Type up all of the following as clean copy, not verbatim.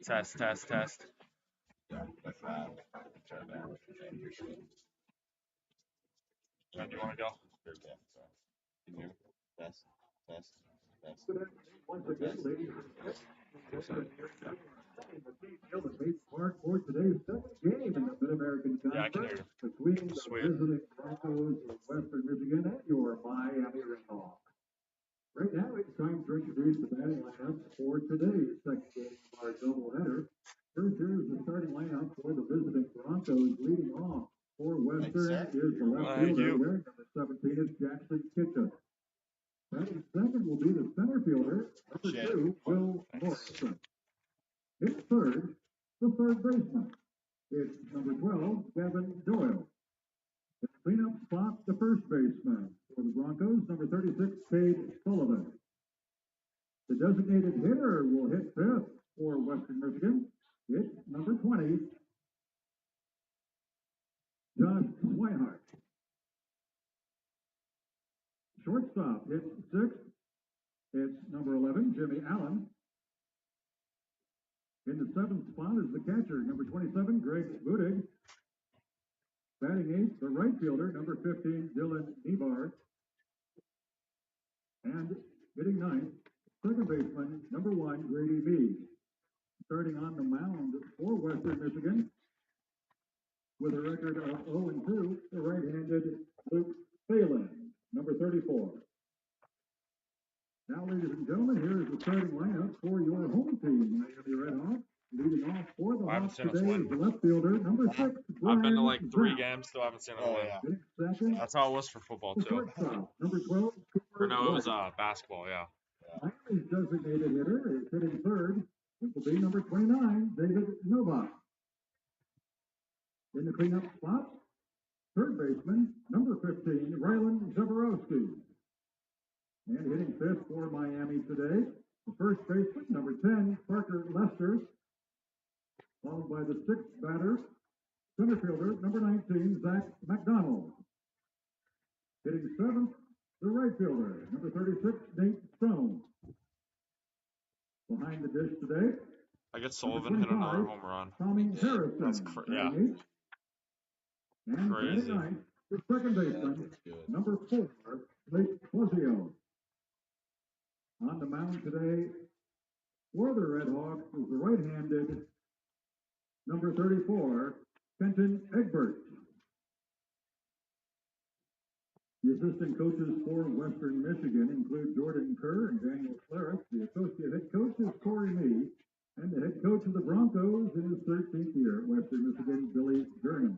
Test. Yeah, that's loud. Turn it down. John, do you want to go? Sure, yeah, so. Can you hear me? Test. Once again, ladies and gentlemen, Park for today's second game in the Mid-American Conference between the visiting Broncos of Western Michigan and your Miami RedHawks. Right now, it's time to introduce the batting lineups for today's second game of our doubleheader. First, here is the starting lineup for the visiting Broncos. Leading off for Western is the left fielder wearing number 17 is Jackson Kitchen. Batting second will be the center fielder, number 2, Will Morrison. In third, the third baseman. It's number 12, Gavin Doyle. The cleanup spot, the first baseman for the Broncos, number 36, Cade Sullivan. The designated hitter will hit fifth for Western Michigan. It's number 20, Josh Swihart. Shortstop hits sixth. It's number 11, Jimmy Allen. In the seventh spot is the catcher, number 27, Greg Budig. Batting eighth, the right fielder, number 15, Dylan Nebar. And hitting ninth, second baseman, number 1, Grady Meade. Starting on the mound for Western Michigan with a record of 0-2, the right-handed Luke Phelan, number 34. Now, ladies and gentlemen, here is the starting lineup for your home team, Miami RedHawks. Leading off for the Hawks today is the left fielder, number 6, Brian I've been to like 3 Zapp. games, still haven't seen it win. Yeah. Second, That's how it was for football, the too. shortstop, number 12, Or no, it was White. basketball, yeah. Miami's designated hitter is hitting third. It will be number 29, David Novak. In the cleanup spot, third baseman, number 15, Rylan Zaborowski. And hitting fifth for Miami today, the first baseman, number 10, Parker Lester. Followed by the sixth batter, center fielder, number 19, Zach McDonald. Hitting seventh, the right fielder, number 36, Nate Stone. Behind the dish today, I guess Sullivan hit another home run. Tommy Harrison. That's yeah. And Crazy. ninth, the second baseman, number 4, Blake Plazio. On the mound today for the RedHawks is the right-handed number 34, Kenton Egbert. The assistant coaches for Western Michigan include Jordan Kerr and Daniel Claris. The associate head coach is Corey Mee. And the head coach of the Broncos in his 13th year at Western Michigan, Billy Gurney.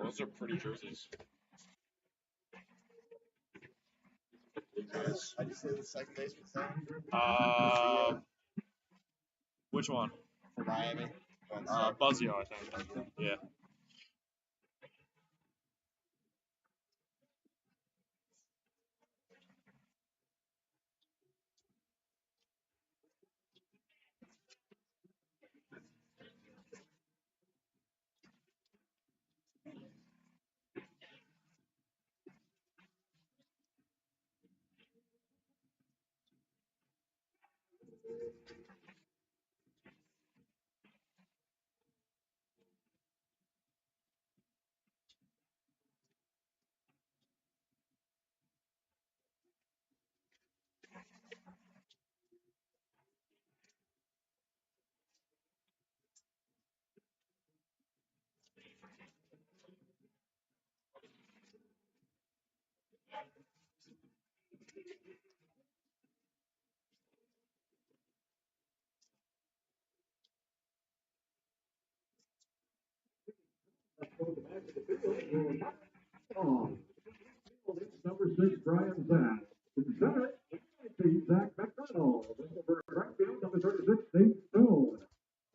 Those are pretty jerseys. I just say the second baseman thing. Which one? For Miami. Buzzio, I think. Yeah. Number 6, Brian Zach. To the center, Zach McDonald. Over right field, number 36, Nate Stone.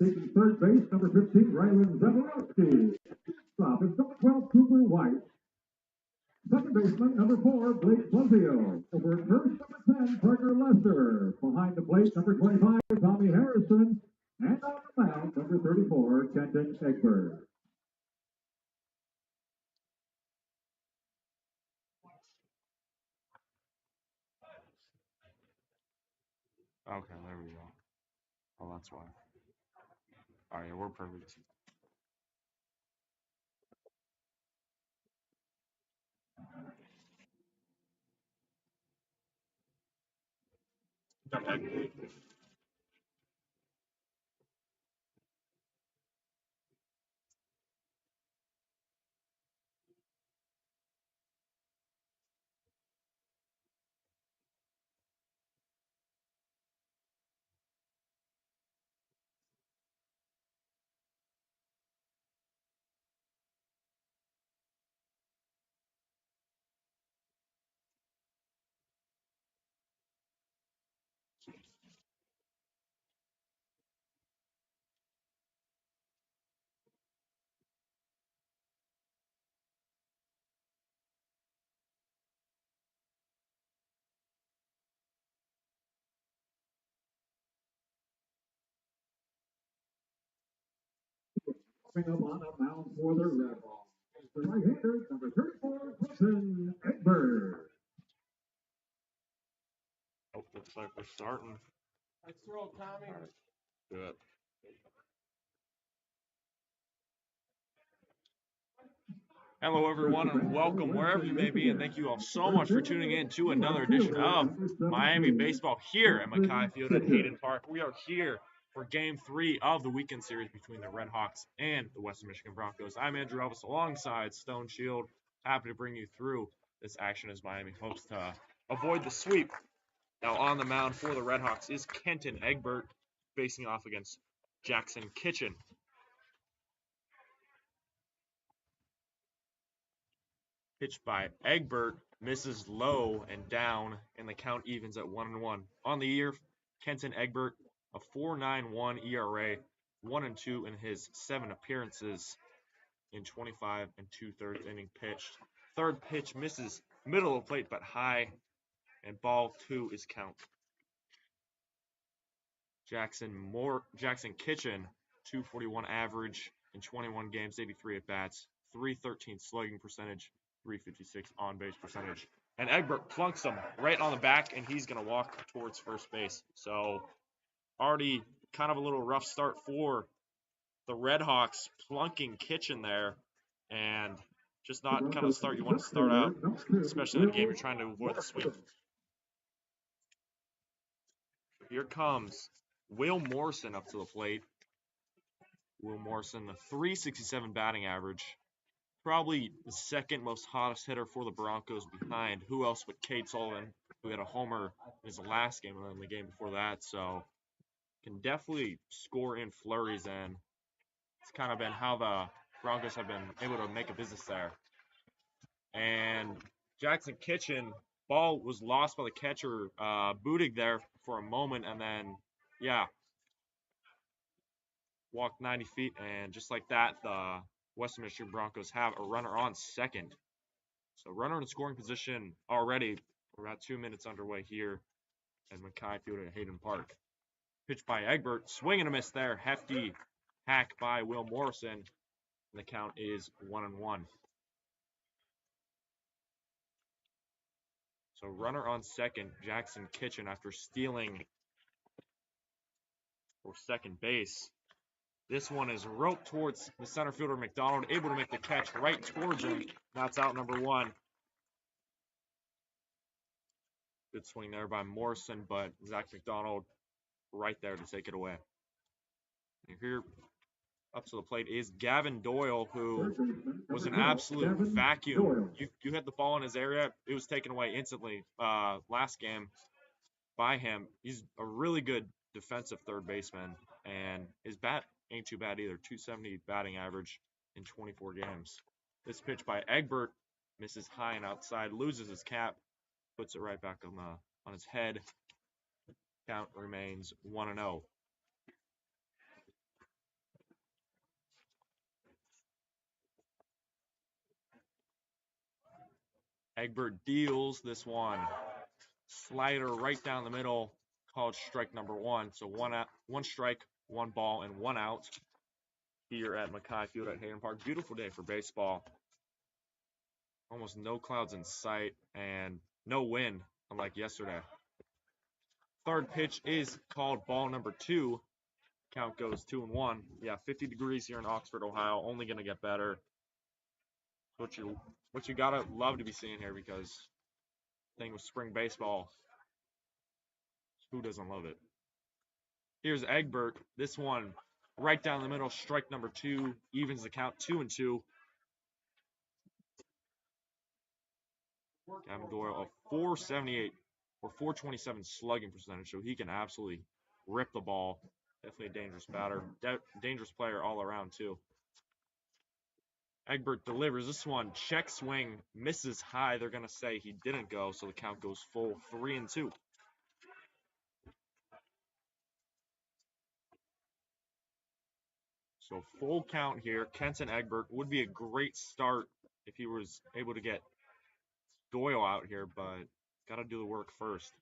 Taking third base, number 15, Rylan Zaborowski. Stop is number 12, Cooper White. Second baseman, number 4, Blake Plazio. Over at first, number 10, Parker Lester. Behind the plate, number 25, Tommy Harrison. And on the mound, number 34, Kenton Egbert. Okay, there we go. Oh, that's why. All right, we're perfect. Okay. Coming up on the mound for the RedHawks. The right-hander, number 34, Kenton Egbert. Oh, looks like we're starting. Let's throw Tommy. All right, good. Hello, everyone, and welcome wherever you may be, and thank you all so much for tuning in to another edition of Miami Baseball here at McKie Field at Hayden Park. We are here for Game 3 of the weekend series between the RedHawks and the Western Michigan Broncos. I'm Andrew Relvas alongside Stone Shield. Happy to bring you through this action as Miami hopes to avoid the sweep. Now on the mound for the RedHawks is Kenton Egbert facing off against Jackson Kitchen. Pitched by Egbert, misses low and down, and the count evens at 1-1. On the year, Kenton Egbert, a 4.91 ERA, 1-2 in his 7 appearances in 25 2/3 inning pitched. Third pitch misses middle of plate but high, and ball 2 is count. Jackson Kitchen, 241 average in 21 games, 83 at bats, 313 slugging percentage, 356 on base percentage. And Egbert plunks him right on the back, and he's going to walk towards first base. So already kind of a little rough start for the RedHawks, plunking Kitchen there, and just not kind of the start you want to start out, especially in a game you're trying to avoid the sweep. Here comes Will Morrison up to the plate. Will Morrison, the 367 batting average. Probably the second most hottest hitter for the Broncos behind who else but Cade Sullivan, who had a homer in his last game and then the game before that. So can definitely score in flurries, and it's kind of been how the Broncos have been able to make a business there. And Jackson Kitchen, ball was lost by the catcher, Bootig there for a moment, and then, yeah, walked 90 feet, and just like that, the Western Michigan Broncos have a runner on second. So runner in scoring position already. We're about 2 minutes underway here at McKie Field at Hayden Park. Pitch by Egbert, swing and a miss there. Hefty hack by Will Morrison, and the count is 1-1. So runner on second, Jackson Kitchen, after stealing for second base. This one is roped towards the center fielder McDonald, able to make the catch right towards him. That's out number 1. Good swing there by Morrison, but Zach McDonald right there to take it away. And here up to the plate is Gavin Doyle, who was an absolute vacuum. You hit the ball in his area, it was taken away instantly last game by him. He's a really good defensive third baseman, and his bat ain't too bad either. 270 batting average in 24 games. This pitch by Egbert misses high and outside, loses his cap, puts it right back on his head. Count remains 1-0. Egbert deals this one. Slider right down the middle, called strike number 1. So one strike, 1 ball, and 1 out here at McKie Field at Hayden Park. Beautiful day for baseball. Almost no clouds in sight and no wind, unlike yesterday. Third pitch is called ball number 2. Count goes 2-1. Yeah, 50 degrees here in Oxford, Ohio. Only going to get better. What you gotta love to be seeing here, because thing with spring baseball, who doesn't love it? Here's Egbert. This one right down the middle, strike number 2, evens the count 2-2. Gavin Doyle, a 478 or 427 slugging percentage, so he can absolutely rip the ball. Definitely a dangerous batter. Dangerous player all around, too. Egbert delivers this one. Check swing, misses high. They're going to say he didn't go, so the count goes full 3-2. So full count here. Kenton Egbert would be a great start if he was able to get Doyle out here, but got to do the work first.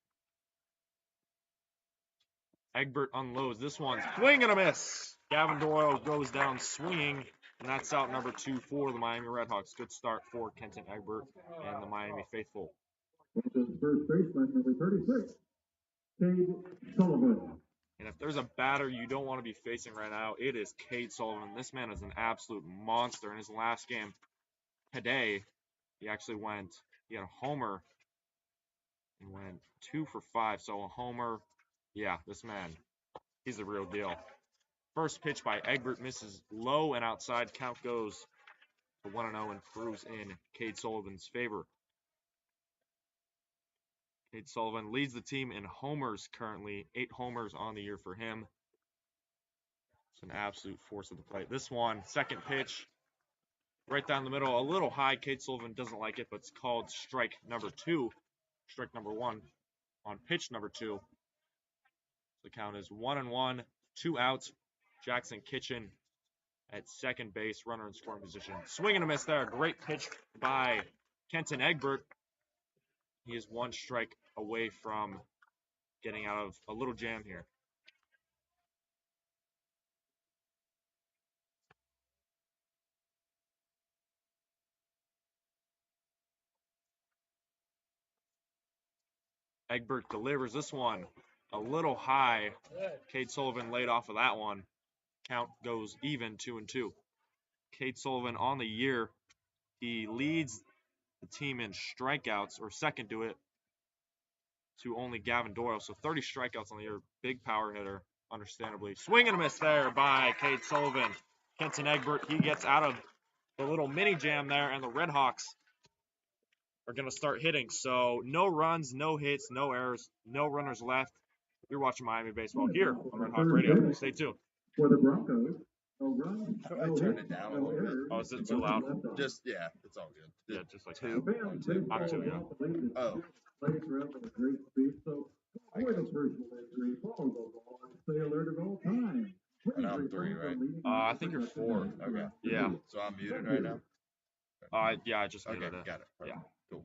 Egbert unloads this one. Swing and a miss. Gavin Doyle goes down swinging, and that's out number 2 for the Miami RedHawks. Good start for Kenton Egbert and the Miami faithful. First baseman, number 36, Cade Sullivan. And if there's a batter you don't want to be facing right now, it is Cade Sullivan. This man is an absolute monster. In his last game today, he had a homer and went 2 for 5. So a homer, yeah, this man, he's the real deal. First pitch by Egbert misses low and outside. Count goes to 1-0 and proves in Cade Sullivan's favor. Cade Sullivan leads the team in homers currently. 8 homers on the year for him. It's an absolute force at the plate. This one, second pitch, right down the middle, a little high. Cade Sullivan doesn't like it, but it's called strike number 2. Strike number 1 on pitch number 2. The count is 1-1, 2 outs. Jackson Kitchen at second base, runner in scoring position. Swing and a miss there. Great pitch by Kenton Egbert. He is 1 strike away from getting out of a little jam here. Egbert delivers this one a little high. Cade Sullivan laid off of that one. Count goes even 2-2. Cade Sullivan on the year, he leads the team in strikeouts, or second to it, to only Gavin Doyle. So 30 strikeouts on the year. Big power hitter, understandably. Swing and a miss there by Cade Sullivan. Kenton Egbert, he gets out of the little mini jam there, and the RedHawks are going to start hitting. So no runs, no hits, no errors, no runners left. You're watching Miami baseball here on Red Hawk Radio. Stay tuned. For the Broncos, no run, I turned it down a little bit. Oh, is it too loud? Just, yeah, it's all good. Yeah, just like 2. I'm 2, yeah. Oh. Plays around with a great speed, so avoid a personal injury. Follow the ball and stay alert at all times. And I'm 3, right? I think you're 4. Okay. Yeah. So I'm muted right now? Yeah, I just Okay, muted it. got it. Yeah. Cool.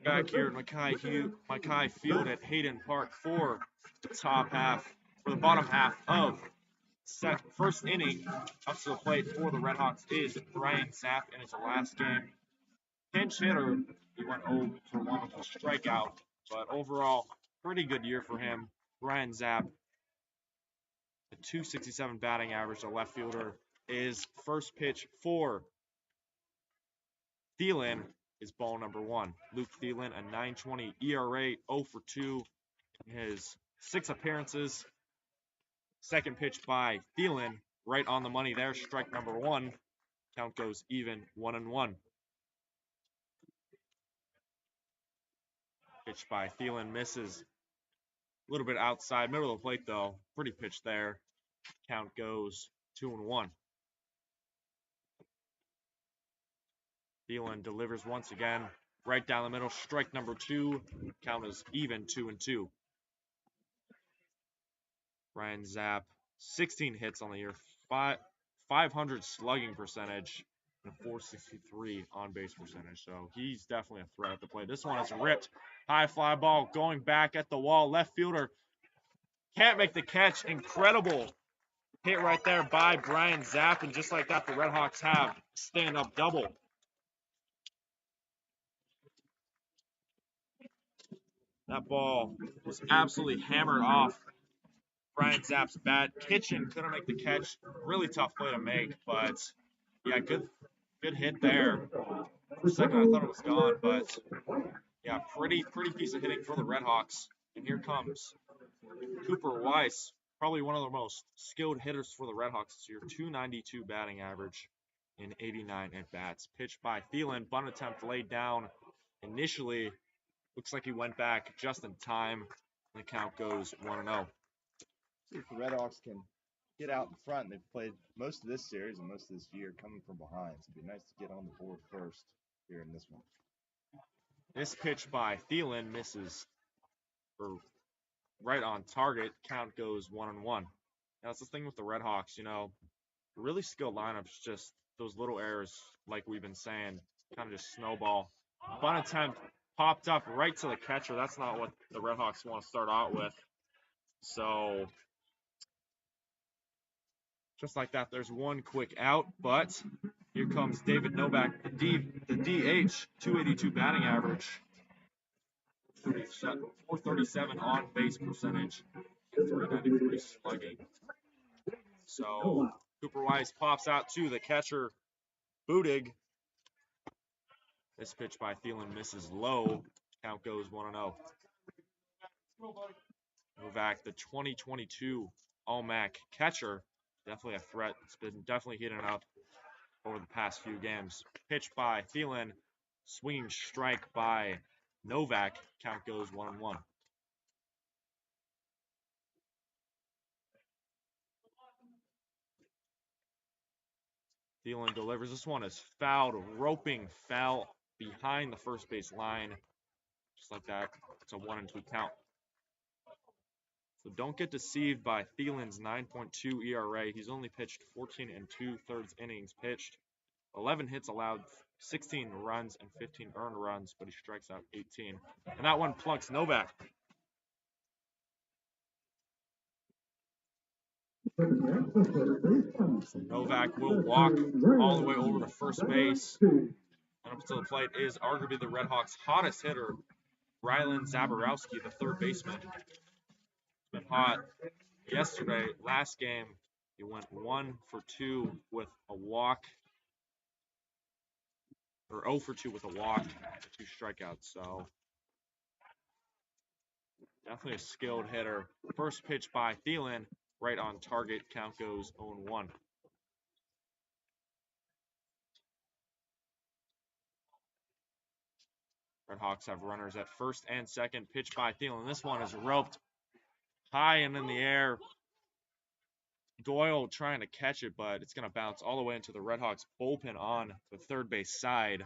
Back here at McKie Field at Hayden Park for the bottom half of first inning. Up to the plate for the RedHawks is Brian Zapp in his last game. Pinch hitter, he went 0 for 1 with a strikeout, but overall, pretty good year for him. Brian Zapp, a .267 batting average, a left fielder, is first pitch for Thielen is ball number 1. Luke Thielen, a .920 ERA, 0 for 2 in his 6 appearances. Second pitch by Thielen, right on the money there, strike number 1. Count goes even, 1-1. Pitch by Thielen misses. A little bit outside, middle of the plate though. Pretty pitch there. Count goes 2-1. Thielen delivers once again, right down the middle, strike number 2. Count is even, 2-2. Brian Zapp, 16 hits on the year, 500 slugging percentage, and a .463 on base percentage. So he's definitely a threat at the plate. This one is ripped. High fly ball going back at the wall. Left fielder can't make the catch. Incredible hit right there by Brian Zapp. And just like that, the RedHawks have stand-up double. That ball was absolutely hammered off Brian Zapp's bat. Kitchen couldn't make the catch. Really tough play to make, but yeah, good hit there. For a second, I thought it was gone, but yeah, pretty piece of hitting for the RedHawks. And here comes Cooper Weiss, probably one of the most skilled hitters for the RedHawks this year. .292 batting average in 89 at-bats. Pitched by Thielen, bunt attempt laid down initially. Looks like he went back just in time. And the count goes 1-0. See if the RedHawks can get out in front. They've played most of this series and most of this year coming from behind. So it'd be nice to get on the board first here in this one. This pitch by Thielen misses for right on target. Count goes 1-1. Now, that's the thing with the RedHawks, you know, really skilled lineups, just those little errors, like we've been saying, kind of just snowball. Bunt attempt popped up right to the catcher. That's not what the RedHawks want to start out with. So, just like that, there's one quick out, but here comes David Novak, the DH, 282 batting average, 437 on base percentage, and 393 slugging. So Cooper Weiss pops out to the catcher, Budig. This pitch by Thielen misses low. Count goes 1-0. Novak, the 2022 All-MAC catcher, definitely a threat. It's been definitely heating up over the past few games. Pitch by Thielen, swinging strike by Novak. Count goes 1-1. Thielen delivers. This one is fouled, roping foul behind the first base line. Just like that, it's a 1-2 count. So don't get deceived by Thielen's 9.2 ERA. He's only pitched 14 2/3 innings pitched, 11 hits allowed, 16 runs, and 15 earned runs, but he strikes out 18. And that one plunks Novak. Novak will walk all the way over to first base. And up to the plate is arguably the RedHawks' hottest hitter, Rylan Zaborowski, the third baseman. It's been hot. Yesterday, last game, he went 1 for 2 with a walk, or 0 for 2 with a walk, 2 strikeouts. So definitely a skilled hitter. First pitch by Thielen, right on target. Count goes 0-1. RedHawks have runners at first and second. Pitch by Thielen. This one is roped high and in the air. Doyle trying to catch it, but it's going to bounce all the way into the RedHawks bullpen on the third base side.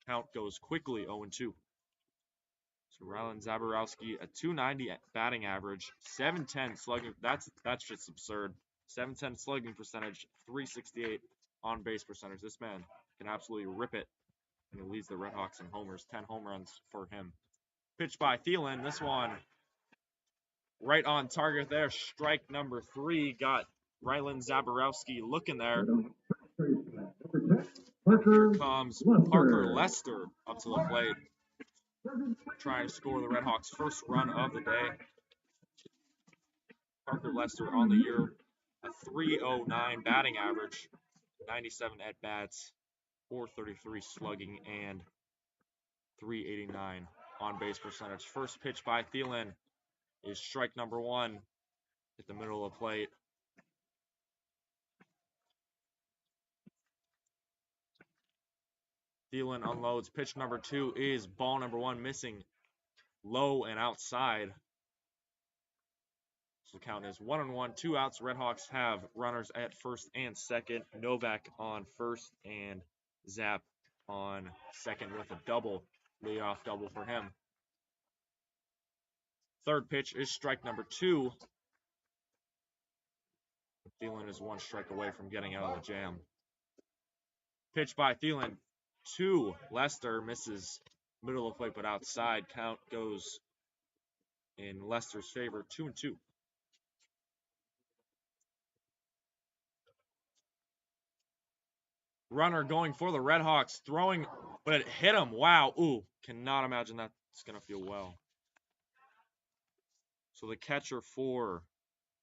Count goes quickly 0-2. So Rylan Zaborowski, a 290 batting average, 710 slugging. That's just absurd. 710 slugging percentage, 368 on base percentage. This man can absolutely rip it. And he leads the RedHawks in homers, 10 home runs for him. Pitch by Thielen. This one right on target there. Strike number 3. Got Rylan Zaborowski looking there. Here comes Parker Lester up to the plate, trying to score the RedHawks' first run of the day. Parker Lester on the year, a 309 batting average, 97 at-bats, 433 slugging, and 389 on-base percentage. First pitch by Thielen is strike number 1 at the middle of the plate. Thielen unloads. Pitch number 2 is ball number 1, missing low and outside. So the count is 1-1, 2 outs. RedHawks have runners at first and second. Novak on first and Zap on second with a double, leadoff double for him. Third pitch is strike number 2. Thielen is 1 strike away from getting out of the jam. Pitch by Thielen to Lester, misses middle of the plate but outside. Count goes in Lester's favor, 2-2. Runner going for the RedHawks, throwing, but it hit him. Wow. Ooh, cannot imagine that's going to feel well. So the catcher for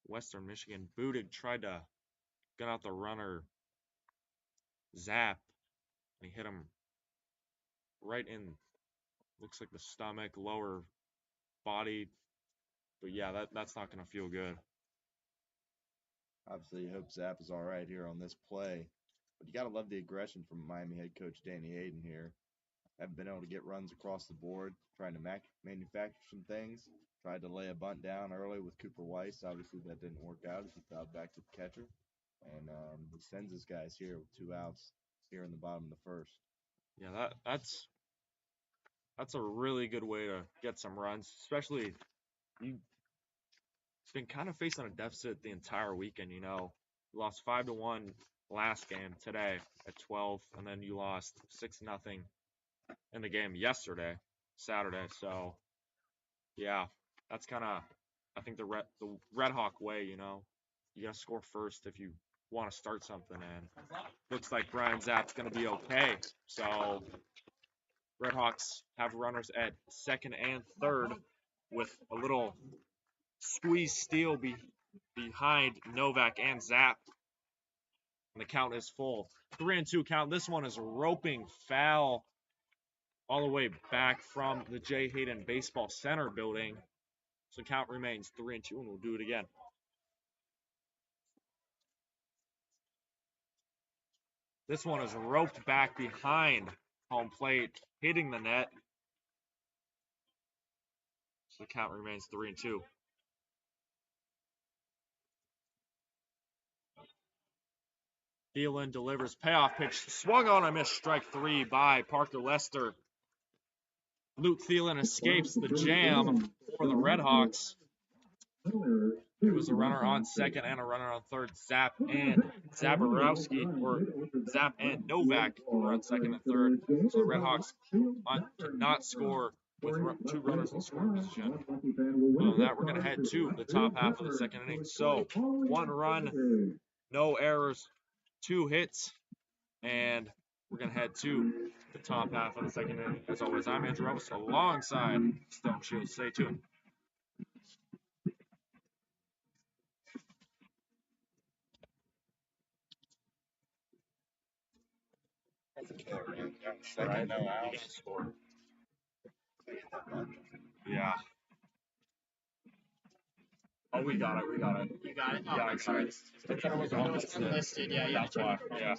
Western Michigan, Budig, tried to get out the runner, Zap, and he hit him right in, looks like the stomach, lower body. But yeah, that's not going to feel good. Obviously, you hope Zap is all right here on this play. But you got to love the aggression from Miami head coach Danny Hayden here. Haven't been able to get runs across the board, trying to manufacture some things. Tried to lay a bunt down early with Cooper Weiss. Obviously, that didn't work out as he fouled back to the catcher. And he sends his guys here with 2 outs here in the bottom of the first. Yeah, that's a really good way to get some runs, especially you've been kind of facing a deficit the entire weekend, you know. You lost 5-1 last game today at 12, and then you lost 6-0 in the game yesterday, Saturday. So, yeah, that's kind of, I think, the Red Hawk way, you know. You got to score first if you want to start something, and looks like Brian Zapp's going to be okay. So, RedHawks have runners at second and third with a little squeeze steal behind Novak and Zap. And the count is full. 3-2 count. This one is roping foul all the way back from the J. Hayden Baseball Center building. So count remains 3-2, and we'll do it again. This one is roped back behind home plate, hitting the net. So the count remains 3-2. Thielen delivers payoff pitch, swung on a missed, strike 3 by Parker Lester. Luke Thielen escapes the jam for the RedHawks. It was a runner on second and a runner on third. Zap and Zaborowski, or Zap and Novak were on second and third. So the RedHawks cannot score with 2 runners in scoring position. Other than that, we're going to head to the top half of the second inning. So 1 run, no errors, 2 hits, and we're going to head to the top half of the second inning. As always, I'm Andrew Relvas alongside Stone Shields. Stay tuned. Right? No You outs. gotta score. Yeah. Oh, we got it. You got it? Yeah, Okay, sorry. The killer was Unlisted, yeah, you That's why. Yeah.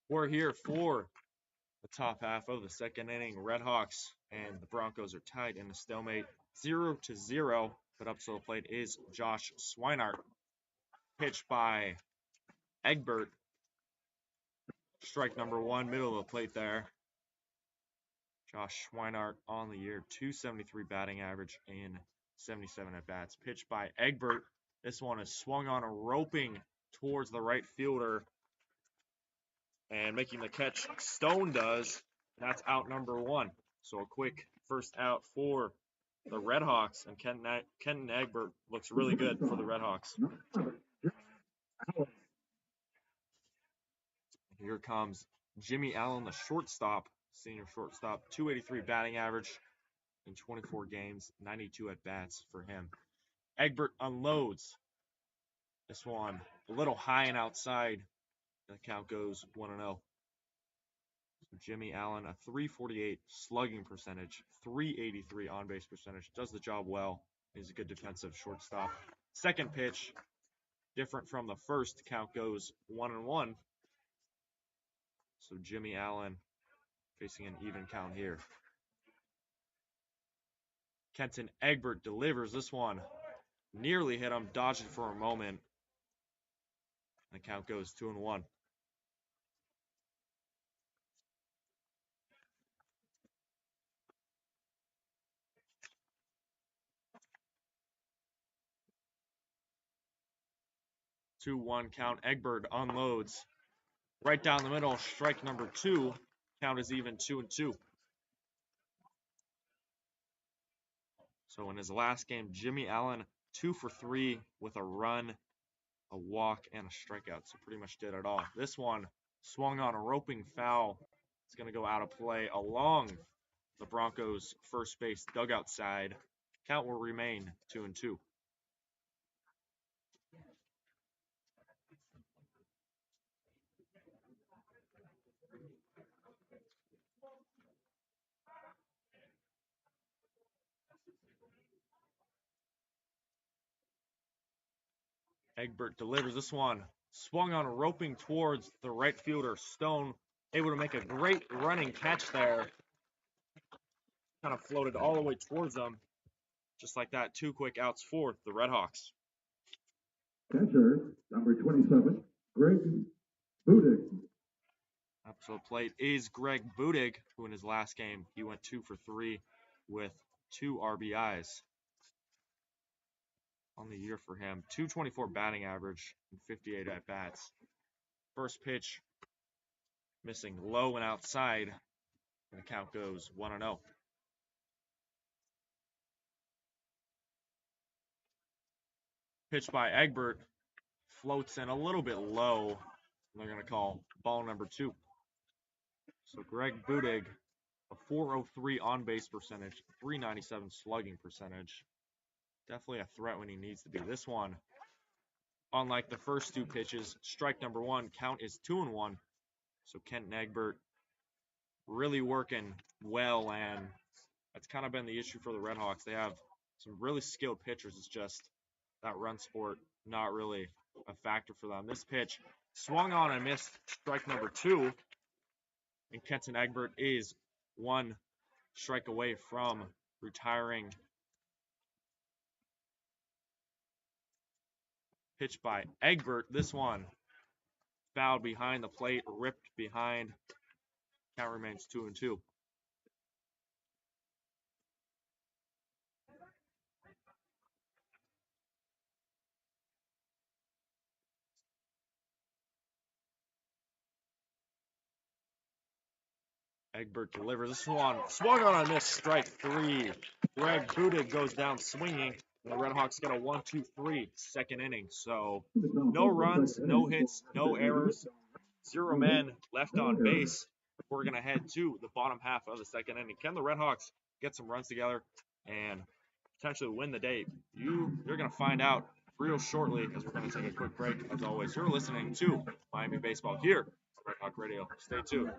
We're here for the top half of the second inning. RedHawks and the Broncos are tied in a stalemate, 0-0. But up to the plate is Josh Swinart. Pitched by Egbert. Strike number one, middle of the plate there. Josh Swinart on the year, 273 batting average and 77 at bats. Pitched by Egbert. This one is swung on a roping towards the right fielder. And making the catch, Stone does. That's out number one. So a quick first out for the RedHawks. And Kenton Egbert looks really good for the RedHawks. Here comes Jimmy Allen, the shortstop, senior shortstop, 283 batting average in 24 games, 92 at bats for him. Egbert unloads. This one a little high and outside. The count goes 1-0. So Jimmy Allen, a 348 slugging percentage, 383 on base percentage, does the job well. He's a good defensive shortstop. Second pitch, different from the first. Count goes 1-1. So Jimmy Allen facing an even count here. Kenton Egbert delivers this one. Nearly hit him, dodged it for a moment. The count goes 2-1. Two one count. Egbert unloads. Right down the middle, strike number two. Count is even 2-2. So in his last game, Jimmy Allen 2 for 3 with a run, a walk, and a strikeout. So pretty much did it all. This one swung on a roping foul. It's going to go out of play along the Broncos' first base dugout side. Count will remain 2-2. Egbert delivers this one. Swung on a roping towards the right fielder. Stone able to make a great running catch there. Kind of floated all the way towards them. Just like that, two quick outs for the RedHawks. Catcher, number 27, Greg Budig. Up to the plate is Greg Budig, who in his last game, he went 2 for 3 with 2 RBIs. On the year for him, 224 batting average and 58 at bats. First pitch missing low and outside, and the count goes 1-0. Pitch by Egbert, floats in a little bit low. They're going to call ball number 2. So Greg Budig, a 403 on base percentage, 397 slugging percentage. Definitely a threat when he needs to be. This one, unlike the first two pitches, strike number 1, count is 2-1. So Kenton Egbert really working well, and that's kind of been the issue for the RedHawks. They have some really skilled pitchers. It's just that run support not really a factor for them. This pitch swung on and missed, strike number 2. And Kenton Egbert is 1 strike away from retiring. Pitch by Egbert. This one fouled behind the plate, ripped behind. Count remains 2-2. Egbert delivers. This one swung on a miss, strike 3. Greg Budig goes down swinging. And the RedHawks get a 1-2-3 second inning. So no runs, no hits, no errors, 0 men left on base. We're going to head to the bottom half of the second inning. Can the RedHawks get some runs together and potentially win the day? You're going to find out real shortly, as we're going to take a quick break. As always, you're listening to Miami Baseball here on Red Hawk Radio. Stay tuned.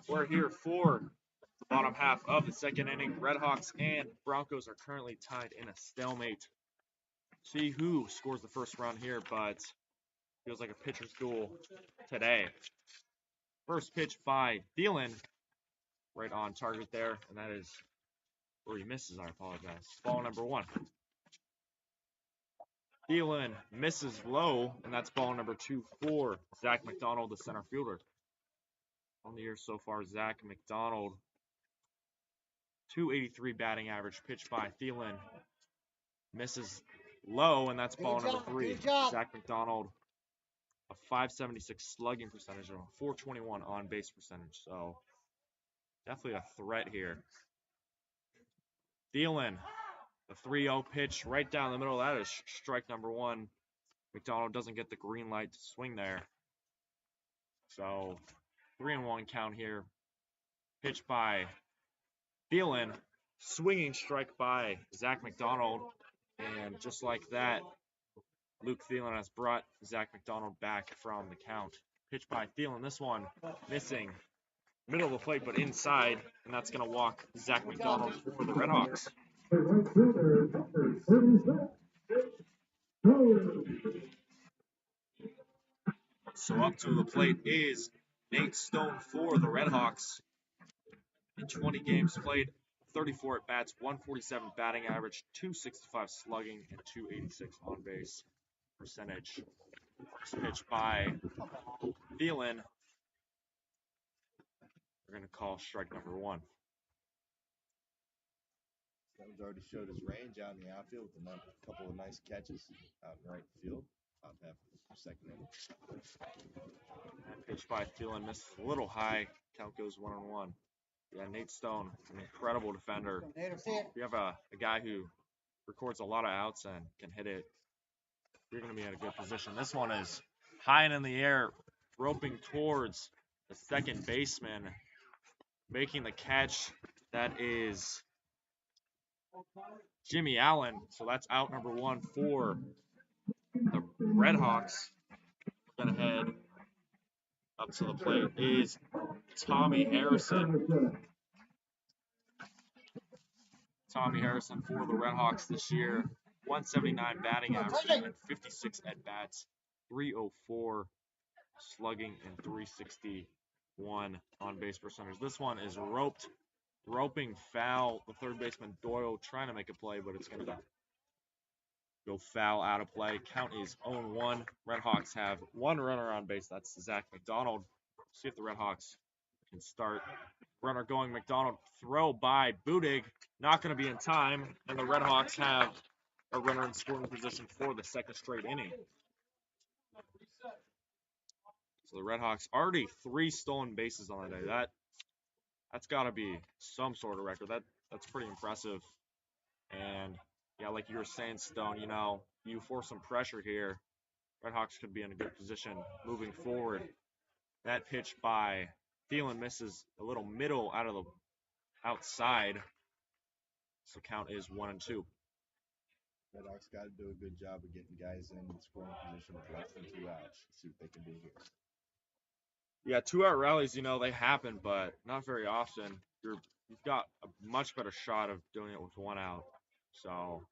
We're here for the bottom half of the second inning. RedHawks and Broncos are currently tied in a stalemate. See who scores the first run here, but feels like a pitcher's duel today. First pitch by Thielen, right on target there, and that is where he misses. I apologize. Ball number 1. Thielen misses low, and that's ball number 2 for Zach McDonald, the center fielder. On the year so far, Zach McDonald, 283 batting average. Pitch by Thielen misses low, and that's ball number 3. Zach McDonald, a 576 slugging percentage and a 421 on base percentage. So definitely a threat here. Thielen, the 3-0 pitch right down the middle. That is strike number 1. McDonald doesn't get the green light to swing there. So 3-1 count here. Pitch by Thielen, swinging strike by Zach McDonald. And just like that, Luke Thielen has brought Zach McDonald back from the count. Pitch by Thielen, this one missing. Middle of the plate, but inside, and that's going to walk Zach McDonald for the RedHawks. So up to the plate is Nate Stone for the RedHawks. In 20 games played, 34 at bats, 147 batting average, 265 slugging, and 286 on base percentage. First pitch by Thielen. We're going to call strike number 1. Stone's already showed his range out in the outfield with a couple of nice catches out in right field. Top half of the second inning. That pitch by Thielen misses a little high. Count goes 1-1. Yeah, Nate Stone, an incredible defender. If you have a guy who records a lot of outs and can hit it, you're going to be in a good position. This one is high and in the air, roping towards the second baseman, making the catch. That is Jimmy Allen. So that's out number 1 for the RedHawks. Going to head up to the plate is Tommy Harrison. Tommy Harrison for the RedHawks this year. 179 batting average and 56 at-bats. 304 slugging and 361 on base percentage. This one is roping foul. The third baseman Doyle trying to make a play, but it's going to go foul out of play. Count is 0-1. RedHawks have 1 runner on base. That's Zach McDonald. See if the RedHawks can start. Runner going, McDonald, throw by Budig. Not going to be in time. And the RedHawks have a runner in scoring position for the second straight inning. So the RedHawks already 3 stolen bases on the day. That's got to be some sort of record. That's pretty impressive. And yeah, like you were saying, Stone, you know, you force some pressure here, RedHawks could be in a good position moving forward. That pitch by Thielen misses a little middle out of the outside. So count is 1-2. RedHawks got to do a good job of getting guys in scoring position with less than 2 outs. See what they can do here. Yeah, 2-out rallies, you know, they happen, but not very often. You've got a much better shot of doing it with 1 out. So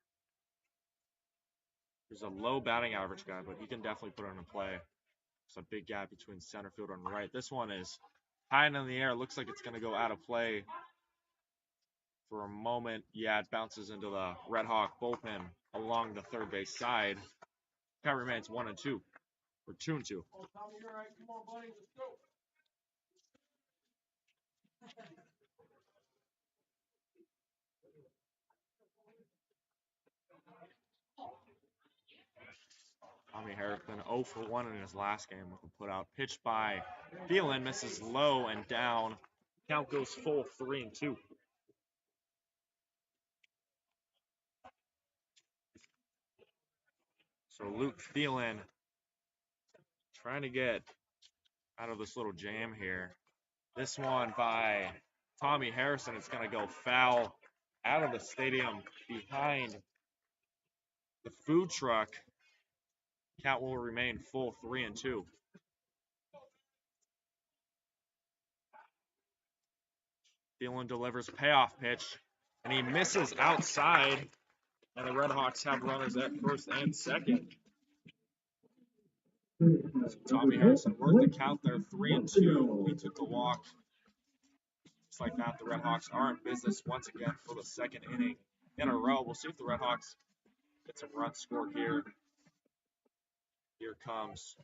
there's a low batting average guy, but he can definitely put it into play. There's a big gap between center field and right. This one is high in the air. Looks like it's going to go out of play for a moment. Yeah, it bounces into the RedHawk bullpen along the third base side. Count remains 1-2, or 2-2. Oh, Tommy, you're right. Come on, buddy. Let's go. Tommy Harrison 0 for 1 in his last game with a putout. Pitched by Thielen, misses low and down. Count goes full 3-2. So Luke Thielen trying to get out of this little jam here. This one by Tommy Harrison is going to go foul out of the stadium behind the food truck. Count will remain full 3-2. Thielen delivers payoff pitch, and he misses outside, and the RedHawks have runners at first and second. So Tommy Harrison worked the count there, 3-2. He took the walk. Just like that, the RedHawks are in business once again for the second inning in a row. We'll see if the RedHawks get some runs scored here. Here comes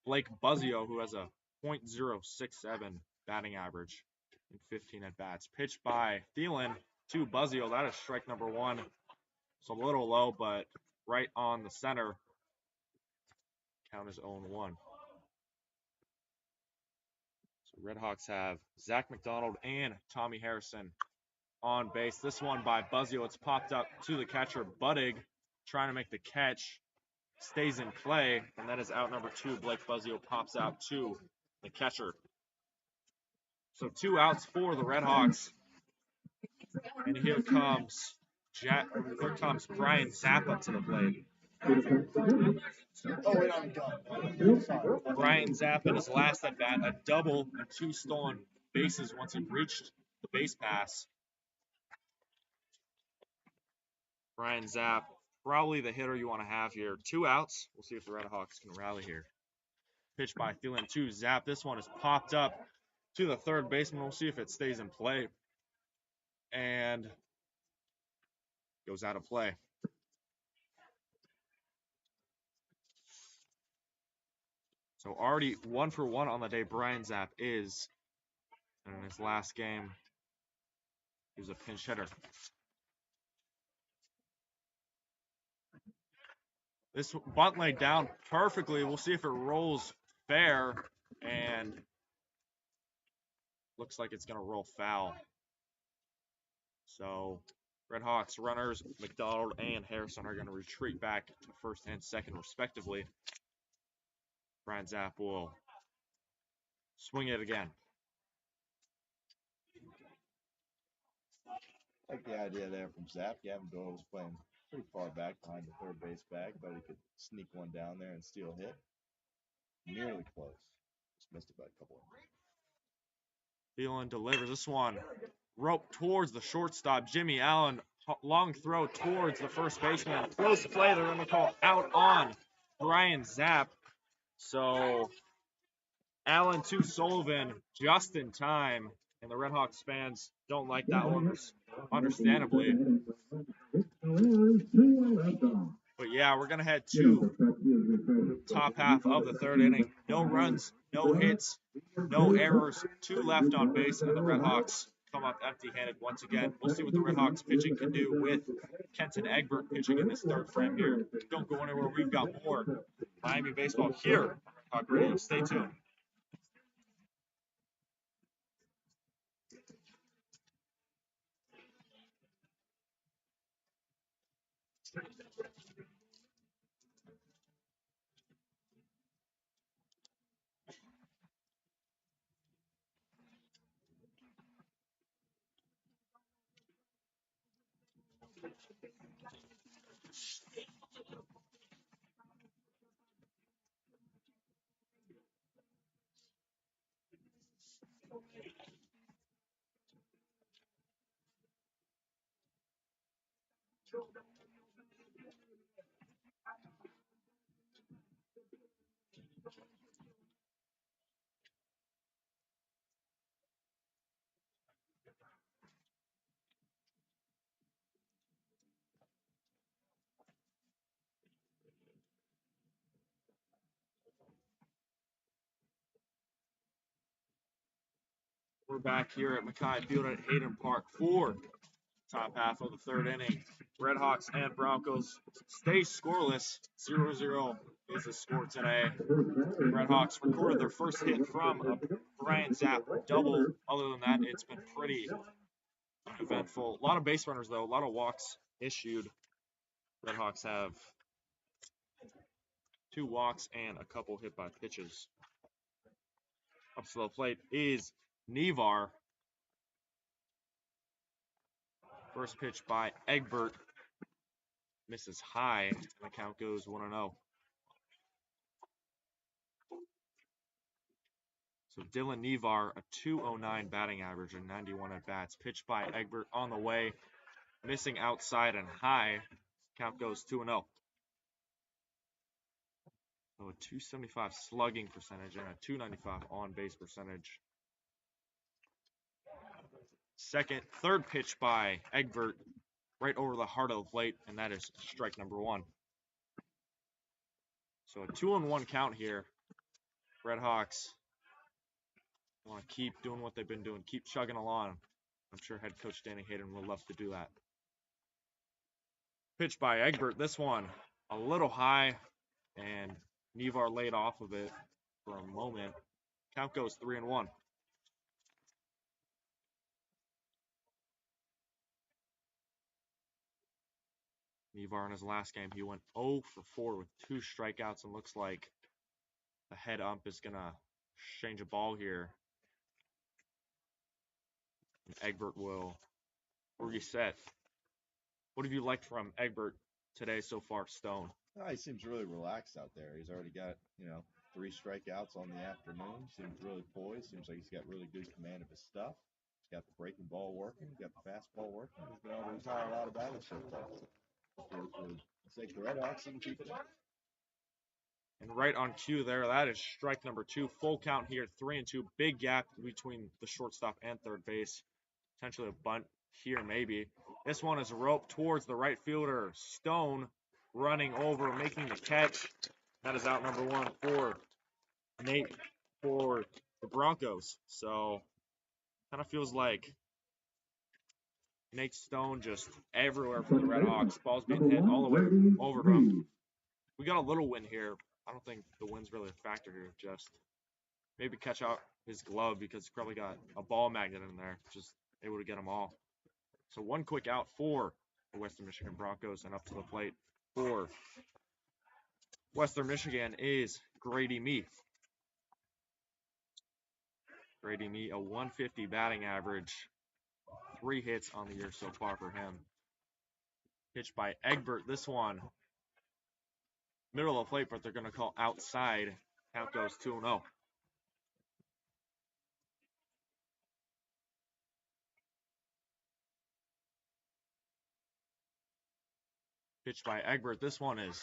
Blake Buzzio, who has a .067 batting average in 15 at-bats. Pitched by Thielen to Buzzio. That is strike number 1. It's a little low, but right on the center. Count is 0-1. So RedHawks have Zach McDonald and Tommy Harrison on base. This one by Buzzio. It's popped up to the catcher, Buddig, trying to make the catch. Stays in play, and that is out number 2. Blake Buzzio pops out to the catcher. So 2 outs for the RedHawks. And here comes Brian Zappa to the plate. Oh, wait, I'm done. Brian Zappa in his last at bat, a double and 2 stolen bases once he reached the base pass. Brian Zapp, probably the hitter you want to have here. 2 outs. We'll see if the RedHawks can rally here. Pitch by Thielen to Zapp. This one is popped up to the third baseman. We'll see if it stays in play. And goes out of play. So already 1 for 1 on the day Brian Zapp is. And in his last game, he was a pinch hitter. This bunt laid down perfectly. We'll see if it rolls fair, and looks like it's going to roll foul. So RedHawks runners, McDonald and Harrison, are going to retreat back to first and second respectively. Brian Zapp will swing it again. I like the idea there from Zapp. Gavin Doyle was playing pretty far back behind the third base bag, but he could sneak one down there and steal a hit. Nearly close. Just missed it by a couple of inches. Thielen delivers this one. Rope towards the shortstop, Jimmy Allen. Long throw towards the first baseman. Close play. They're going to call out on Brian Zapp. So Allen to Sullivan just in time. And the RedHawks fans don't like that one, understandably. But yeah, we're going to head to top half of the third inning. No runs, no hits, no errors. 2 left on base, and the RedHawks come up empty-handed once again. We'll see what the RedHawks pitching can do with Kenton Egbert pitching in this third frame here. Don't go anywhere. We've got more Miami baseball here. Hawk Radio. Stay tuned. We're back here at McKie Field at Hayden Park for top half of the third inning. RedHawks and Broncos stay scoreless. 0-0 is the score today. RedHawks recorded their first hit from a Brian Zapp double. Other than that, it's been pretty eventful. A lot of base runners, though. A lot of walks issued. RedHawks have 2 walks and a couple hit by pitches. Up to the plate is Nevar. First pitch by Egbert. Misses high, and the count goes 1-0. So Dylan Nevar, a 209 batting average and 91 at bats. Pitched by Egbert on the way, missing outside and high. Count goes 2-0. So a 275 slugging percentage and a 295 on base percentage. Third pitch by Egbert, right over the heart of the plate, and that is strike number 1. So a 2-1 count here. RedHawks want to keep doing what they've been doing, keep chugging along. I'm sure head coach Danny Hayden would love to do that. Pitch by Egbert. This one a little high, and Nevar laid off of it for a moment. Count goes 3-1. Nevar in his last game, he went 0 for 4 with 2 strikeouts, and looks like the head ump is going to change a ball here. And Egbert will reset. What have you liked from Egbert today so far, Stone? He seems really relaxed out there. He's already got, 3 strikeouts on the afternoon. Seems really poised. Seems like he's got really good command of his stuff. He's got the breaking ball working. He's got the fastball working. He's been able to retire a lot of batters so far. For the sake of the RedHawks, he can keep it up. And right on cue there, that is strike number 2. Full count here, 3-2. Big gap between the shortstop and third base. Potentially a bunt here, maybe. This one is roped towards the right fielder. Stone running over, making the catch. That is out number 1 for Nate for the Broncos. So, kind of feels like Nate Stone just everywhere for the RedHawks. Ball's being hit all the way over him. We got a little win here. I don't think the win's really a factor here. Just maybe catch out his glove because he's probably got a ball magnet in there. Just able to get them all. So one quick out for the Western Michigan Broncos, and up to the plate for Western Michigan is Grady Mee. Grady Mee, a 150 batting average. 3 hits on the year so far for him. Pitched by Egbert. This one, middle of the plate, but they're going to call outside. Count goes 2-0. Pitched by Egbert. This one is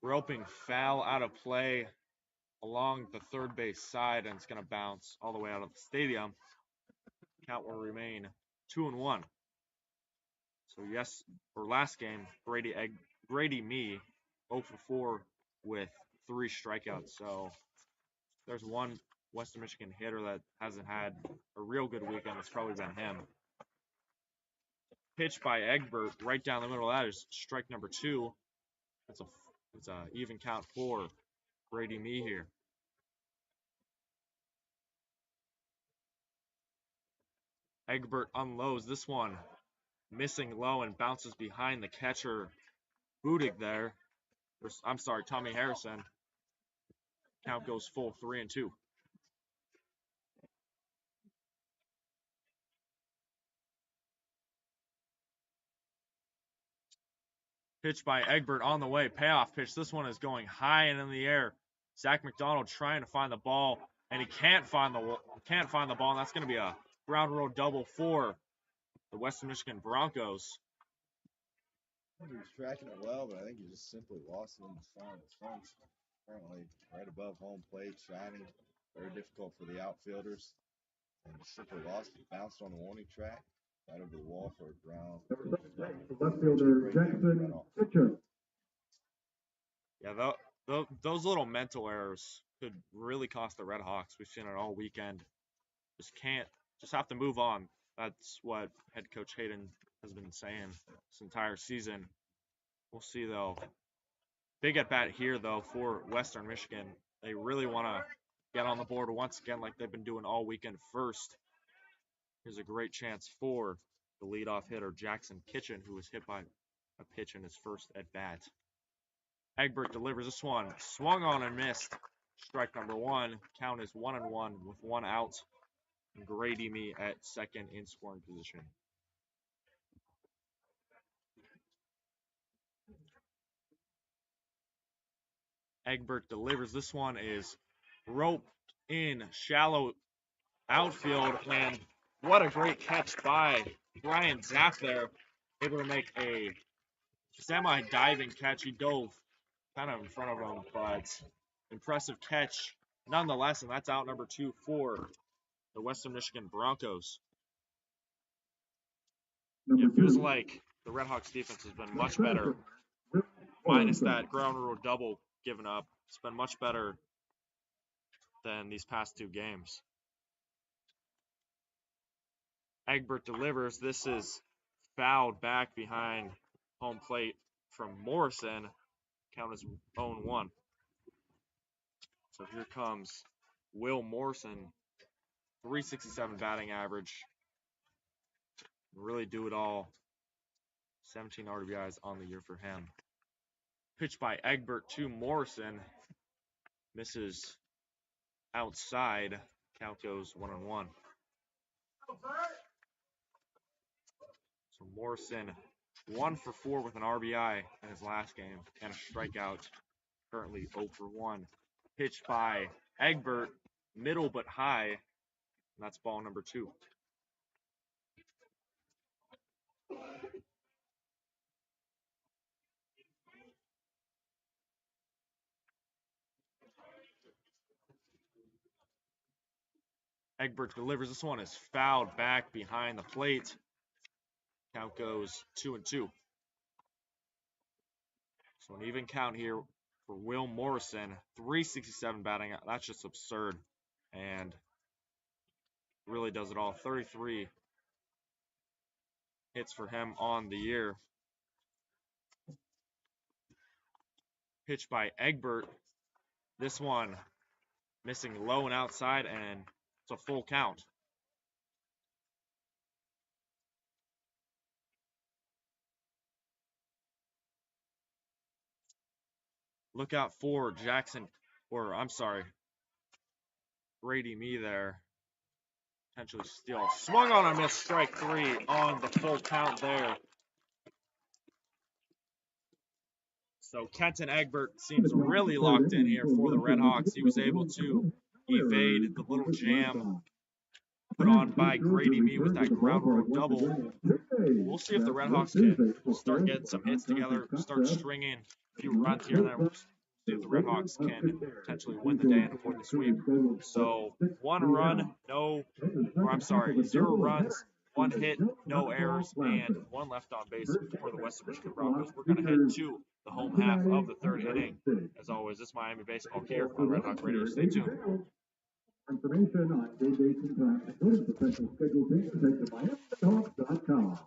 roping foul out of play along the third base side, and it's going to bounce all the way out of the stadium. Count will remain 2-1. So last game, Grady Mee 0 for 4 with 3 strikeouts. So there's one Western Michigan hitter that hasn't had a real good weekend. It's probably been him. Pitch by Egbert right down the middle. That is strike number 2. It's a even count for Brady Me here. Egbert unloads this one, missing low and bounces behind the catcher Budig there. I'm sorry, Tommy Harrison. Count goes full 3-2. Pitch by Egbert on the way. Payoff pitch. This one is going high and in the air. Zach McDonald trying to find the ball, and he can't find the ball, and that's going to be a ground rule double for the Western Michigan Broncos. He was tracking it well, but I think he just simply lost it in the sun. The sun's currently right above home plate, shining. Very difficult for the outfielders. And he simply lost it. Bounced on the warning track, right over the wall for a ground. Left fielder Jackson Kitchen. Yeah, those little mental errors could really cost the RedHawks. We've seen it all weekend. Just have to move on. That's what head coach Hayden has been saying this entire season. We'll see, though. Big at bat here, though, for Western Michigan. They really want to get on the board once again like they've been doing all weekend first. Here's a great chance for the leadoff hitter, Jackson Kitchen, who was hit by a pitch in his first at bat. Egbert delivers this one. Swung on and missed. Strike number 1. Count is 1-1 with 1 out. Grady Me at second in scoring position. Egbert delivers. This one is roped in shallow outfield, and what a great catch by Brian Zapp there. Able to make a semi-diving catch. He dove kind of in front of him, but impressive catch nonetheless, and that's out number 2 for the Western Michigan Broncos. It feels like the RedHawks defense has been much better, minus that ground rule double given up. It's been much better than these past 2 games. Egbert delivers. This is fouled back behind home plate from Morrison. Count is 0-1. So here comes Will Morrison, 367 batting average. Really do it all. 17 RBIs on the year for him. Pitch by Egbert to Morrison. Misses outside. Count goes 1-1. So Morrison 1 for 4 with an RBI in his last game and a strikeout. Currently 0 for 1. Pitch by Egbert, middle but high. And that's ball number 2. Egbert delivers. This one is fouled back behind the plate. Count goes 2-2. So an even count here for Will Morrison. 367 batting. That's just absurd. And really does it all. 33 hits for him on the year. Pitch by Egbert. This one missing low and outside, and it's a full count. Look out for Brady Me there. Potentially steal. Swung on a missed, strike 3 on the full count there. So Kenton Egbert seems really locked in here for the RedHawks. He was able to evade the little jam put on by Grady Me with that ground rule double. We'll see if the RedHawks can start getting some hits together, start stringing a few runs here and there. We'll see if the RedHawks can potentially win the day and avoid the sweep. So 0 runs, 1 hit, no errors, and 1 left on base for the Western Michigan Broncos. We're going to head to the home half of the 3rd inning. As always, this Miami baseball here on Red Hawk Radio. Stay tuned. Information on game dates and times, including professional schedule, visit MiamiRedHawks.com.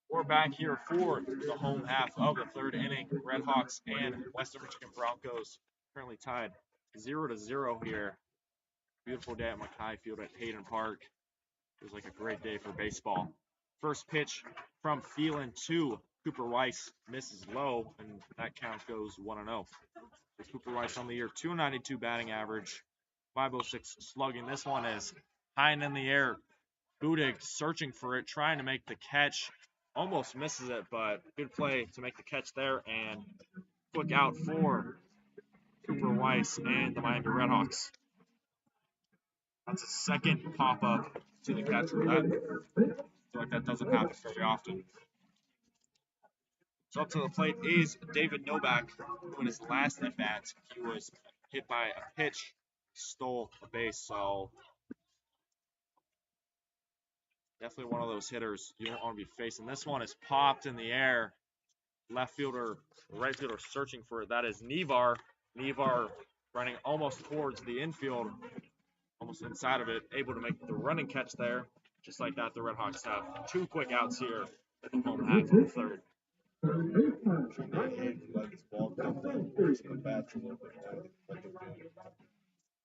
We're back here for the home half of the third inning. RedHawks and Western Michigan Broncos currently tied 0-0 here. Beautiful day at McKie Field at Hayden Park. It was like a great day for baseball. First pitch from Thielen to Cooper Weiss misses low, and that count goes 1-0. With Cooper Weiss on the year, 292 batting average, 506 slugging. This one is high and in the air. Budig searching for it, trying to make the catch. Almost misses it, but good play to make the catch there, and quick out for Cooper Weiss and the Miami RedHawks. That's a second pop-up to the catcher. I feel like that doesn't happen very often. So up to the plate is David Novak, who in his last at-bat, he was hit by a pitch, stole a base, so definitely one of those hitters you don't want to be facing. This one is popped in the air. Left fielder, right fielder searching for it. That is Nevar. Nevar running almost towards the infield, almost inside of it, able to make the running catch there. Just like that, the RedHawks have two quick outs here in the home half of the third. Hayden like his ball club, forcing the bats a little bit more than what they're doing.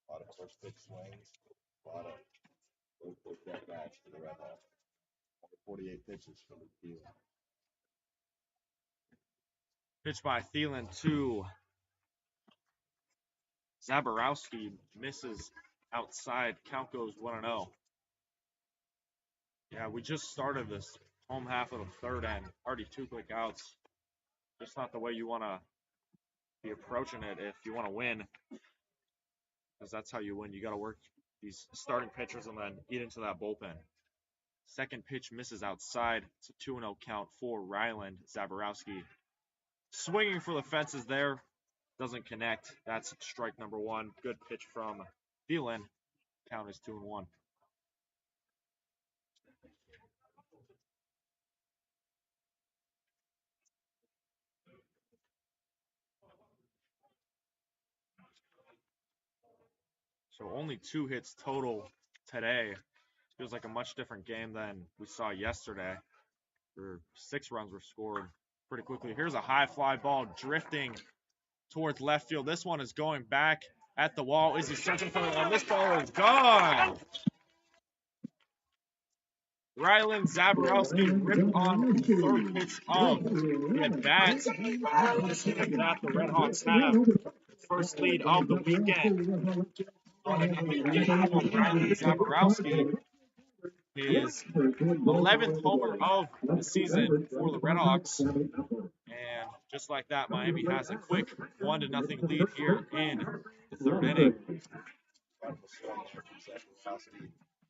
A lot of first pitch swings, a lot of low quick at bats for the RedHawks. 48 pitches from the field. Pitch by Thielen to Zaborowski, misses outside. Count goes 1-0. Yeah, we just started this home half of the third and already two quick outs. Just not the way you want to be approaching it if you want to win. Because that's how you win. You got to work these starting pitchers and then eat into that bullpen. Second pitch misses outside. It's a 2-0 count for Ryland Zaborowski. Swinging for the fences there. Doesn't connect. That's strike number one. Good pitch from Thielen. Count is 2-1. So only 2 hits total today. Feels like a much different game than we saw yesterday, where 6 runs were scored pretty quickly. Here's a high fly ball drifting towards left field. This one is going back at the wall. Is he searching for it? And this ball is gone. Ryland Zaborowski ripped on the third pitch of the at-bat. Just like that, the RedHawks have the first lead of the weekend. Ryland Zaborowski, his 11th homer of the season for the RedHawks. And just like that, Miami has a quick 1-0 lead here in the third inning.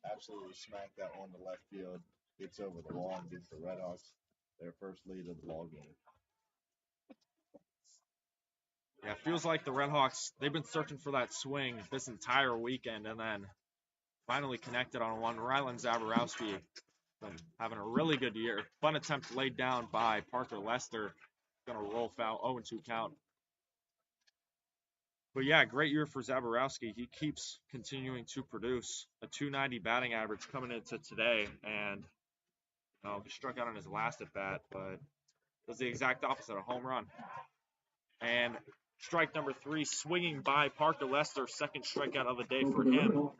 Absolutely smacked that one to left field. Gets over the wall and gives the RedHawks their first lead of the ball game. Yeah, it feels like the RedHawks, they've been searching for that swing this entire weekend and then finally connected on one. Ryland Zaborowski been having a really good year. Fun attempt laid down by Parker Lester. Going to roll foul, 0-2 count. But yeah, great year for Zaborowski. He keeps continuing to produce a 290 batting average coming into today. And he struck out on his last at bat, but does the exact opposite, a home run. And strike number 3, swinging by Parker Lester, second strikeout of the day for him.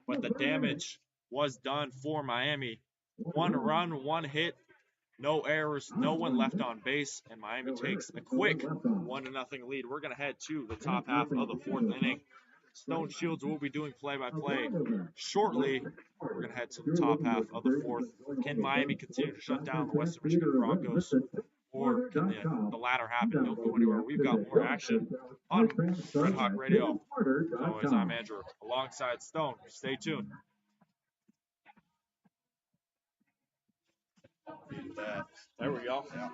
But the damage was done for Miami. 1 run, 1 hit, no errors, no one left on base, and Miami takes a quick 1-0 lead. We're going to head to the top half of the fourth inning. Stone Shields will be doing play-by-play shortly. We're going to head to the top half of the fourth. Can Miami continue to shut down the Western Michigan Broncos, or can the latter happen? Don't go anywhere. We've got more action on Red Hawk Radio. As I'm Andrew, alongside Stone. Stay tuned. There we go. Yeah.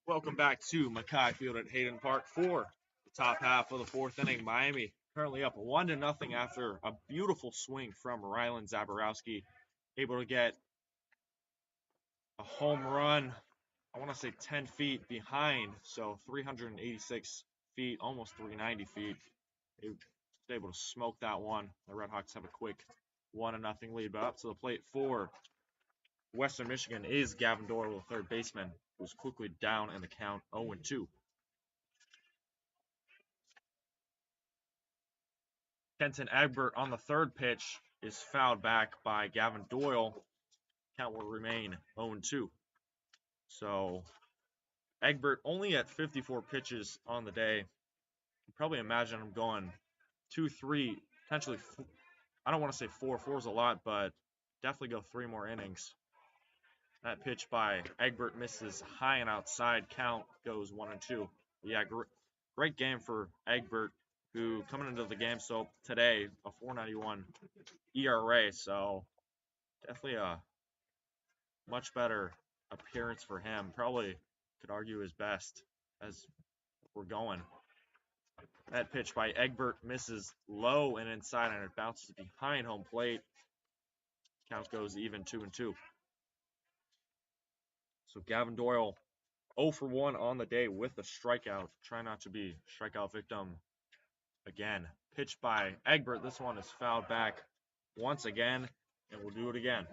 Welcome back to McKie Field at Hayden Park for the top half of the fourth inning. Miami currently up 1-0 after a beautiful swing from Rylan Zaborowski, able to get a home run, I want to say 10 feet behind, so 386 feet, almost 390 feet. He was able to smoke that one. The RedHawks have a quick 1-0 lead, but up to the plate for Western Michigan is Gavin Doyle, the third baseman, who's quickly down in the count 0-2. Kenton Egbert on the third pitch is fouled back by Gavin Doyle. Count will remain 0-2. So Egbert only at 54 pitches on the day. You probably imagine him going 2, 3, potentially. I don't want to say 4. 4 is a lot, but definitely go 3 more innings. That pitch by Egbert misses high and outside. Count goes 1-2. Yeah, great game for Egbert, who coming into the game so today a 4.91 ERA. So definitely a much better appearance for him. Probably could argue his best as we're going. That pitch by Egbert misses low and inside, and it bounces behind home plate. Count goes even 2-2. So Gavin Doyle 0 for 1 on the day with a strikeout. Try not to be strikeout victim again. Pitch by Egbert. This one is fouled back once again, and we'll do it again.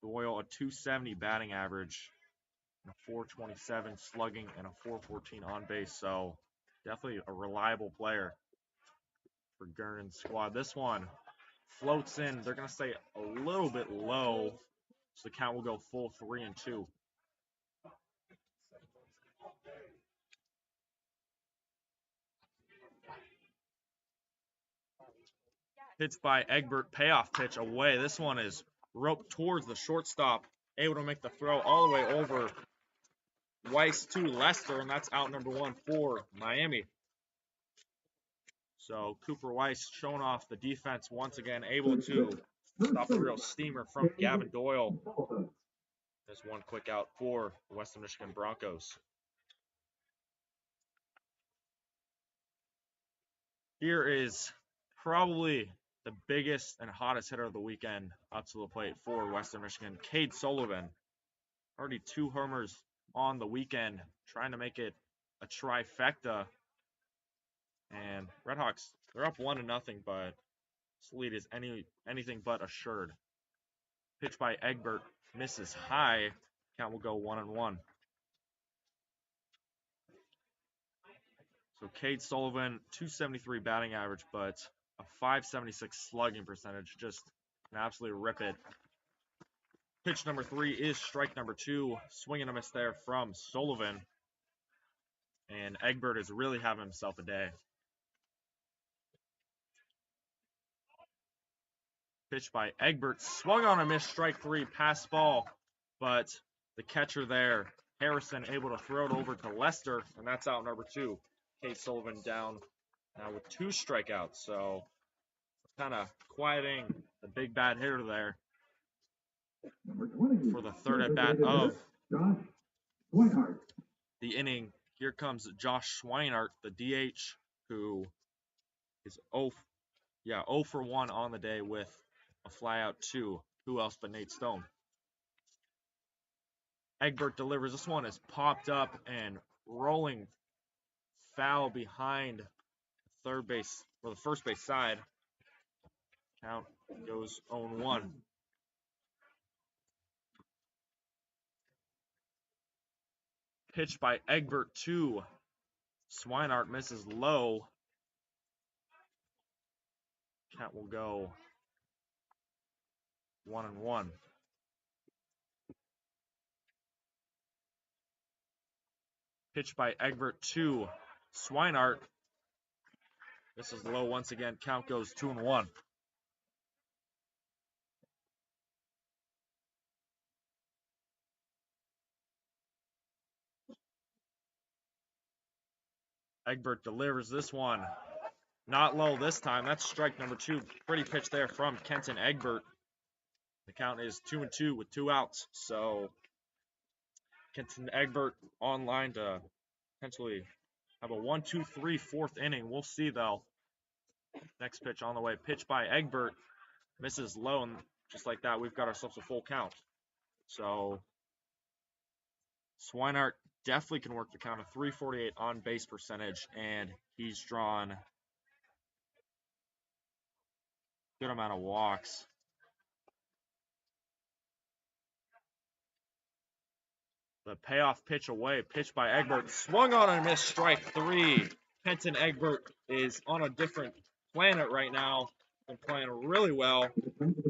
Doyle, a 270 batting average, a 427 slugging, and a 414 on base. So definitely a reliable player for Gernon's squad. This one floats in. They're going to stay a little bit low, so the count will go full 3-2. Pitch by Egbert, payoff pitch away. This one is roped towards the shortstop, able to make the throw all the way over Weiss to Lester, and that's out number 1 for Miami. So Cooper Weiss showing off the defense once again, able to stop a real steamer from Gavin Doyle. There's one quick out for the Western Michigan Broncos. Here is probably the biggest and hottest hitter of the weekend up to the plate for Western Michigan, Cade Sullivan. Already 2 homers on the weekend, trying to make it a trifecta. And RedHawks, they're up 1-0, but this lead is anything but assured. Pitch by Egbert misses high. Count will go 1-1. So Cade Sullivan, 273 batting average, but a 576 slugging percentage. Just an absolute rip it. Pitch number 3 is strike number 2. Swing and a miss there from Sullivan. And Egbert is really having himself a day. Pitch by Egbert, swung on a miss, strike 3, pass ball, but the catcher there Harrison able to throw it over to Lester, and that's out number 2. Case Sullivan down now with 2 strikeouts, so kind of quieting the big bad hitter there for the third at bat of the inning. Here comes Josh Schweinart, the DH, who is 0 for 1 on the day with a flyout 2. Who else but Nate Stone? Egbert delivers. This one is popped up and rolling foul behind third base or the first base side. Count goes 0-1. Pitch by Egbert to Schweinart, misses low. Count will go 1-1. Pitch by Egbert to Schweinart. This is low once again. Count goes 2-1. Egbert delivers this one. Not low this time. That's strike number 2. Pretty pitch there from Kenton Egbert. The count is 2-2 with 2 outs. So Kenton Egbert online to potentially have a 1-2-3 fourth inning. We'll see though. Next pitch on the way. Pitch by Egbert. Misses low, and just like that, we've got ourselves a full count. So Schweinart definitely can work the count of 348 on base percentage, and he's drawn a good amount of walks. The payoff pitch away, pitch by Egbert, swung on and missed, strike 3. Kenton Egbert is on a different planet right now and playing really well.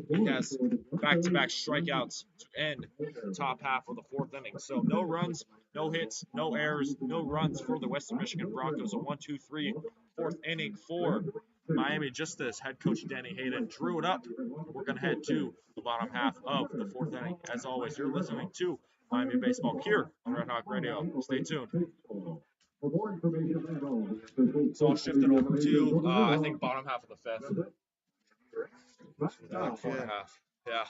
He has back-to-back strikeouts to end the top half of the fourth inning. So no runs, no hits, no errors, no runs for the Western Michigan Broncos. A 1-2-3 fourth inning for Miami. Just as head coach Danny Hayden drew it up, we're going to head to the bottom half of the fourth inning. As always, you're listening to Miami Baseball here on Red Hawk Radio. Stay tuned. So I'll shift it over to, I think, bottom half of the fifth. 4.5. Yeah.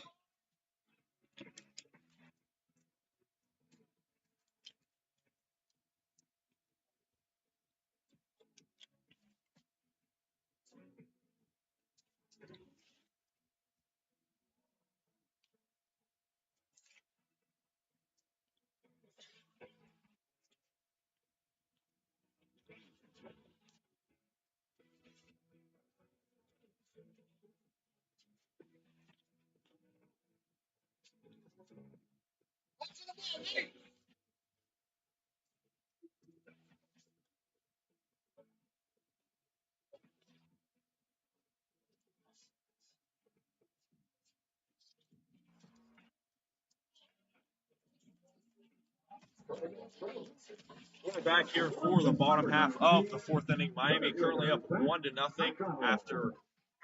We're back here for the bottom half of the fourth inning. Miami currently up 1-0 after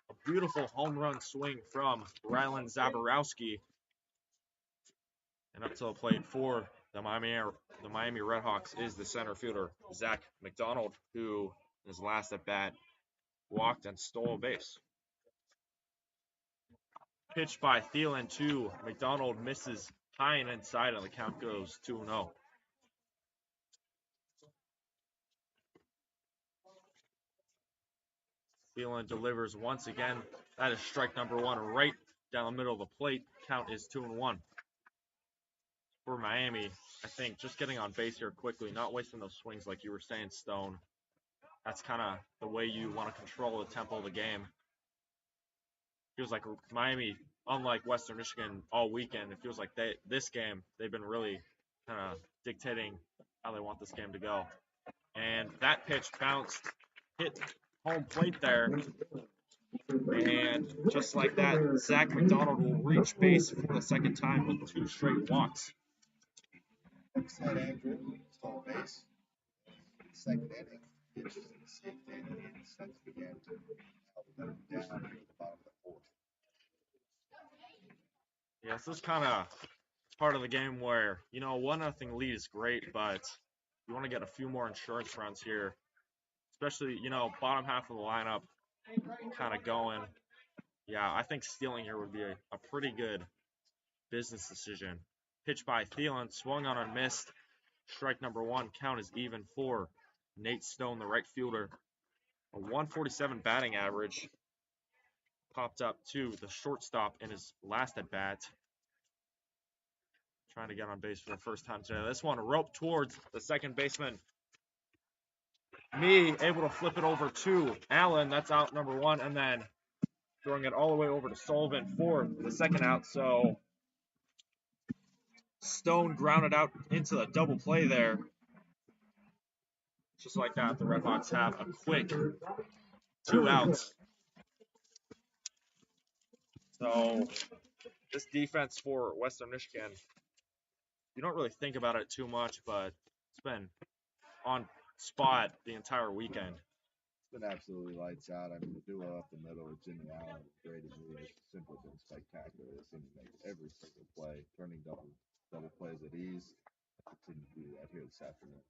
a beautiful home run swing from Rylan Zaborowski. And up to the plate for the Miami RedHawks is the center fielder, Zach McDonald, who in his last at bat walked and stole a base. Pitch by Thielen to McDonald, misses high and inside, and the count goes 2-0. Thielen delivers once again. That is strike number 1 right down the middle of the plate. Count is 2-1. For Miami, I think just getting on base here quickly, not wasting those swings like you were saying, Stone. That's kind of the way you want to control the tempo of the game. Feels like Miami, unlike Western Michigan all weekend, it feels like this game, they've been really kind of dictating how they want this game to go. And that pitch bounced, hit home plate there. And just like that, Zach McDonald will reach base for the second time with 2 straight walks. Excellent, Andrew. Stole base. Second inning. Pitches in the 6th inning, and Sens began to help them down to the bottom of the 4th. Yeah, this is kind of part of the game where, 1-0 lead is great, but you want to get a few more insurance runs here, especially, bottom half of the lineup kind of going. Yeah, I think stealing here would be a pretty good business decision. Pitch by Thielen, swung on and missed. Strike number 1, count is even for Nate Stone, the right fielder. A 147 batting average. Popped up to the shortstop in his last at bat. Trying to get on base for the first time today. This one roped towards the second baseman. Me able to flip it over to Allen. That's out number 1. And then throwing it all the way over to Sullivan for the second out. So Stone grounded out into the double play there. Just like that, the RedHawks have a quick 2 outs. So this defense for Western Michigan, you don't really think about it too much, but it's been on spot the entire weekend. It's been absolutely lights out. I mean, the duo up the middle with Jimmy Allen and Brady Lee has simply been spectacular. They seem to make every single play, turning double plays at ease. I continue to do that here this afternoon.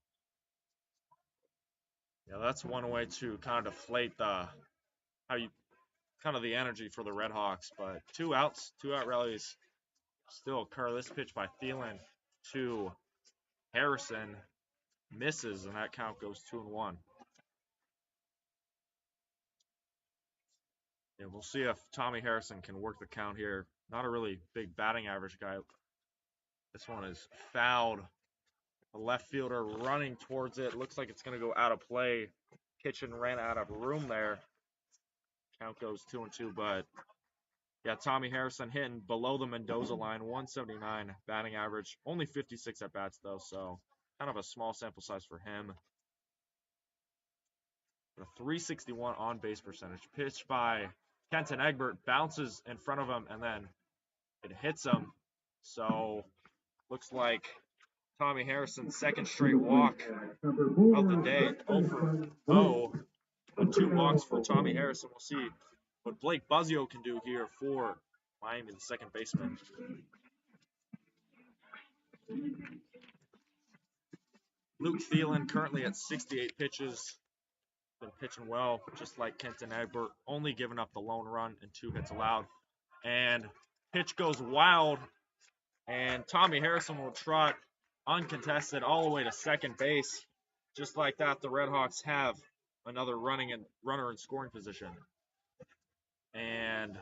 Yeah, that's one way to kind of deflate the energy for the RedHawks. But 2 outs, 2-out rallies still occur. This pitch by Thielen to Harrison misses, and that count goes 2-1. Yeah, we'll see if Tommy Harrison can work the count here. Not a really big batting average guy. This one is fouled. The left fielder running towards it. Looks like it's going to go out of play. Kitchen ran out of room there. Count goes 2-2, but yeah, Tommy Harrison hitting below the Mendoza line, 179 batting average. Only 56 at bats though, so kind of a small sample size for him. A 361 on base percentage. Pitch by Kenton Egbert, bounces in front of him, and then it hits him. So looks like Tommy Harrison's second straight walk of the day. 0-for-0 with 2 walks for Tommy Harrison. We'll see what Blake Buzzio can do here for Miami, the second baseman. Luke Thielen currently at 68 pitches. Been pitching well, just like Kenton Egbert, only giving up the lone run and 2 hits allowed. And pitch goes wild, and Tommy Harrison will trot uncontested all the way to second base. Just like that, the RedHawks have another runner in scoring position. And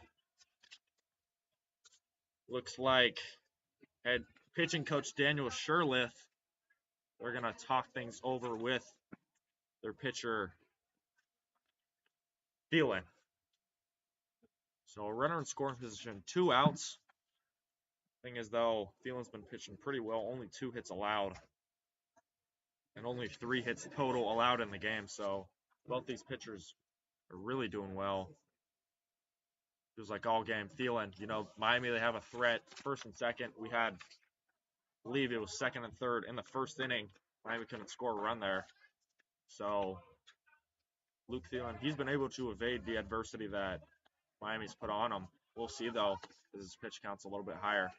looks like head pitching coach Daniel Sherlith, they're going to talk things over with their pitcher Thielen. So a runner in scoring position, 2 outs. Thing is, though, Thielen's been pitching pretty well. Only 2 hits allowed. And only 3 hits total allowed in the game. So both these pitchers are really doing well. Feels like all game. Thielen, Miami, they have a threat. First and second, we had, I believe it was second and third in the first inning. Miami couldn't score a run there. So Luke Thielen, he's been able to evade the adversity that Miami's put on him. We'll see, though, as his pitch count's a little bit higher.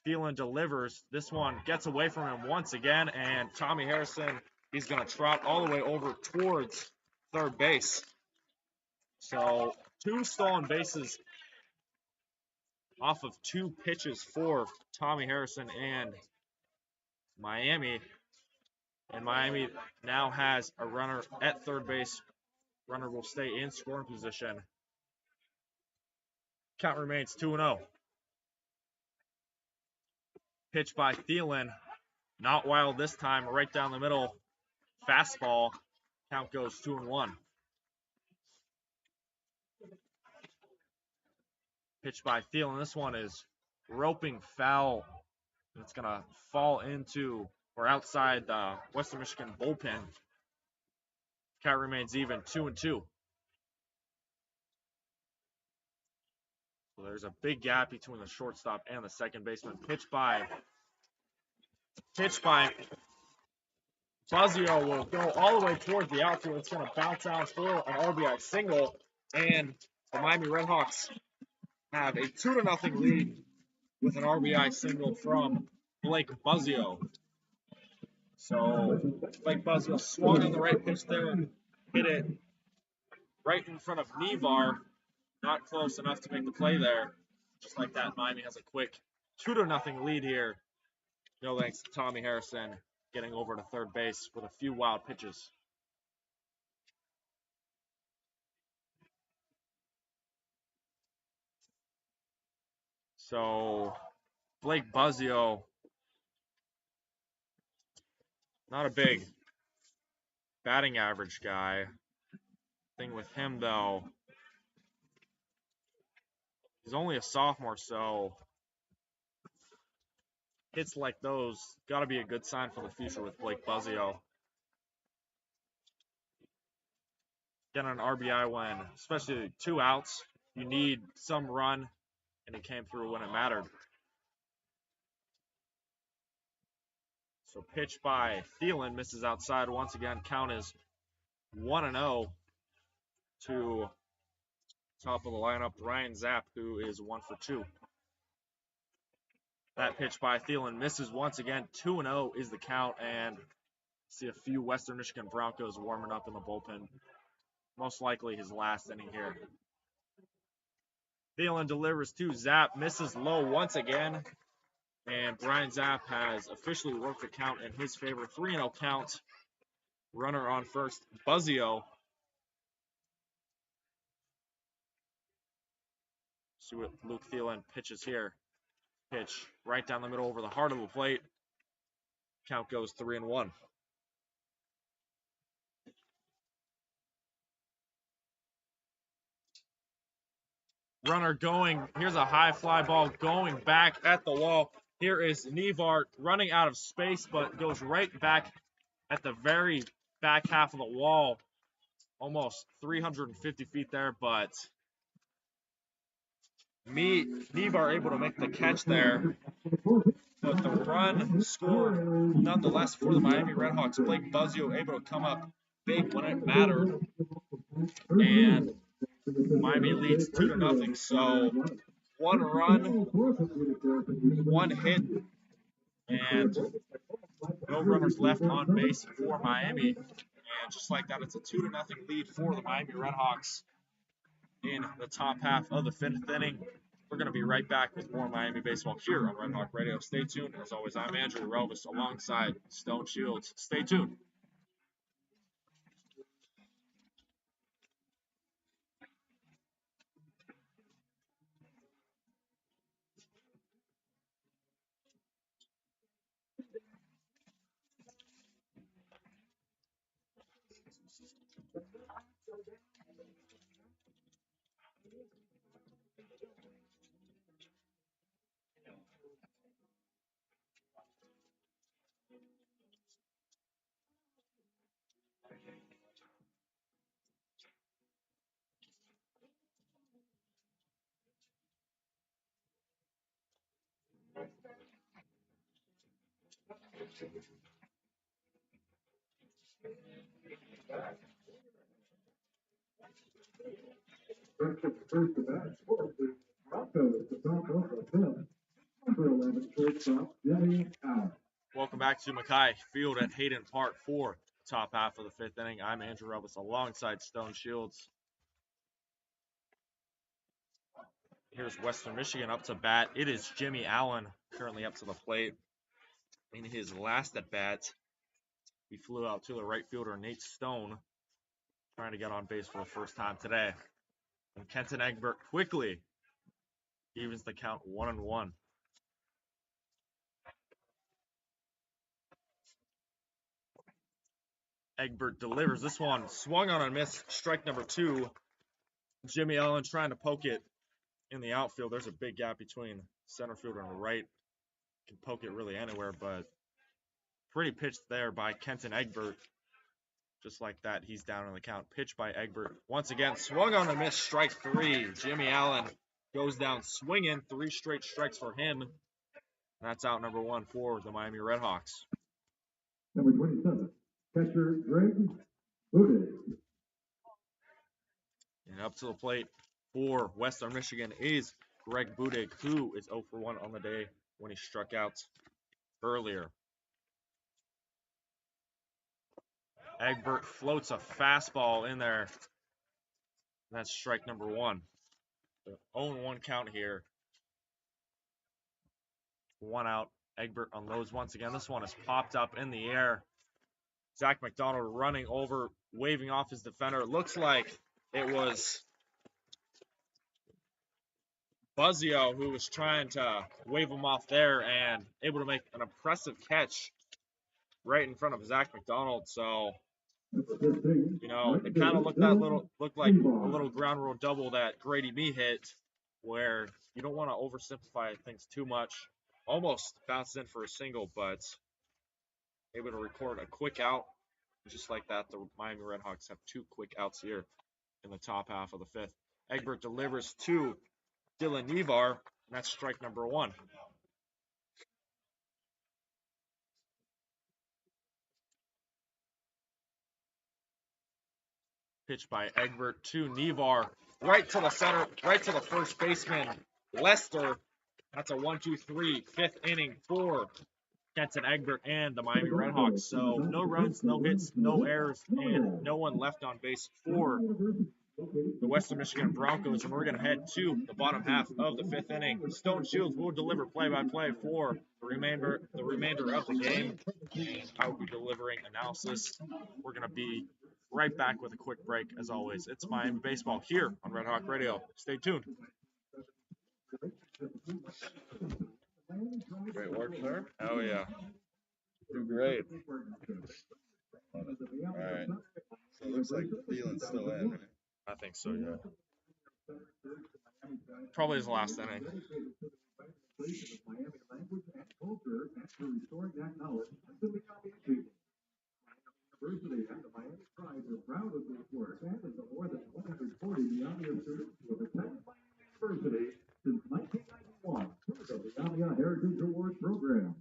Thielen delivers. This one gets away from him once again, and Tommy Harrison, he's going to trot all the way over towards third base. So 2 stolen bases off of 2 pitches for Tommy Harrison and Miami. And Miami now has a runner at third base. Runner will stay in scoring position. Count remains 2-0. Pitch by Thielen. Not wild this time. Right down the middle. Fastball. Count goes 2-1. Pitch by Thielen. This one is roping foul. It's going to fall into or outside the Western Michigan bullpen. Count remains even, 2-2. So there's a big gap between the shortstop and the second baseman. Pitch by Buzzio will go all the way towards the outfield. It's going to bounce out for an RBI single, and the Miami RedHawks have a 2-0 lead with an RBI single from Blake Buzzio. So Blake Buzzio swung on the right pitch there, hit it right in front of Nevar. Not close enough to make the play there. Just like that, Miami has a quick 2-0 lead here. No thanks to Tommy Harrison getting over to third base with a few wild pitches. So Blake Buzzio, not a big batting average guy. Thing with him though, he's only a sophomore, so hits like those got to be a good sign for the future with Blake Buzzio. Getting an RBI when, especially 2 outs, you need some run, and he came through when it mattered. So pitch by Thielen, misses outside once again. Count is 1-0 to top of the lineup, Ryan Zapp, who is 1 for 2. That pitch by Thielen misses once again. 2-0 is the count, and see a few Western Michigan Broncos warming up in the bullpen. Most likely his last inning here. Thielen delivers to Zapp, misses low once again, and Brian Zapp has officially worked the count in his favor. 3-0 count. Runner on first, Buzzio. See what Luke Thielen pitches here. Pitch right down the middle over the heart of the plate. Count goes 3-1. Runner going. Here's a high fly ball going back at the wall. Here is Nevar running out of space, but goes right back at the very back half of the wall. Almost 350 feet there, but Nevar able to make the catch there. But the run scored nonetheless for the Miami RedHawks. Blake Buzzio able to come up big when it mattered. And Miami leads 2-0. So 1 run, 1 hit, and no runners left on base for Miami. And just like that, it's a 2-0 lead for the Miami RedHawks in the top half of the 5th inning. We're going to be right back with more Miami baseball here on Red Hawk Radio. Stay tuned. As always, I'm Andrew Relvas alongside Stone Shields. Stay tuned. First to bat for the Broncos, the Broncos are 10. Number 11, shortstop, Jimmy Allen. Welcome back to McKie Field at Hayden Park for the top half of the 5th inning. I'm Andrew Relvas alongside Stone Shields. Here's Western Michigan up to bat. It is Jimmy Allen currently up to the plate. In his last at bat, he flew out to the right fielder, Nate Stone, trying to get on base for the first time today. And Kenton Egbert quickly evens the count 1-1. Egbert delivers this one, swung on and missed, strike number 2. Jimmy Allen trying to poke it in the outfield. There's a big gap between center fielder and right. Can poke it really anywhere, but pretty pitch there by Kenton Egbert. Just like that, he's down in the count. Pitch by Egbert. Once again, swung on and missed, strike 3. Jimmy Allen goes down swinging. 3 straight strikes for him. And that's out number 1 for the Miami RedHawks. Number 27, catcher Greg Booty. And up to the plate for Western Michigan is Greg Budig, who is 0 for 1 on the day when he struck out earlier. Egbert floats a fastball in there. That's strike number 1. 0-1 count here. 1 out. Egbert unloads once again. This one is popped up in the air. Zach McDonald running over, waving off his defender. It looks like it was Buzzio who was trying to wave him off there and able to make an impressive catch right in front of Zach McDonald. So, you know, it kind of looked like a little ground rule double that Grady Me hit, where you don't want to oversimplify things too much. Almost bounced in for a single, but able to record a quick out. Just like that, the Miami RedHawks have 2 quick outs here in the top half of the 5th. Egbert delivers to Dylan Nevar, and that's strike number 1. Pitch by Egbert to Nevar, right to the center, right to the first baseman, Lester. That's a 1-2-3, 5th inning for Kenton Egbert and the Miami RedHawks. So no runs, no hits, no errors, and no one left on base for the Western Michigan Broncos. And we're going to head to the bottom half of the 5th inning. Stone Shields will deliver play-by-play for the remainder of the game. I will be delivering analysis. We're going to be right back with a quick break. As always, it's Miami Baseball here on Red Hawk Radio. Stay tuned. Great work, sir. Oh, yeah. Do great. All right. So it looks like Thielen's still in, right? I think so, yeah. Probably his last inning. University and the Miami Pride are proud of this work and of the more than 140 Miami students who have attended Miami University since 1991 through the Miami Heritage Award program.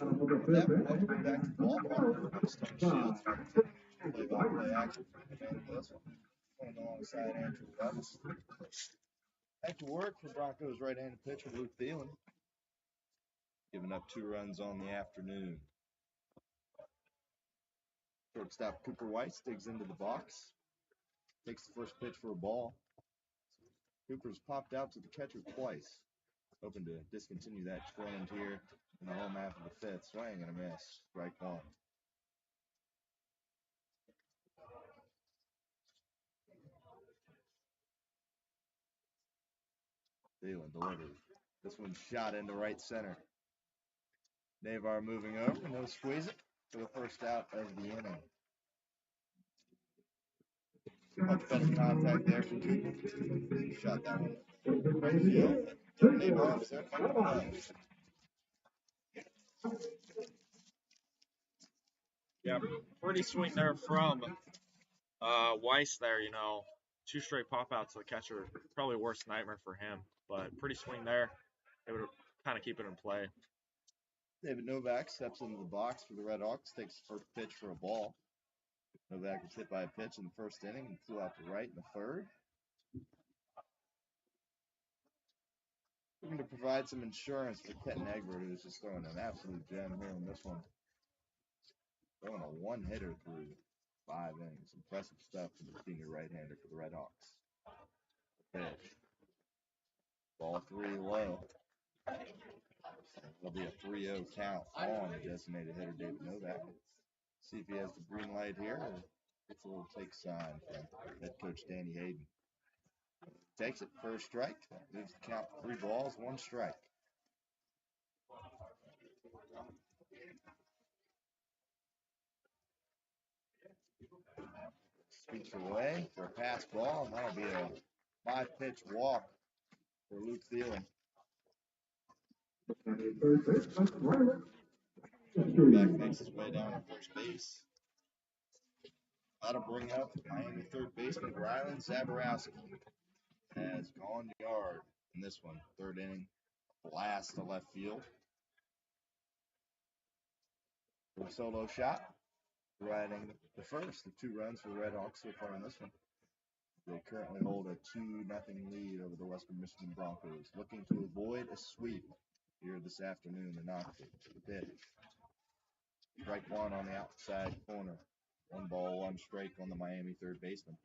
Welcome back to the ballpark. Stone Shields, play-by-play action for the man of this one. Going alongside Andrew Relvas. Back to work for Broncos right-handed pitcher Luke Thielen. Giving up 2 runs on the afternoon. Shortstop Cooper Weiss digs into the box. Takes the first pitch for a ball. Cooper's popped out to the catcher twice. Hoping to discontinue that trend here in the home half of the 5th. Swing and a miss. Strike 1. Thielen delivers. This one's shot into right center. Nevar moving over. No squeeze it for the first out of the inning. Much better contact there from Cooper. Shot that one right field. Nevar was there. Yeah, pretty swing there from Weiss there, you know. 2 straight pop-outs to the catcher. Probably a worst nightmare for him. But pretty swing there. They would kind of keep it in play. David Novak steps into the box for the RedHawks. Takes the first pitch for a ball. Novak was hit by a pitch in the first inning and flew out to right in the 3rd. Looking to provide some insurance for Kenton Egbert, who's just throwing an absolute gem here in this one. Throwing a 1-hitter through 5 innings. Impressive stuff from the senior right-hander for the RedHawks. Pitch. Ball 3 low. It'll be a 3-0 count on the designated hitter David Novak. See if he has the green light here or gets a little take sign from head coach Danny Hayden. Takes it, first strike. Moves the count 3 balls, 1 strike. Speaks away for a pass ball, and that'll be a 5-pitch walk for Luke Thielen. Back makes his way down to first base. That'll bring up Miami third baseman Rylan Zaborowski. Has gone yard in this one. Third inning, blast to left field. For a solo shot, riding the first of 2 runs for the RedHawks so far in this one. They currently hold a 2-0 lead over the Western Michigan Broncos, looking to avoid a sweep here this afternoon in Oxford. The pitch. Strike 1 on the outside corner. 1 ball, 1 strike on the Miami third baseman.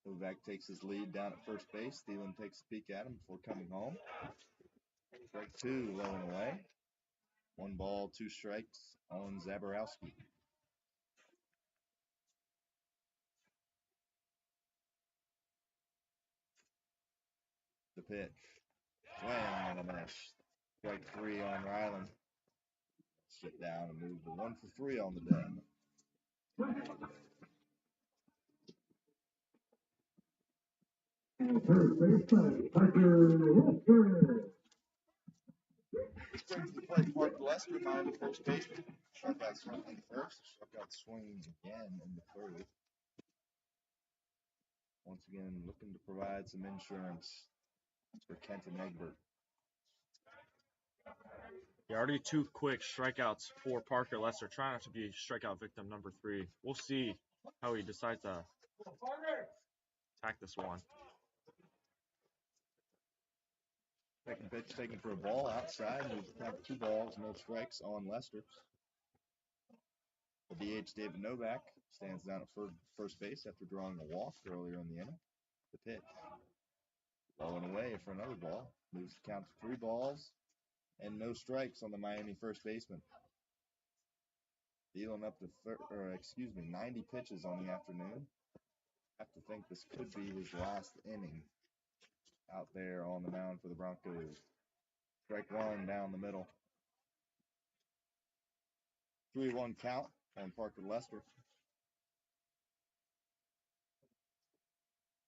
Novak takes his lead down at first base. Thielen takes a peek at him before coming home. Strike 2, low and away. 1 ball, 2 strikes on Zaborowski. The pitch. Swing and a miss. Strike 3 on Rylan. Sit down and move to 1 for 3 on the day. Brings the plate Parker Lester, Miami first baseman. Shutout swing in the first. Shutout swing again in the third. Once again, looking to provide some insurance for Kenton Egbert. Yeah, already 2 quick strikeouts for Parker Lester, trying not to be strikeout victim number 3. We'll see how he decides to attack this one. Second pitch taken for a ball outside. We have 2 balls, no strikes on Lester. The DH David Novak stands down at first base after drawing a walk earlier in the inning. The pitch. Low and away for another ball. Moves the count to 3 balls and no strikes on the Miami first baseman. Dealing up to 90 pitches on the afternoon. Have to think this could be his last inning out there on the mound for the Broncos. Strike 1 down the middle. 3-1 count on Parker Lester.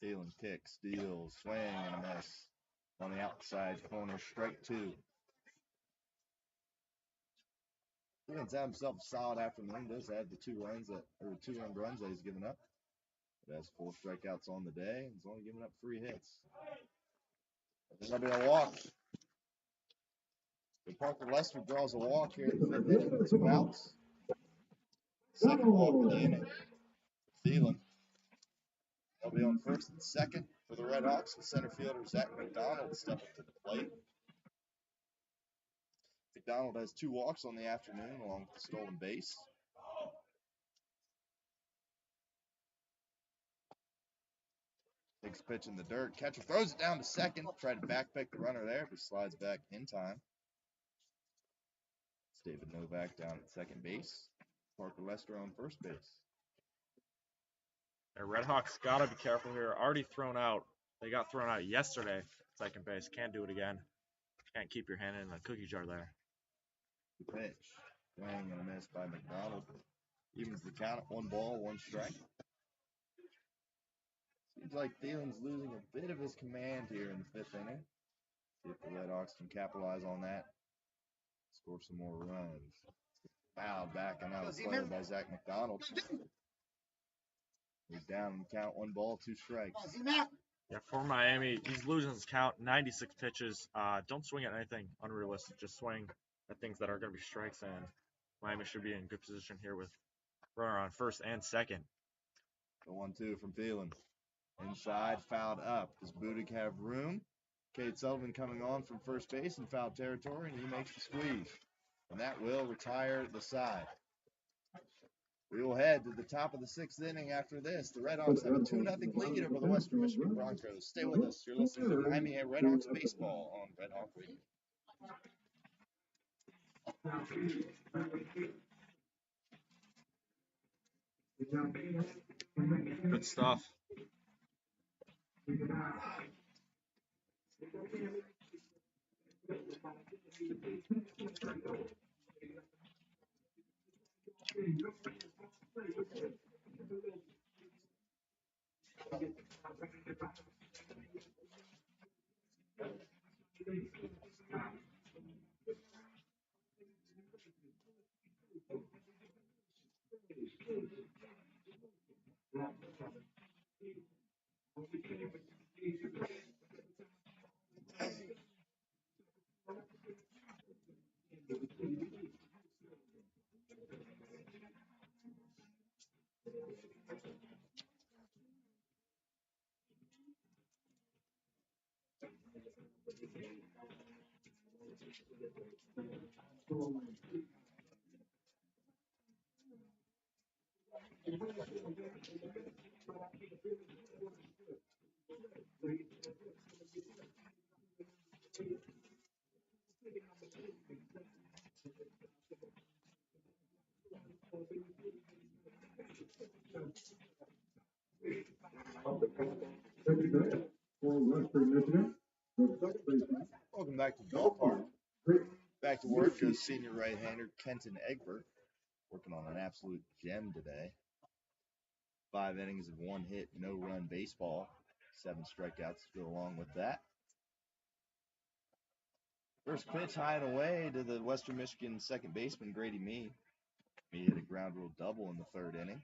Thielen kicks, deals, swing and a miss on the outside corner. Strike 2. Thielen's had himself a solid afternoon. Does have the 2 earned runs that he's given up. It has 4 strikeouts on the day. He's only given up 3 hits. There's going to be a walk. So Parker Lester draws a walk here in the 5th inning with 2 outs. Second walk of the inning. Thielen. They'll be on first and second for the RedHawks with center fielder Zach McDonald stepping to the plate. McDonald has 2 walks on the afternoon along with the stolen base. Takes a pitch in the dirt. Catcher throws it down to second. Tried to backpick the runner there, but slides back in time. It's David Novak down at second base. Parker Lester on first base. The RedHawks got to be careful here. Already thrown out. They got thrown out yesterday. Second base. Can't do it again. Can't keep your hand in the cookie jar there. The pitch. Swing and a miss by McDonald. Evens the count at 1 ball, 1 strike. Seems like Thielen's losing a bit of his command here in the 5th inning. See if the RedHawks can capitalize on that. Score some more runs. Fouled back and out of play by Zach McDonald. He's down in the count, 1 ball, 2 strikes. Yeah, for Miami, he's losing his count, 96 pitches. Don't swing at anything unrealistic. Just swing at things that are going to be strikes, and Miami should be in good position here with runner on first and second. The 1-2 from Thielen. Inside, fouled up. Does Budig have room? Cade Sullivan coming on from first base in foul territory, and he makes the squeeze. And that will retire the side. We will head to the top of the 6th inning after this. The RedHawks have a 2-0 lead over the Western Michigan Broncos. Stay with us. You're listening to Miami RedHawks baseball on Red Hawk Radio. Good stuff. For Western Michigan, the second baseman. Welcome back to the ballpark. Back to work goes senior right-hander Kenton Egbert, working on an absolute gem today. 5 innings of 1 hit, no run baseball. 7 strikeouts to go along with that. First pitch high and away to the Western Michigan second baseman, Grady Mee. Mee hit a ground rule double in the 3rd inning.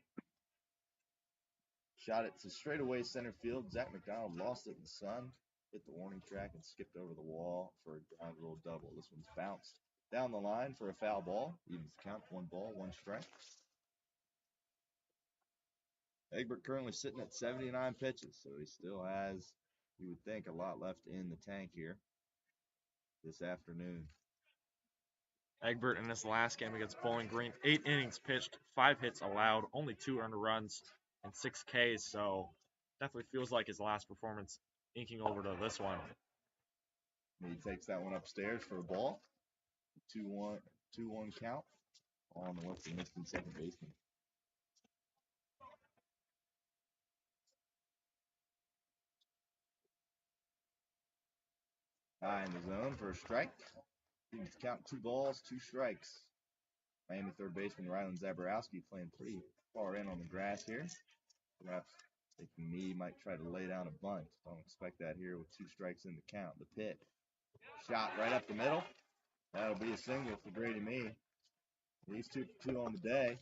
Shot it to straightaway center field. Zach McDonald lost it in the sun, hit the warning track, and skipped over the wall for a ground rule double. This one's bounced down the line for a foul ball. Evens the count, 1 ball, 1 strike. Egbert currently sitting at 79 pitches, so he still has, you would think, a lot left in the tank here this afternoon. Egbert in his last game against Bowling Green, 8 innings pitched, 5 hits allowed, only 2 earned runs, and 6 Ks. So definitely feels like his last performance inking over to this one. He takes that one upstairs for a ball. 2-1 count on the Western Michigan second baseman. High in the zone for a strike. Evens the count, 2 balls, 2 strikes. Miami third baseman Rylan Zaborowski playing pretty far in on the grass here. Perhaps thinking Mee might try to lay down a bunt. Don't expect that here with 2 strikes in the count. The pitch. Shot right up the middle. That'll be a single for Grady Mee. He's 2 for 2 on the day.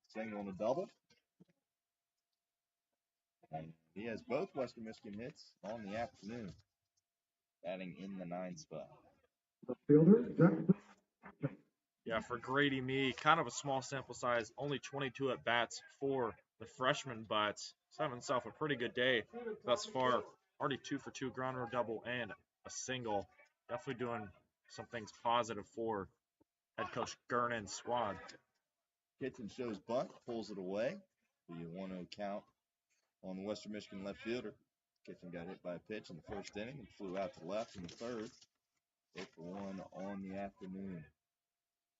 Single and a double. And he has both Western Michigan hits on the afternoon. Batting in the 9 spot. Fielder, Jackson. Yeah, for Grady Mee, kind of a small sample size, only 22 at bats for the freshman, but he's having himself a pretty good day thus far. Already 2 for 2, ground rule double and a single. Definitely doing some things positive for head coach Gernon's squad. Kitchen shows bunt, pulls it away. Be a 1-0 count on the Western Michigan left fielder. Kitchen got hit by a pitch in the 1st inning and flew out to left in the 3rd. 8 for 1 on the afternoon.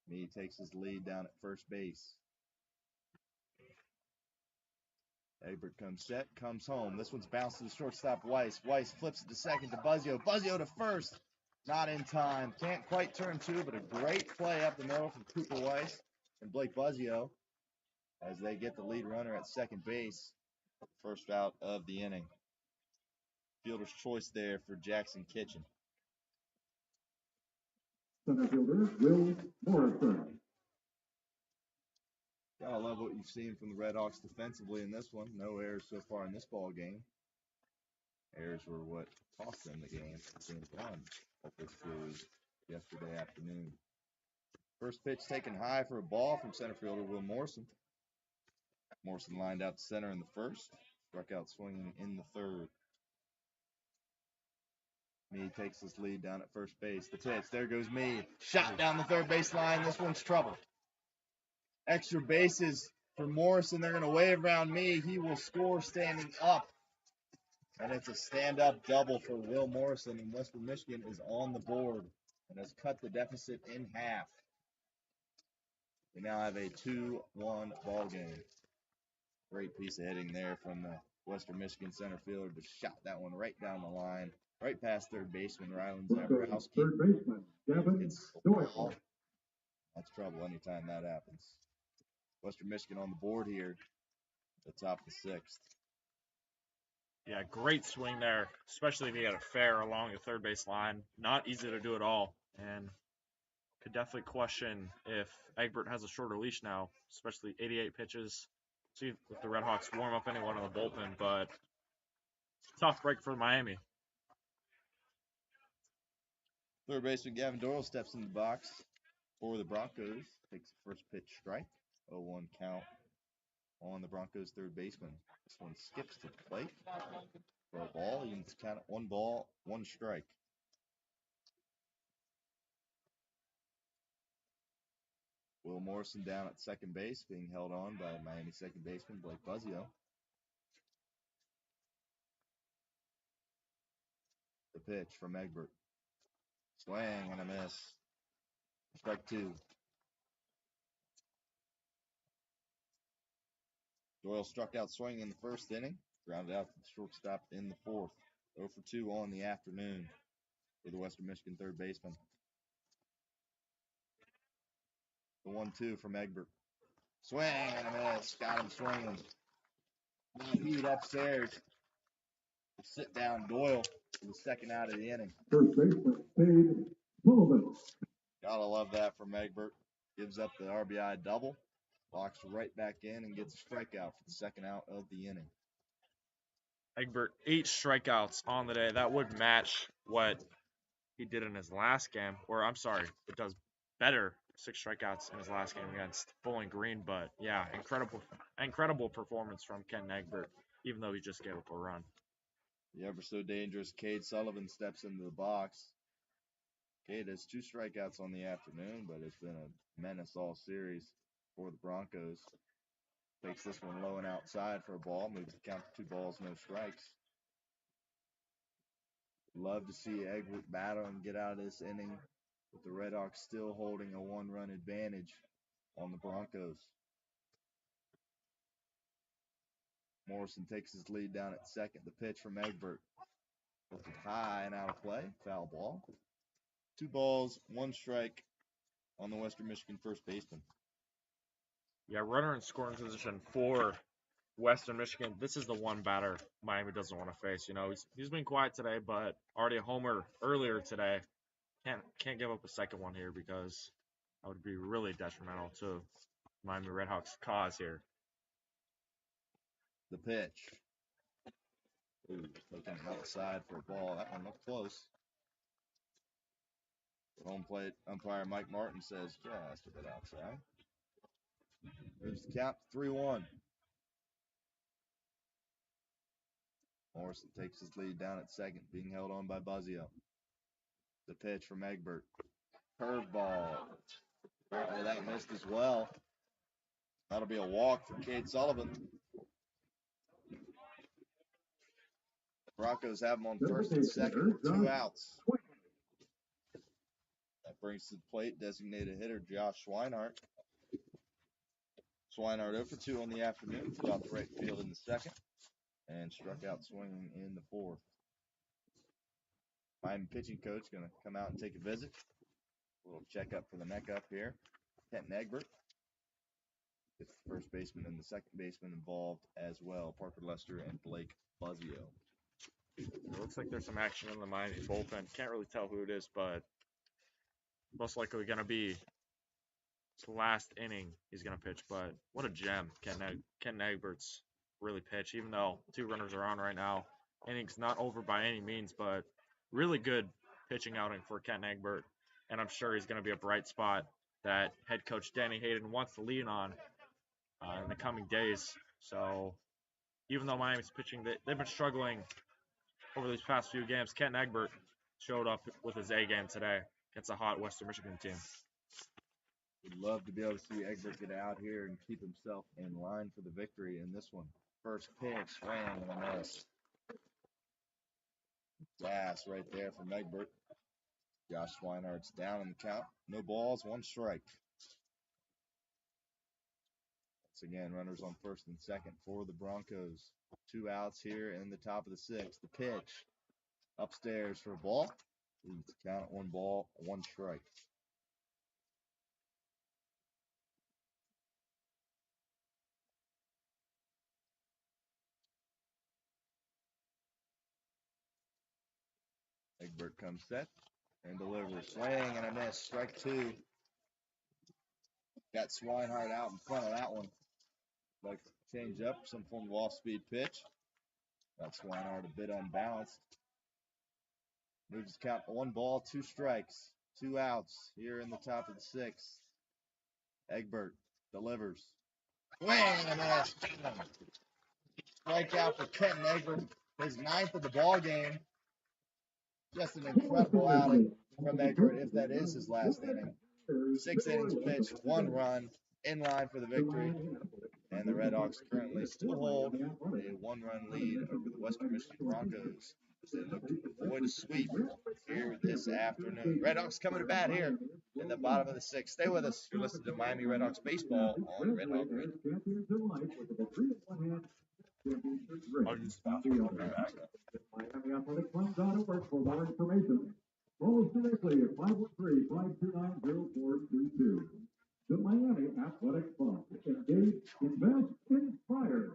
Mee takes his lead down at first base. Egbert comes set, comes home. This one's bounced to the shortstop, Weiss. Weiss flips it to second to Buzzio. Buzzio to first. Not in time. Can't quite turn 2, but a great play up the middle from Cooper Weiss and Blake Buzzio as they get the lead runner at second base. First out of the inning. Fielder's choice there for Jackson Kitchen. Center fielder, Will Morrison. Gotta love what you've seen from the RedHawks defensively in this one. No errors so far in this ball game. Errors were what cost them the game. Game 1 of this series yesterday afternoon. First pitch taken high for a ball from center fielder Will Morrison. Morrison lined out to center in the 1st. Struck out swinging in the 3rd. Mee takes his lead down at first base. The pitch. There goes Mee. Shot down the 3rd base line. This one's trouble. Extra bases for Morrison. They're going to wave around Mee. He will score standing up. And it's a stand-up double for Will Morrison. And Western Michigan is on the board and has cut the deficit in half. We now have a 2-1 ball game. Great piece of hitting there from the Western Michigan center fielder. Just shot that one right down the line, right past third baseman Rylan Zaborowski. Third baseman, Gavin Doyle. That's trouble anytime that happens. Western Michigan on the board here, the top of the 6th. Yeah, great swing there, especially if he had a fair along the third base line. Not easy to do at all, and could definitely question if Egbert has a shorter leash now, especially 88 pitches. See if the RedHawks warm up anyone in the bullpen, but tough break for Miami. Third baseman Gavin Doyle steps in the box for the Broncos. Takes the first pitch strike. 0-1 count on the Broncos third baseman. This one skips to the plate for a ball. You can count it 1 ball, 1 strike. Will Morrison down at second base, being held on by Miami second baseman Blake Buzzio. The pitch from Egbert. Swing and a miss. Strike 2. Doyle struck out swinging in the first inning, grounded out to the shortstop in the fourth. 0 for 2 on the afternoon for the Western Michigan third baseman. The 1-2 from Egbert. Swing and a miss. Got him swinging. Heat upstairs. Sit down Doyle for the second out of the inning. First baseman, Hayden. Gotta love that from Egbert. Gives up the RBI double. Walks right back in and gets a strikeout for the second out of the inning. Egbert, 8 strikeouts on the day. That would match what he did in his last game. Or, I'm sorry, it does better. 6 strikeouts in his last game against Bowling Green. But, yeah, incredible performance from Ken Egbert, even though he just gave up a run. The ever so dangerous Cade Sullivan steps into the box. Cade has 2 strikeouts on the afternoon, but it's been a menace all series for the Broncos. Takes this one low and outside for a ball. Moves the count to 2 balls, no strikes. Love to see Egbert battle and get out of this inning with the RedHawks still holding a 1-run advantage on the Broncos. Morrison takes his lead down at second. The pitch from Egbert. Lifted high and out of play. Foul ball. 2 balls, 1 strike on the Western Michigan first baseman. Yeah, runner in scoring position for Western Michigan. This is the one batter Miami doesn't want to face. You know, he's been quiet today, but already a homer earlier today. Can't give up a second one here because that would be really detrimental to Miami RedHawks' cause here. The pitch. Ooh, looking outside for a ball. That one looked close. The home plate umpire Mike Martin says just a bit outside. Moves the count to 3-1. Morrison takes his lead down at second, being held on by Buzzio. The pitch from Egbert. Curveball. Apparently that missed as well. That'll be a walk for Cade Sullivan. The Broncos have him on first and second with 2 outs. That brings to the plate designated hitter Josh Schweinhart. Schweinhart 0 for 2 on the afternoon, flew out the right field in the second, and struck out swinging in the fourth. Miami pitching coach going to come out and take a visit. A little checkup for the neck up here. Kenton Egbert. Gets the first baseman and the second baseman involved as well. Parker Lester and Blake Buzzio. It looks like there's some action in the Miami bullpen. Can't really tell who it is, but most likely going to be the last inning he's going to pitch. But what a gem Ken Egbert's really pitch, even though 2 runners are on right now. Inning's not over by any means, but really good pitching outing for Ken Egbert. And I'm sure he's going to be a bright spot that head coach Danny Hayden wants to lean on in the coming days. So even though Miami's pitching, they've been struggling over these past few games. Ken Egbert showed up with his A game today against a hot Western Michigan team. Would love to be able to see Egbert get out here and keep himself in line for the victory in this one. First pitch, swing and a miss. Gas right there from Egbert. Josh Schweinhart's down in the count. No balls, 1 strike. Once again, runners on first and second for the Broncos. 2 outs here in the top of the 6th. The pitch upstairs for a ball. Leads the count at 1 ball, 1 strike. Egbert comes set and delivers. Swing and a miss. Strike 2. Got Swinehart out in front of that one. Like change up, some form of off-speed pitch. Got Swinehart a bit unbalanced. Moves the count to 1 ball, 2 strikes, 2 outs here in the top of the 6th. Egbert delivers. Swing and a miss. Strikeout for Kenton Egbert, his 9th of the ball game. Just an incredible outing from Egbert, if that is his last inning. 6 innings pitched, 1 run, in line for the victory. And the RedHawks currently still hold a 1-run lead over the Western Michigan Broncos as they look to avoid a sweep here this afternoon. RedHawks coming to bat here in the bottom of the 6th. Stay with us. You're listening to Miami RedHawks baseball on Red Hawk Radio. I'll use the bathroom. I'll be back. MiamiAthleticClub.org for more information. Call us directly at 513-529-0432. The Miami Athletic Club. Engage, invest, inspire.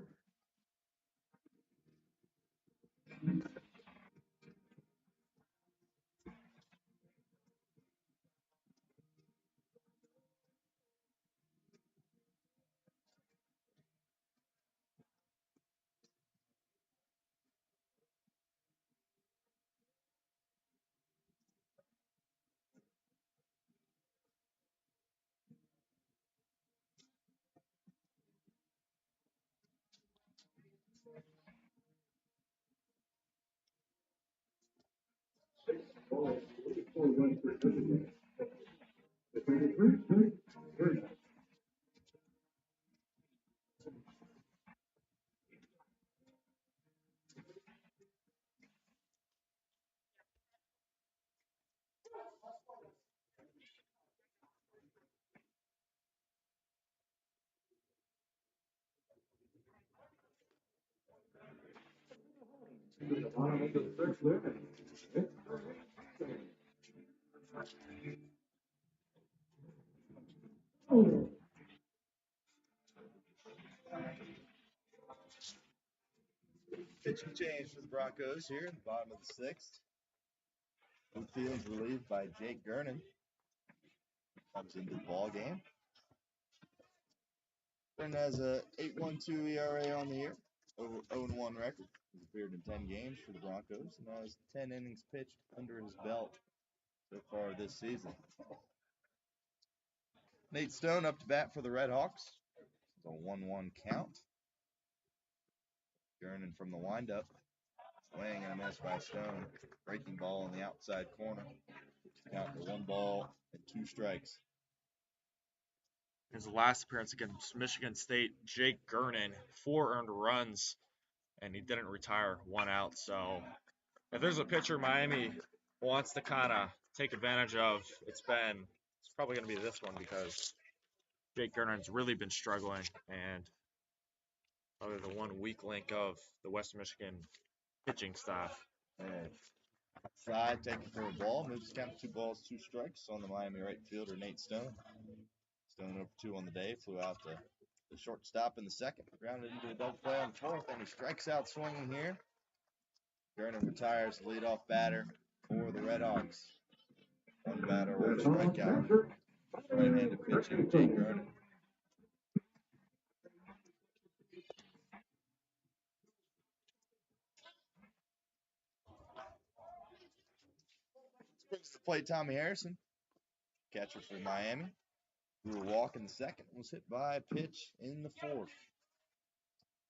Pitching change for the Broncos here in the bottom of the 6th. Field's relieved by Jake Gernon. Comes into the ball game. Gernon has a 8.12 ERA on the year, over 0-1 record. He's appeared in 10 games for the Broncos and has 10 innings pitched under his belt so far this season. Nate Stone up to bat for the RedHawks. It's a 1-1 count. Gernon from the windup. Swing and a miss by Stone. Breaking ball in the outside corner. Count to 1 ball and 2 strikes. His last appearance against Michigan State, Jake Gernon, 4 earned runs, and he didn't retire, 1 out. So if there's a pitcher Miami wants to kind of take advantage of, it's probably going to be this one because Jake Gernon's really been struggling, and probably the one weak link of the Western Michigan pitching staff. And outside, taking for a ball, moves the count to 2 balls, 2 strikes on the Miami right fielder, Nate Stone. Stone over 2 on the day, flew out the shortstop in the 2nd, grounded into a double play on the 4th, and he strikes out swinging here. Gernon retires the leadoff batter for the RedHawks. 1 batter, 1 strikeout. Right-handed pitcher, Jake Gernon. Brings to play Tommy Harrison, catcher for Miami. Threw a walk in the 2nd, was hit by a pitch in the 4th.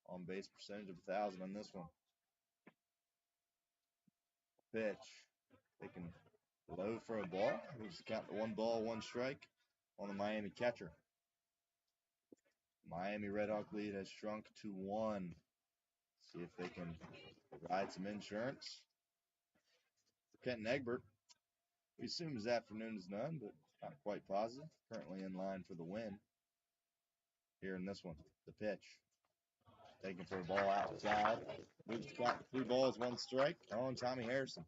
On base percentage of 1,000 on this one. Pitch. Taking low for a ball. Moves the count to 1 ball, 1 strike on the Miami catcher. Miami RedHawk lead has shrunk to 1. See if they can provide some insurance. Kenton Egbert, we assume his afternoon is none, but not quite positive. Currently in line for the win. Here in this one, the pitch. Taking for a ball outside. Moves the count to 3 balls, 1 strike on Tommy Harrison.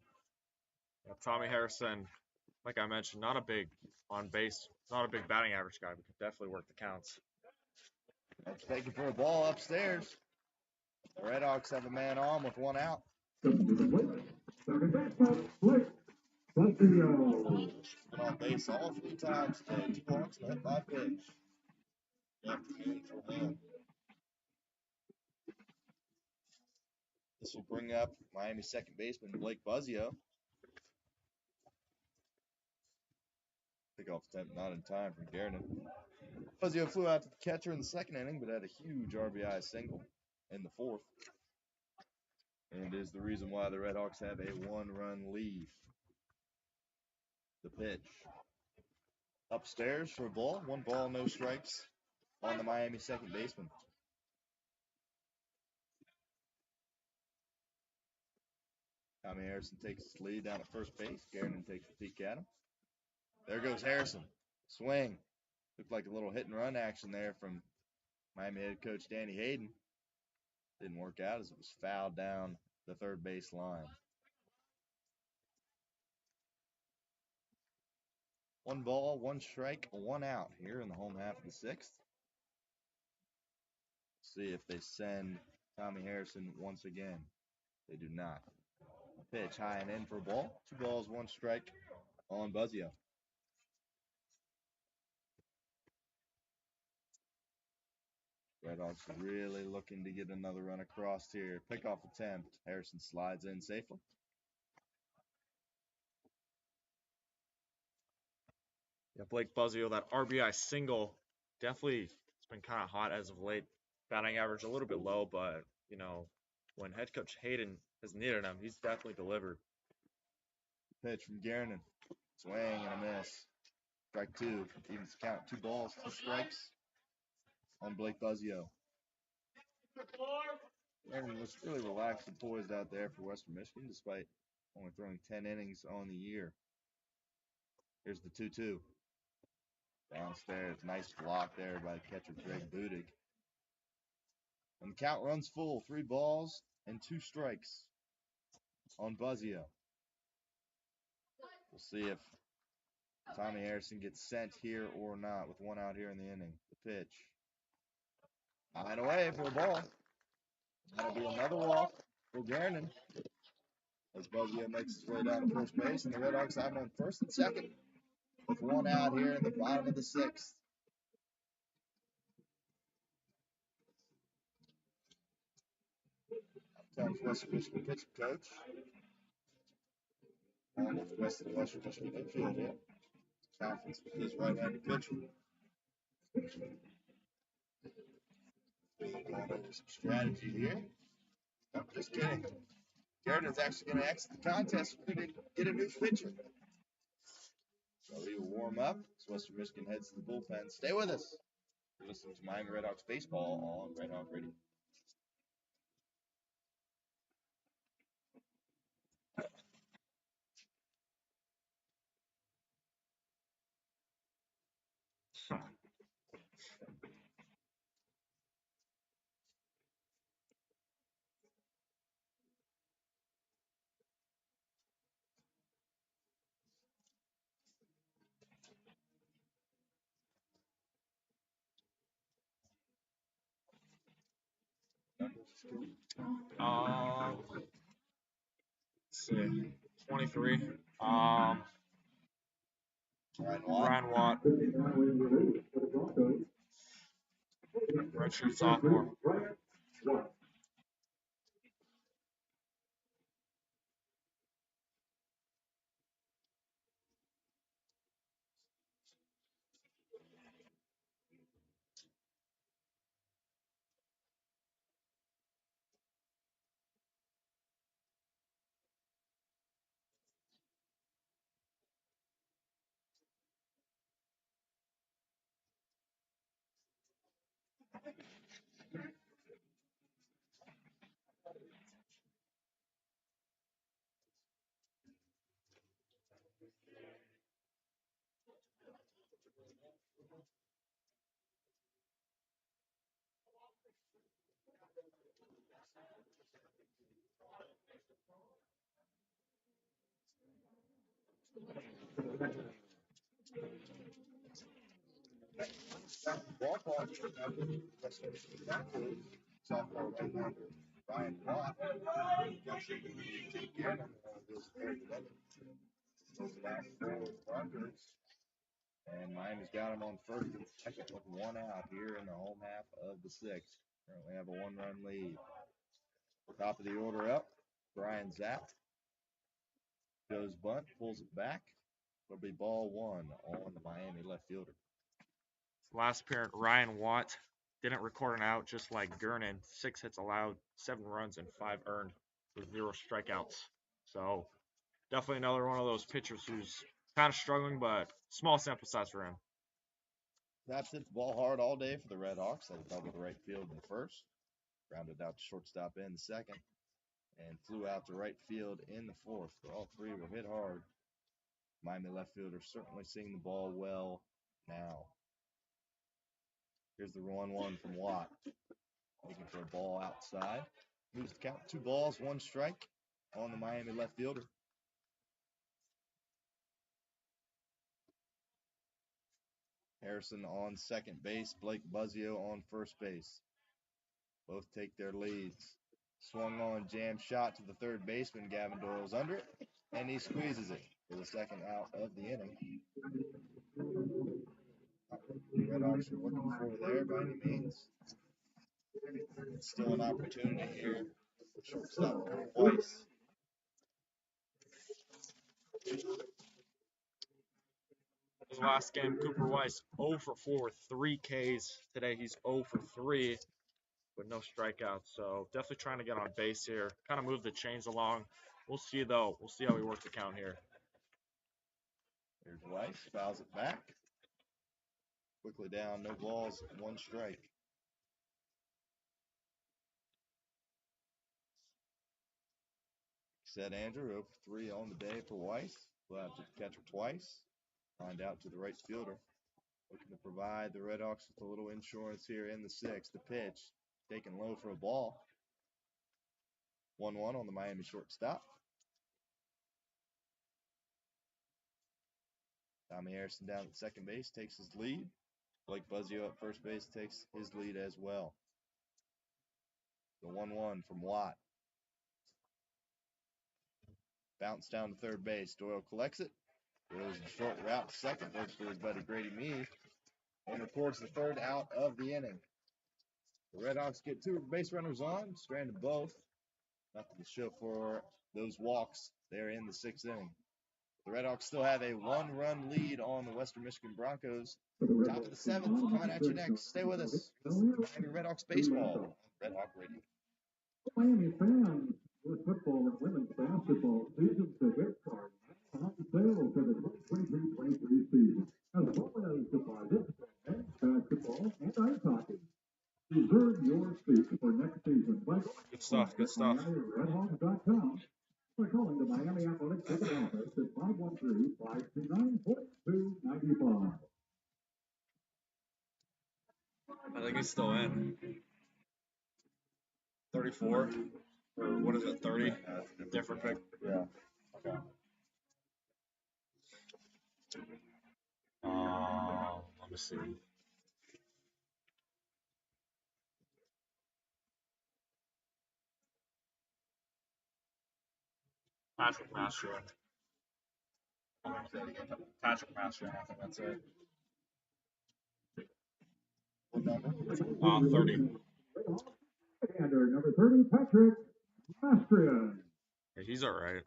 Yeah, Tommy Harrison, like I mentioned, not a big on base, not a big batting average guy, but can definitely work the counts. That's taking for a ball upstairs. The RedHawks have a man on with 1 out. Been on base all 3 times today. 2 walks and a hit by pitch. Afternoon for him. This will bring up Miami second baseman Blake Buzzio. Pickoff attempt not in time from Garden. Buzzio flew out to the catcher in the second inning, but had a huge RBI single in the 4th. And is the reason why the RedHawks have a 1-run lead. The pitch. Upstairs for a ball. 1 ball, no strikes on the Miami second baseman. Tommy Harrison takes his lead down at first base. Garden takes a peek at him. There goes Harrison. Swing. Looked like a little hit and run action there from Miami head coach Danny Hayden. Didn't work out as it was fouled down the third base line. 1 ball, 1 strike, 1 out here in the home half of the 6th. See if they send Tommy Harrison once again. They do not. Pitch high and in for a ball. 2 balls, 1 strike on Buzzio. RedHawks really looking to get another run across here. Pickoff attempt. Harrison slides in safely. Yeah, Blake Buzzio, that RBI single, definitely it's been kind of hot as of late. Batting average a little bit low, but, you know, when head coach Hayden has needed him, he's definitely delivered. Pitch from Garden. Swing and a miss. Strike 2. Evens the count. 2 balls, 2 strikes on Blake Buzzio. Garden was really relaxed and poised out there for Western Michigan, despite only throwing 10 innings on the year. Here's the 2-2. Downstairs. Nice block there by catcher Greg Budig. And the count runs full. 3 balls and 2 strikes on Buzzio. We'll see if Tommy Harrison gets sent here or not with 1 out here in the inning. The pitch. High and away for a ball. That'll be another walk for Garden as Buzzio makes his way down to first base, and the RedHawks have on first and second with 1 out here in the bottom of the 6th. Up comes Western Michigan pitching coach. On with the rest of the Western Michigan infield here. Conference with his right-handed pitcher. Going over some strategy here. I'm just kidding. Garden's actually going to exit the contest. We're going to get a new pitcher. So he will warm up as Western Michigan heads to the bullpen. Stay with us. You're listening to Miami RedHawks baseball on Red Hawk Radio. Let's see, 23. Ryan Ryan Watt, redshirt sophomore. Ballpark after Western Michigan sophomore right-hander Ryan Watt. Take Garden. Closing out for the Broncos. And Miami's got them on first and second with one out here in the home half of the sixth. Currently have a one-run lead. Top of the order up, Brian Zapp goes bunt, pulls it back. It'll be ball one on the Miami left fielder. Last appearance, Ryan Watt didn't record an out, just like Gernon. 6 hits allowed, 7 runs, and 5 earned with 0 strikeouts. So definitely another one of those pitchers who's kind of struggling, but small sample size for him. Zapp hit the ball hard all day for the RedHawks. Had a double to right field in the first, rounded out to shortstop in the second, and flew out to right field in the fourth. All three were hit hard. Miami left fielder certainly seeing the ball well now. Here's the 1-1 from Watt. Looking for a ball outside. Moves the count 2 balls, 1 strike on the Miami left fielder. Harrison on second base. Blake Buzzio on first base. Both take their leads. Swung on, jam shot to the third baseman. Gavin Doyle's under it, and he squeezes it for the second out of the inning. RedHawks are looking for there by any means. It's still an opportunity here. Shortstop Weiss. His last game, Cooper Weiss 0 for 4 with 3 Ks. Today he's 0 for 3 with no strikeouts. So definitely trying to get on base here. Kind of move the chains along. We'll see though. We'll see how he works the count here. Here's Weiss, fouls it back. Quickly down, no balls, 1 strike. Said Andrew, 0 for 3 on the day for Weiss. We'll have to catch her twice. Find out to the right fielder. Looking to provide the RedHawks with a little insurance here in the sixth. The pitch, taken low for a ball. 1-1 on the Miami shortstop. Tommy Harrison down at second base takes his lead. Blake Buzzio at first base takes his lead as well. The 1-1 from Watt. Bounce down to third base. Doyle collects it. Goes a short route to second. Looks for his buddy Grady Meade. And records the third out of the inning. The RedHawks get 2 base runners on. Stranded both. Nothing to show for those walks there in the 6th inning. The RedHawks still have a 1-run lead on the Western Michigan Broncos. Top of the 7th, coming at you next. Stay with us. This is Miami RedHawks baseball. Red Hawk Radio. Miami fans, with football and women's basketball season tickets are on sale for the 2022-23 season, as well as deposits for men's basketball and ice hockey. Reserve your seat for next season by Good stuff. Good stuff. MiamiRedHawks.com or calling the Miami Athletic Ticket Office at 513-529-4295. I think he's still in. 34? Or what is it, 30? Different pick? Yeah. Okay. Let me see. Patrick Mastrian. Patrick Mastrian, I think that's it. What number? 30. And our number 30, Patrick Mastrian. Yeah, he's all right.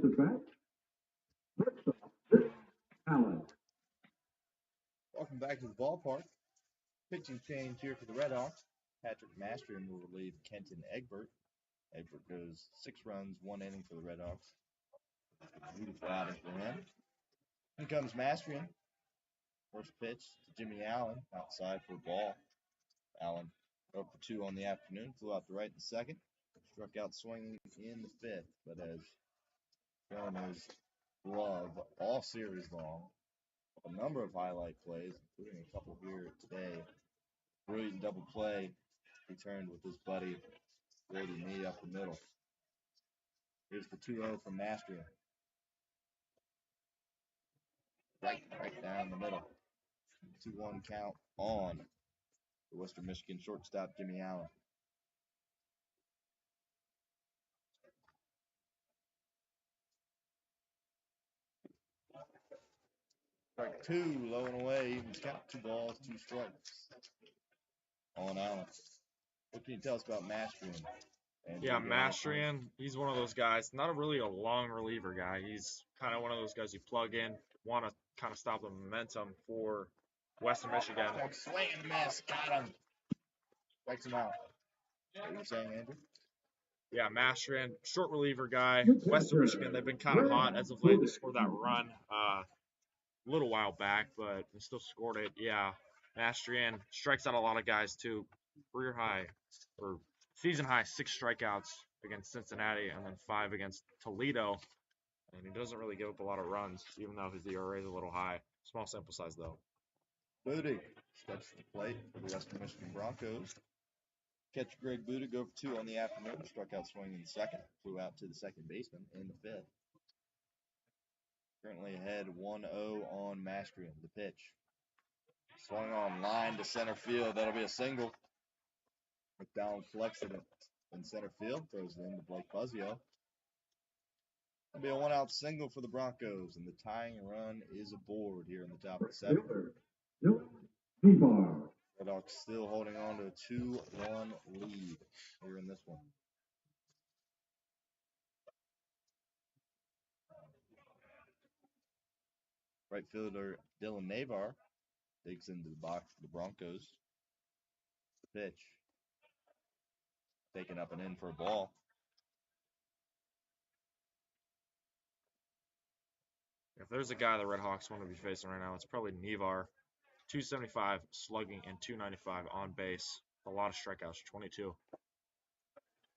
at bat, shortstop, Jimmy Allen. Welcome back to the ballpark. Pitching change here for the RedHawks. Patrick Mastrian will relieve Kenton Egbert. Egbert goes 6 runs, 1 inning for the RedHawks. Beautiful outing for him. Here comes Mastrian. First pitch to Jimmy Allen, outside for a ball. Allen 0 for 2 on the afternoon, flew out to right in the second. Struck out swinging in the 5th, but has thrown his glove all series long. A number of highlight plays, including a couple here today. Brilliant double play returned with his buddy Brady Mee up the middle. Here's the 2-0 from Mastrian. Right down the middle. 2-1 count on the Western Michigan shortstop Jimmy Allen. Strike 2, low and away, evens count, 2 balls, 2 strikes on Allen. What can you tell us about Mastrian? Yeah, Mastrian, he's one of those guys, not really a long reliever guy. He's kind of one of those guys you plug in, want to kind of stop the momentum for Western Michigan. Swing and miss, got him. Strikes him out. What are you saying, Andrew? Yeah, Mastrian, short reliever guy. Western Michigan, they've been kind of hot as of late. They scored that run a little while back, but they still scored it. Yeah, Mastrian strikes out a lot of guys too. Career high, or season high, 6 strikeouts against Cincinnati, and then 5 against Toledo. And he doesn't really give up a lot of runs, even though his ERA is a little high. Small sample size, though. Booty steps to the plate for the Western Michigan Broncos. Catcher Greg Booty go for 2 on the afternoon. Struck out swinging in the second. Flew out to the second baseman in the 5th. Currently ahead 1-0 on Mastrian. The pitch. Swung on line to center field. That'll be a single. McDowell collects it in center field. Throws it into Blake Buzzio. That'll be a 1-out single for the Broncos. And the tying run is aboard here in the top of the 7th. RedHawks still holding on to a 2-1 lead here in this one. Right fielder Dylan Navar digs into the box for the Broncos. The pitch. Taken up and in for a ball. If there's a guy the RedHawks want to be facing right now, it's probably Navar. 275 slugging and 295 on base. A lot of strikeouts, 22.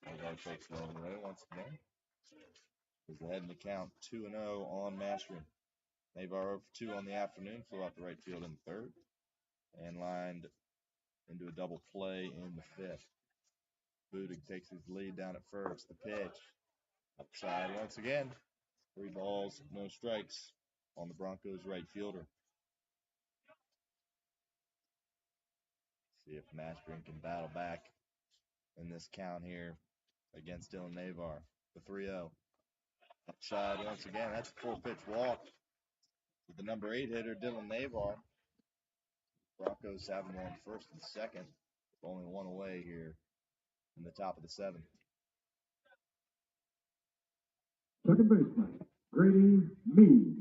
Navar takes one away once again. He's ahead in the count, 2-0 on Mastrian. Navar 0 for 2 on the afternoon, flew out to right field in the 3rd, and lined into a double play in the 5th. Budig takes his lead down at first. The pitch. Upside once again. 3 balls, no strikes on the Broncos right fielder. See if Mastrian can battle back in this count here against Dylan Navar. The 3-0. Upside once again. That's a full pitch walk with the number 8 hitter, Dylan Navar. Broncos have him on first and second. Only 1 away here in the top of the 7th. Second baseman, Grady Mee.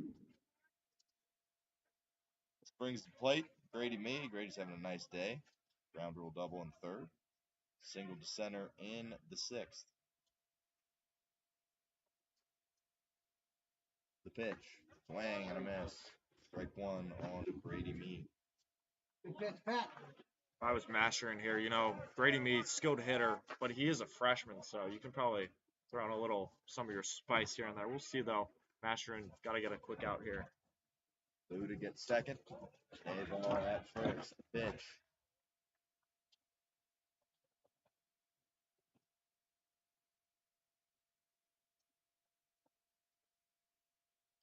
This brings the plate. Grady Mee. Grady's having a nice day. Ground rule double in 3rd. Single to center in the 6th. The pitch. Swing and a miss. Strike 1 on Grady Mee. If I was Mastrian here, Brady Mee, skilled hitter, but he is a freshman, so you can probably throw in a little, some of your spice here and there. We'll see, though. Mastrian got to get a quick out here. Blue to get second. Navar at first. The pitch.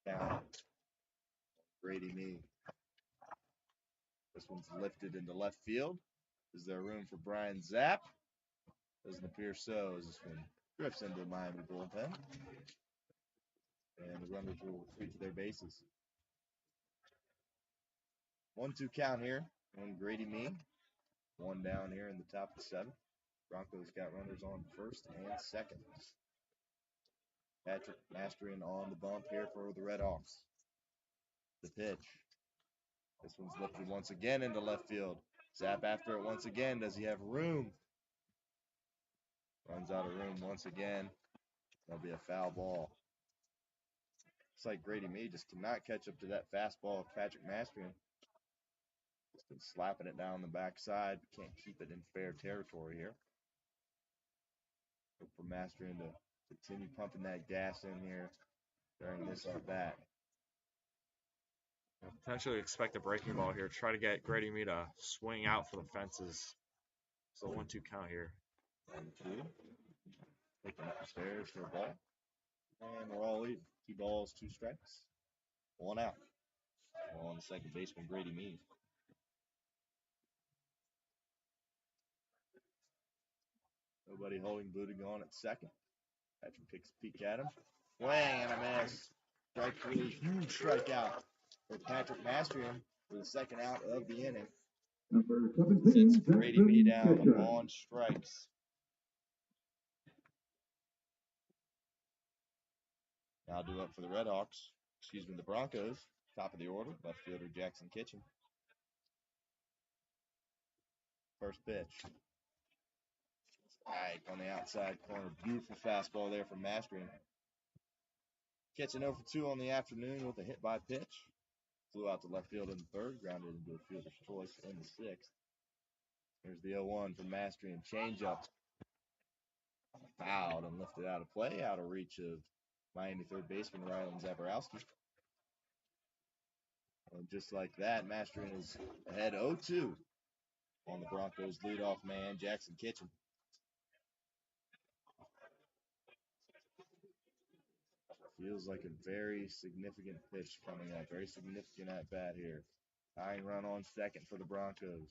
Down. Grady Mee. This one's lifted into left field. Is there room for Brian Zapp? Doesn't appear so, as this one drifts into the Miami bullpen. And the runners will retreat to their bases. 1-2 count here on Grady Mee. 1 down here in the top of the 7th. Broncos got runners on first and second. Patrick Mastrian on the bump here for the RedHawks. The pitch. This one's lifted once again into left field. Zap after it once again. Does he have room? Runs out of room once again. That'll be a foul ball. Looks like Grady Meade just cannot catch up to that fastball of Patrick Mastrian. Just been slapping it down the backside. Can't keep it in fair territory here. Look for Mastrian to continue pumping that gas in here during this at bat. Potentially expect a breaking ball here. Try to get Grady Meade to swing out for the fences. So 1-2 count here. 1-2. Taking up the stairs for a ball. And we're all leading. 2 balls, 2 strikes. 1 out. On the second baseman, Grady Meade. Nobody holding, booting on at second. Patrick takes a peek at him. Swing and a miss. Strike 3, huge strikeout for Patrick Mastrian for the second out of the inning. Number 17, Sets Grady Meade down Jackson on strikes. Now due up for the RedHawks. The Broncos. Top of the order, left fielder Jackson Kitchen. First pitch. Strike on the outside corner. Beautiful fastball there from Mastrian. Kitchen 0 for 2 on the afternoon with a hit by pitch. Flew out to left field in the third, grounded into a fielder's choice in the sixth. Here's the 0-1 from Mastrian. Changeup. Fouled and lifted out of play, out of reach of Miami third baseman Rylan Zaborowski. And just like that, Mastrian is ahead 0-2 on the Broncos' leadoff man, Jackson Kitchen. Feels like a very significant pitch coming up. Very significant at bat here. Tying run on second for the Broncos.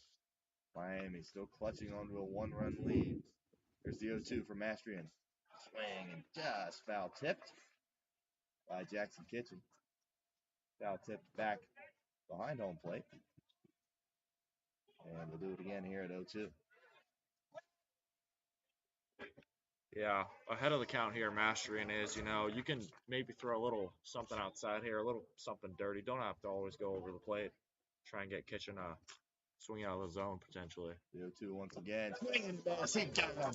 Miami still clutching onto a 1-run lead. Here's the 0-2 for Mastrian. Swing and just foul tipped by Jackson Kitchen. Foul tipped back behind home plate. And we'll do it again here at 0-2. Yeah, ahead of the count here, Mastrian is, you can maybe throw a little something outside here, a little something dirty. Don't have to always go over the plate. Try and get Kitchen swing out of the zone potentially. The 0-2 once again. Swing and miss. He got him.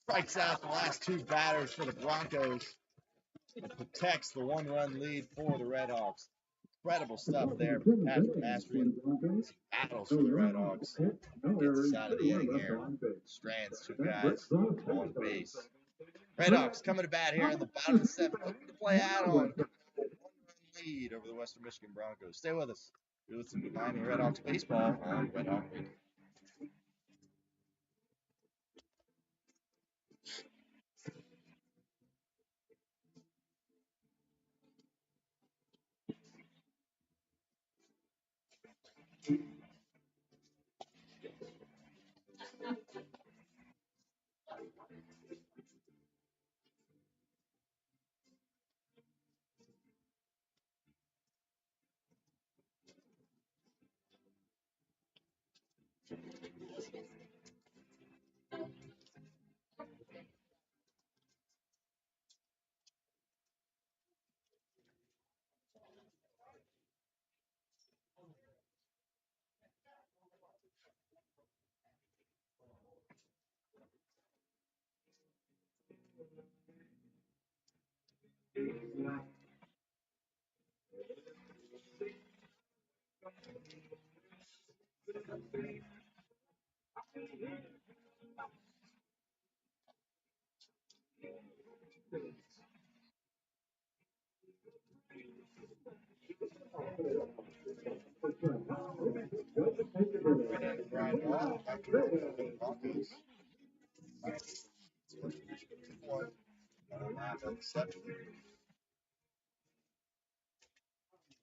Strikes out the last 2 batters for the Broncos. And protects the 1-run lead for the RedHawks. Incredible stuff there from Patrick Mastrian. Battles for the RedHawks. Gets us out of the inning here. Strands 2 guys on base. RedHawks coming to bat here in the bottom of the 7th. Looking to play out on 1-run lead over the Western Michigan Broncos. Stay with us. You're listening to Miami RedHawks baseball on Red Hawk Radio.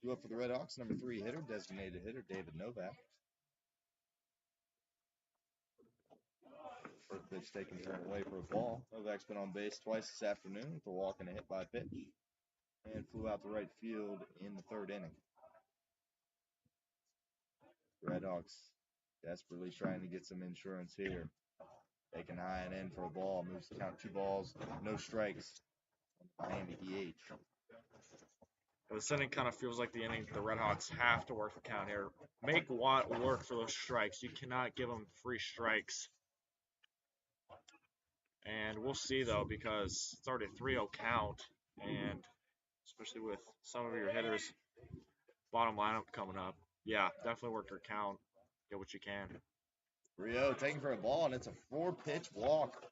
You up for the RedHawks, number 3 hitter, designated hitter, David Novak. First pitch taken turn away for a ball. Novak's been on base twice this afternoon with a walk and a hit by pitch. And flew out to right field in the 3rd inning. RedHawks desperately trying to get some insurance here. Taking high and in for a ball. Moves the count 2 balls, no strikes. Miami DH. This inning kind of feels like the inning the RedHawks have to work the count here. Make Watt work for those strikes. You cannot give him free strikes. And we'll see, though, because it's already a 3-0 count. And especially with some of your hitters, bottom lineup coming up. Yeah, definitely work your count. Get what you can. 3-0 taking for a ball, and it's a 4-pitch walk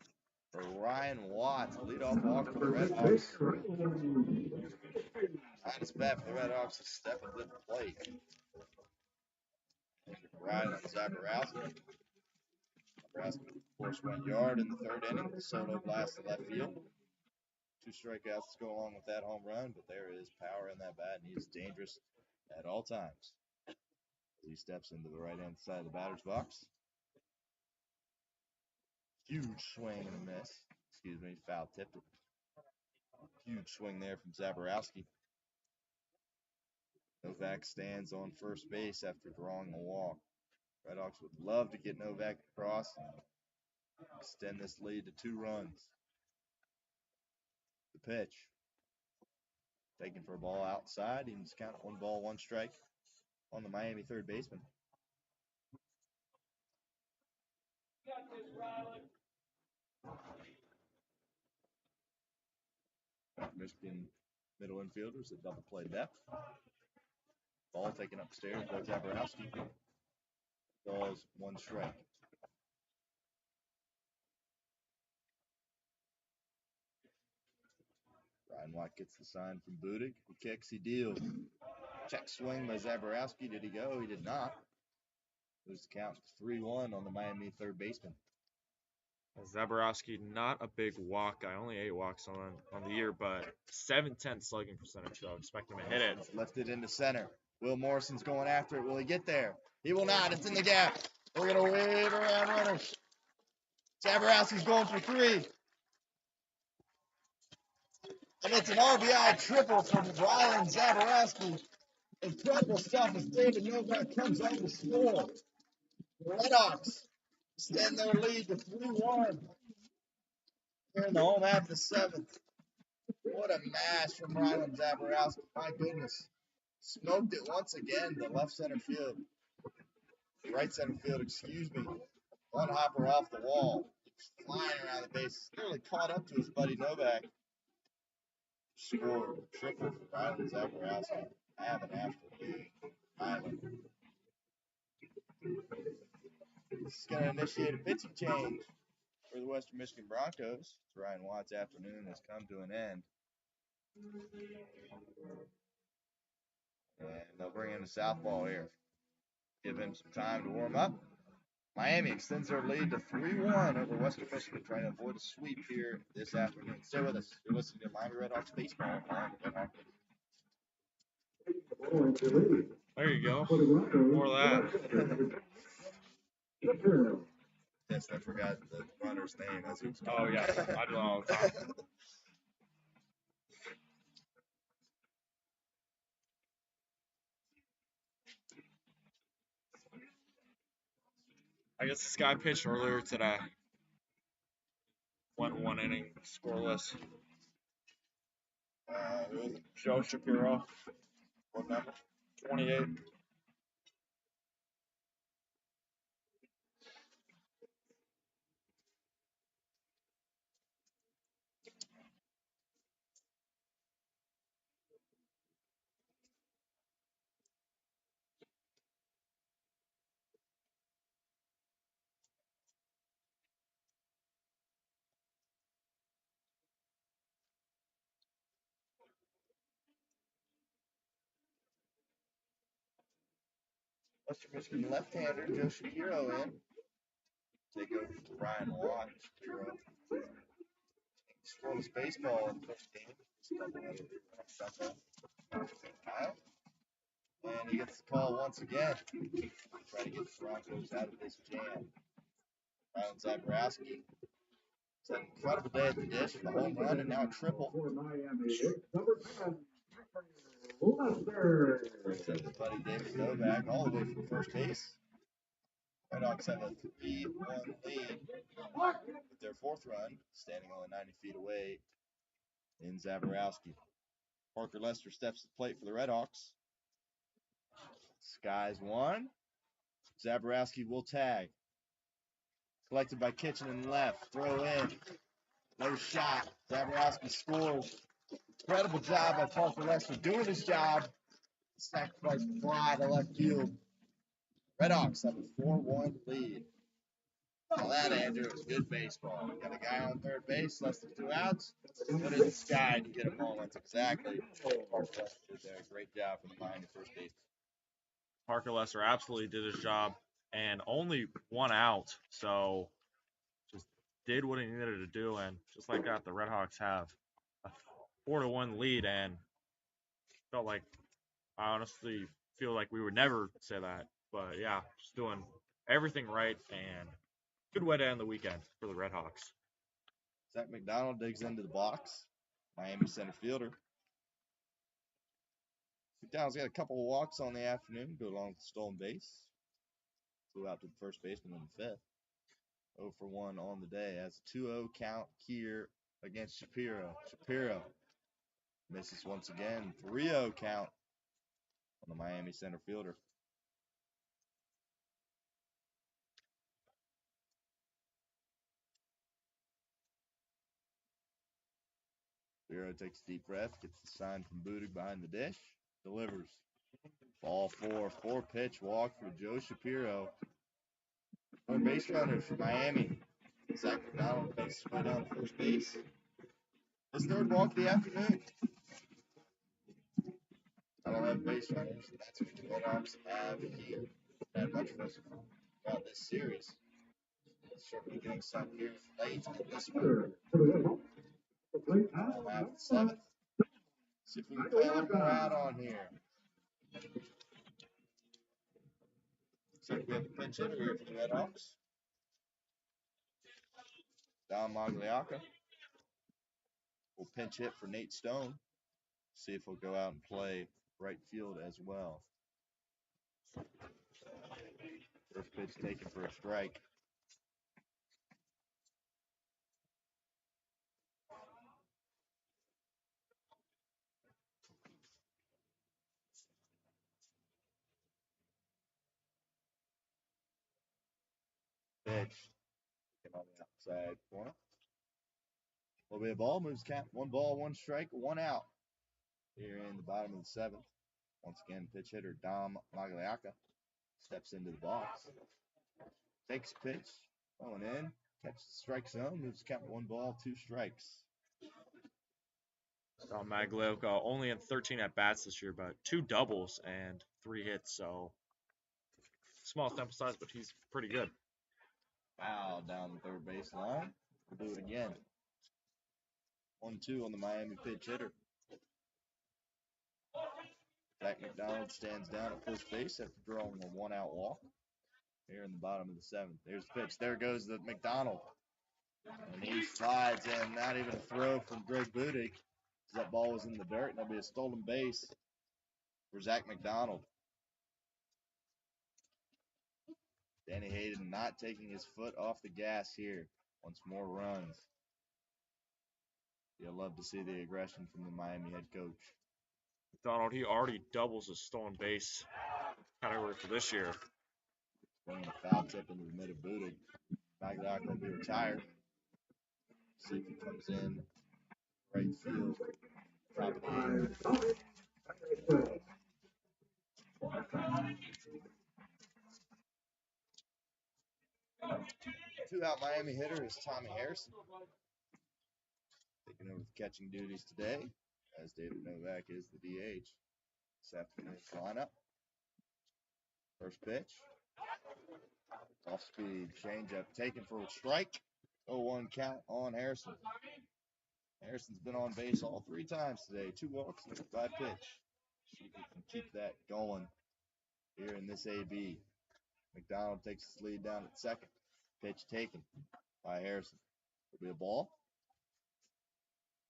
for Ryan Watts. Leadoff walk for the RedHawks. Minus bat for the RedHawks to step into the plate. Ryan Zaborowski. Zaborowski, of course, went yard in the third inning. Solo blast to left field. 2 strikeouts to go along with that home run, but there is power in that bat, and he is dangerous at all times. As he steps into the right-hand side of the batter's box. Huge swing and a miss. Excuse me, foul tipped it. Huge swing there from Zaborowski. Novak stands on first base after drawing a walk. RedHawks would love to get Novak across and extend this lead to 2 runs. The pitch. Taken for a ball outside. He needs to count 1 ball, 1 strike on the Miami third baseman. Michigan middle infielders at double play depth. Ball taken upstairs by Zaborowski. Balls 1 strike. Ryan Watt gets the sign from Budig. He kicks, he deals. Check swing by Zaborowski. Did he go? He did not. There's the count 3-1 on the Miami third baseman. Zaborowski, not a big walk guy. Only 8 walks on the year, but 710 slugging percentage, so expect him to hit it. Lifted into center. Will Morrison's going after it. Will he get there? He will not. It's in the gap. We're going to wave around runners. Zaborowski's going for 3. And it's an RBI triple from Ryan Zaborowski. Incredible stuff as David Novak comes on to score. The RedHawks extend their lead to 3-1 here in the home half of the 7th. What a mash from Ryan Zaborowski. My goodness. Smoked it once again to left center field. Right center field, excuse me. One hopper off the wall. Flying around the bases. Nearly caught up to his buddy Novak. Scored triple for Ryan Zaborowski. Having after big island. This is going to initiate a pitching change for the Western Michigan Broncos. Ryan Watt's afternoon has come to an end. And they'll bring in a southpaw here. Give him some time to warm up. Miami extends their lead to 3-1 over Western Michigan, trying to avoid a sweep here this afternoon. Stay with us. You're listening to Miami RedHawks baseball. There you go. More of that. Yes, I forgot the runner's name as he was Oh, yeah. I do it all the time. I guess this guy pitched earlier today. Went 1 inning, scoreless. Joe Shapiro. What number? 28. Western Michigan left-hander Joe Shapiro in. Take over to Ryan Watt. Shapiro. Scoreless baseball in the first game. And he gets the call once again. Try to get the Broncos out of this jam. Ryan Zaborowski. It's an incredible day at the dish. A home run and now a triple. Brings up his buddy David Novak all the way from first base. RedHawks have a 3-1 lead with their 4th run, standing only 90 feet away in Zaborowski. Parker Lester steps to the plate for the RedHawks. Skies one. Zaborowski will tag. Collected by Kitchen and left. Throw in. No shot. Zaborowski scores. Incredible job by Parker Lester doing his job. Sacrifice fly to left field. RedHawks have a 4-1 lead. Well, that, Andrew, was good baseball. Got a guy on third base, less than 2 outs. Put in the sky to get him home. That's exactly what Parker Lester did there. Great job from the Miami first base. Parker Lester absolutely did his job and only 1 out, so just did what he needed to do, and just like that, the RedHawks have a 4-1 lead, and felt like I honestly feel like we would never say that, but yeah, just doing everything right and good way to end the weekend for the RedHawks. Zach McDonald digs into the box. Miami center fielder. McDonald's got a couple of walks on the afternoon, go along with the stolen base. Flew out to the first baseman in the fifth. 0 for 1 on the day. That's a 2-0 count here against Shapiro. Shapiro misses once again. 3-0 count on the Miami center fielder. Shapiro takes a deep breath, gets the sign from Budig behind the dish, delivers. Ball 4 pitch walk for Joe Shapiro. Third base runners for Miami. Zach McDonald makes his way down to first base. His third walk of the afternoon. I don't have base runners, and that's what the RedHawks have here. Not much of us about this series. Certainly getting some here late in this one. I'll have the seventh. See if we can play a little more out on here. Looks like we have a pinch hitter here for the RedHawks. Don Magliacca will pinch hit for Nate Stone. See if he'll go out and play right field as well. First pitch taken for a strike. Pitch. On the outside corner. Will be a ball, moves count. 1 ball, 1 strike, 1 out. Here in the bottom of the seventh. Once again, pitch hitter Dom Magliacca steps into the box. Takes pitch, going in, catches the strike zone, moves count 1 ball, 2 strikes. Dom Magliacca only in 13 at bats this year, but 2 doubles and 3 hits, so small sample size, but he's pretty good. Foul down the third base line. We'll do it again. 1-2 on the Miami pitch hitter. Zach McDonald stands down at first base after drawing a 1-out walk. Here in the bottom of the seventh. There's the pitch. There goes the McDonald. And he slides in. Not even a throw from Greg Budig. That ball was in the dirt, and that'll be a stolen base for Zach McDonald. Danny Hayden not taking his foot off the gas here. Wants more runs. You'll love to see the aggression from the Miami head coach. McDonald, he already doubles his stolen base category for this year. Bringing a foul tip into the mid of Budig. Magliacca will be retired. See if he comes in right field. Top of the eighth. 2-out Miami hitter is Tommy Harrison. Taking over the catching duties today, as David Novak is the DH. This afternoon's lineup. First pitch. Off speed changeup taken for a strike. 0-1 count on Harrison. Harrison's been on base all 3 times today. 2 walks and 5 pitch. See if we can keep that going here in this AB. McDonald takes his lead down at second. Pitch taken by Harrison. It'll be a ball.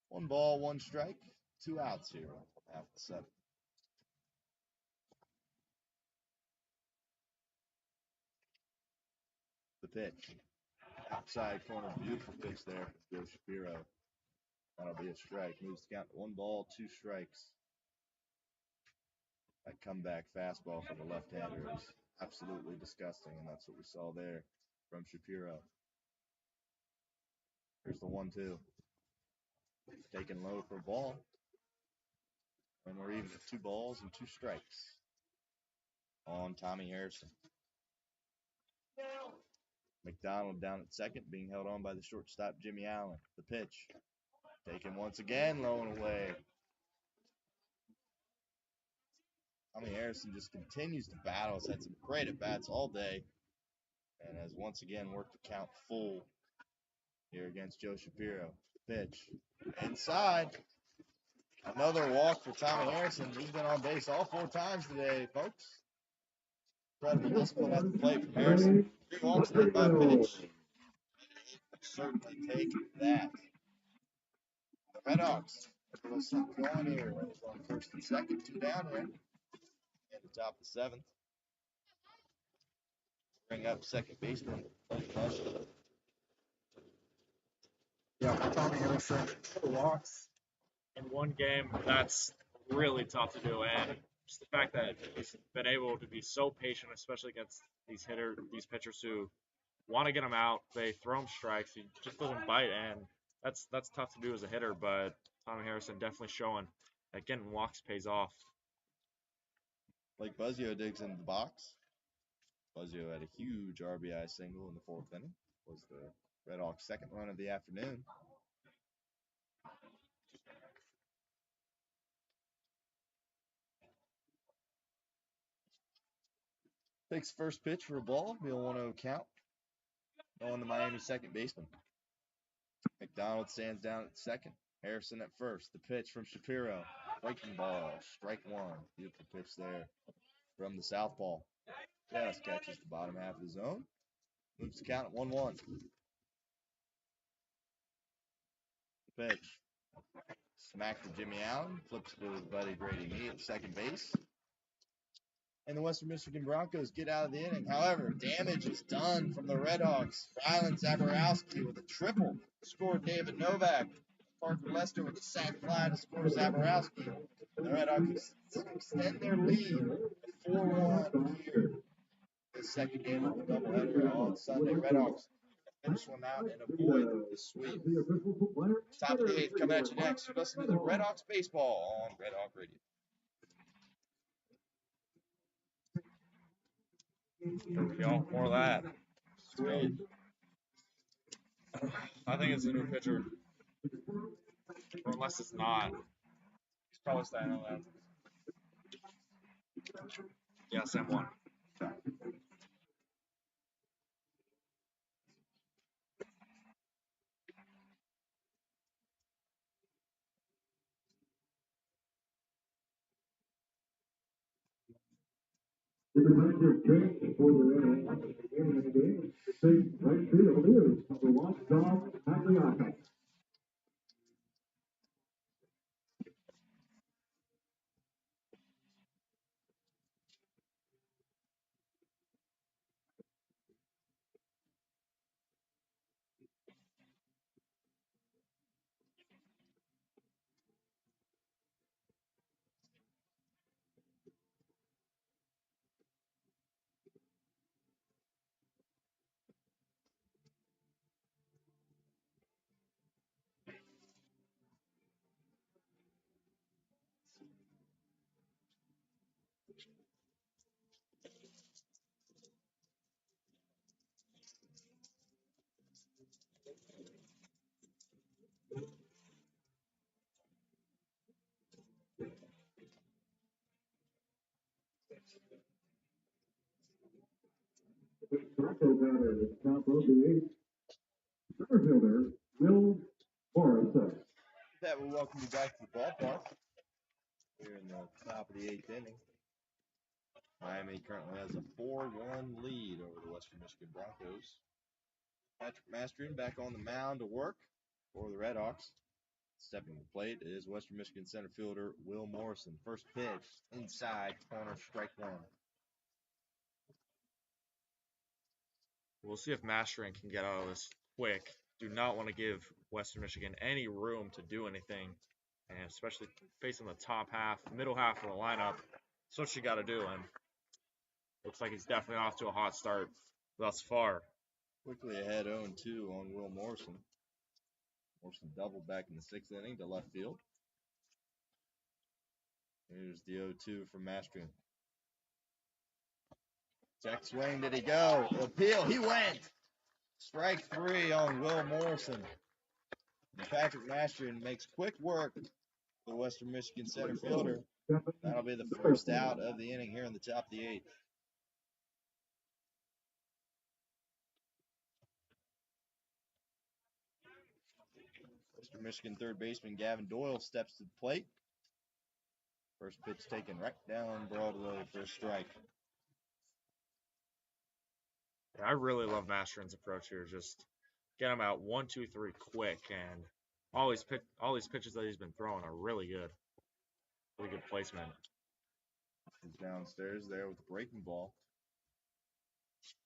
1 ball, 1 strike. 2 outs here after the 7th. The pitch. Outside corner, beautiful pitch there from Joe Shapiro. That'll be a strike. Moves the count to 1-2 strikes. That comeback fastball for the left-hander is absolutely disgusting, and that's what we saw there from Shapiro. Here's the 1-2. Taken low for a ball. And we're even at 2 balls and 2 strikes on Tommy Harrison. McDonald down at second, being held on by the shortstop, Jimmy Allen. The pitch. Taken once again, low and away. Tommy Harrison just continues to battle. Has had some great at-bats all day. And has once again worked the count full here against Joe Shapiro. Pitch. Inside. Another walk for Tommy Harrison. He's been on base all 4 times today, folks. Incredible discipline at the plate from Harrison. 3 walks led by pitch. Certainly take that. The RedHawks have a little something going here. Runners on first and second, 2 down here. At the top of the 7th. Bring up second baseman. Yeah, Tommy Harrison, 4 walks in one game, that's really tough to do. And just the fact that he's been able to be so patient, especially against these pitchers who want to get him out, they throw him strikes, he just doesn't bite, and that's tough to do as a hitter. But Tommy Harrison definitely showing that getting walks pays off. Blake Buzzio digs into the box. Buzzio had a huge RBI single in the 4th inning. Was the RedHawks' second run of the afternoon. Takes first pitch for a ball. Be a 1-0 count. On the Miami second baseman. McDonald stands down at second. Harrison at first. The pitch from Shapiro. Breaking ball. Strike 1. Beautiful pitch there from the southpaw. Just catches the bottom half of the zone. Moves the count at 1-1. The pitch. Smack to Jimmy Allen. Flips to his buddy Grady Mee at second base. And the Western Michigan Broncos get out of the inning. However, damage is done from the RedHawks. Rylan Zaborowski with a triple scored David Novak. Parker Lester with a sac fly to score Zaborowski. The RedHawks extend their lead 4-1 here. The second game of the doubleheader on Sunday. RedHawks finish one out and avoid the sweep. Top of the 8th coming at you next. You're listening to the RedHawks baseball on Red Hawk Radio. Here we go, more of that. Sweet. I think it's a new pitcher. Or unless it's not. He's probably staying on that. Yeah, same one. The defensive pitch for the RedHawks at the beginning of the game. The right field is the watchdog Pagliacca. Bronco batter at the top of the 8th. Center fielder, Will Morrison. That will welcome you back to the ballpark. Here in the top of the 8th inning. Miami currently has a 4-1 lead over the Western Michigan Broncos. Patrick Mastrian back on the mound to work for the RedHawks. Stepping to the plate is Western Michigan center fielder Will Morrison. First pitch, inside corner, strike 1. We'll see if Mastering can get out of this quick. do not want to give Western Michigan any room to do anything, and especially facing the top half, middle half of the lineup. That's what you got to do, and looks like he's definitely off to a hot start thus far. Quickly ahead 0-2 on Will Morrison. Morrison doubled back in the 6th inning to left field. Here's the 0-2 from Mastrian. Check swing, did he go? Appeal, he went! Strike 3 on Will Morrison. And Patrick Mastrian makes quick work of the Western Michigan center fielder. That'll be the first out of the inning here in the top of the 8th. Western Michigan third baseman Gavin Doyle steps to the plate. First pitch taken right down Broadway for a strike. Yeah, I really love Mastrian's approach here. Just get him out 1, 2, 3 quick, and all these pitches that he's been throwing are really good. Really good placement. He's downstairs there with the breaking ball.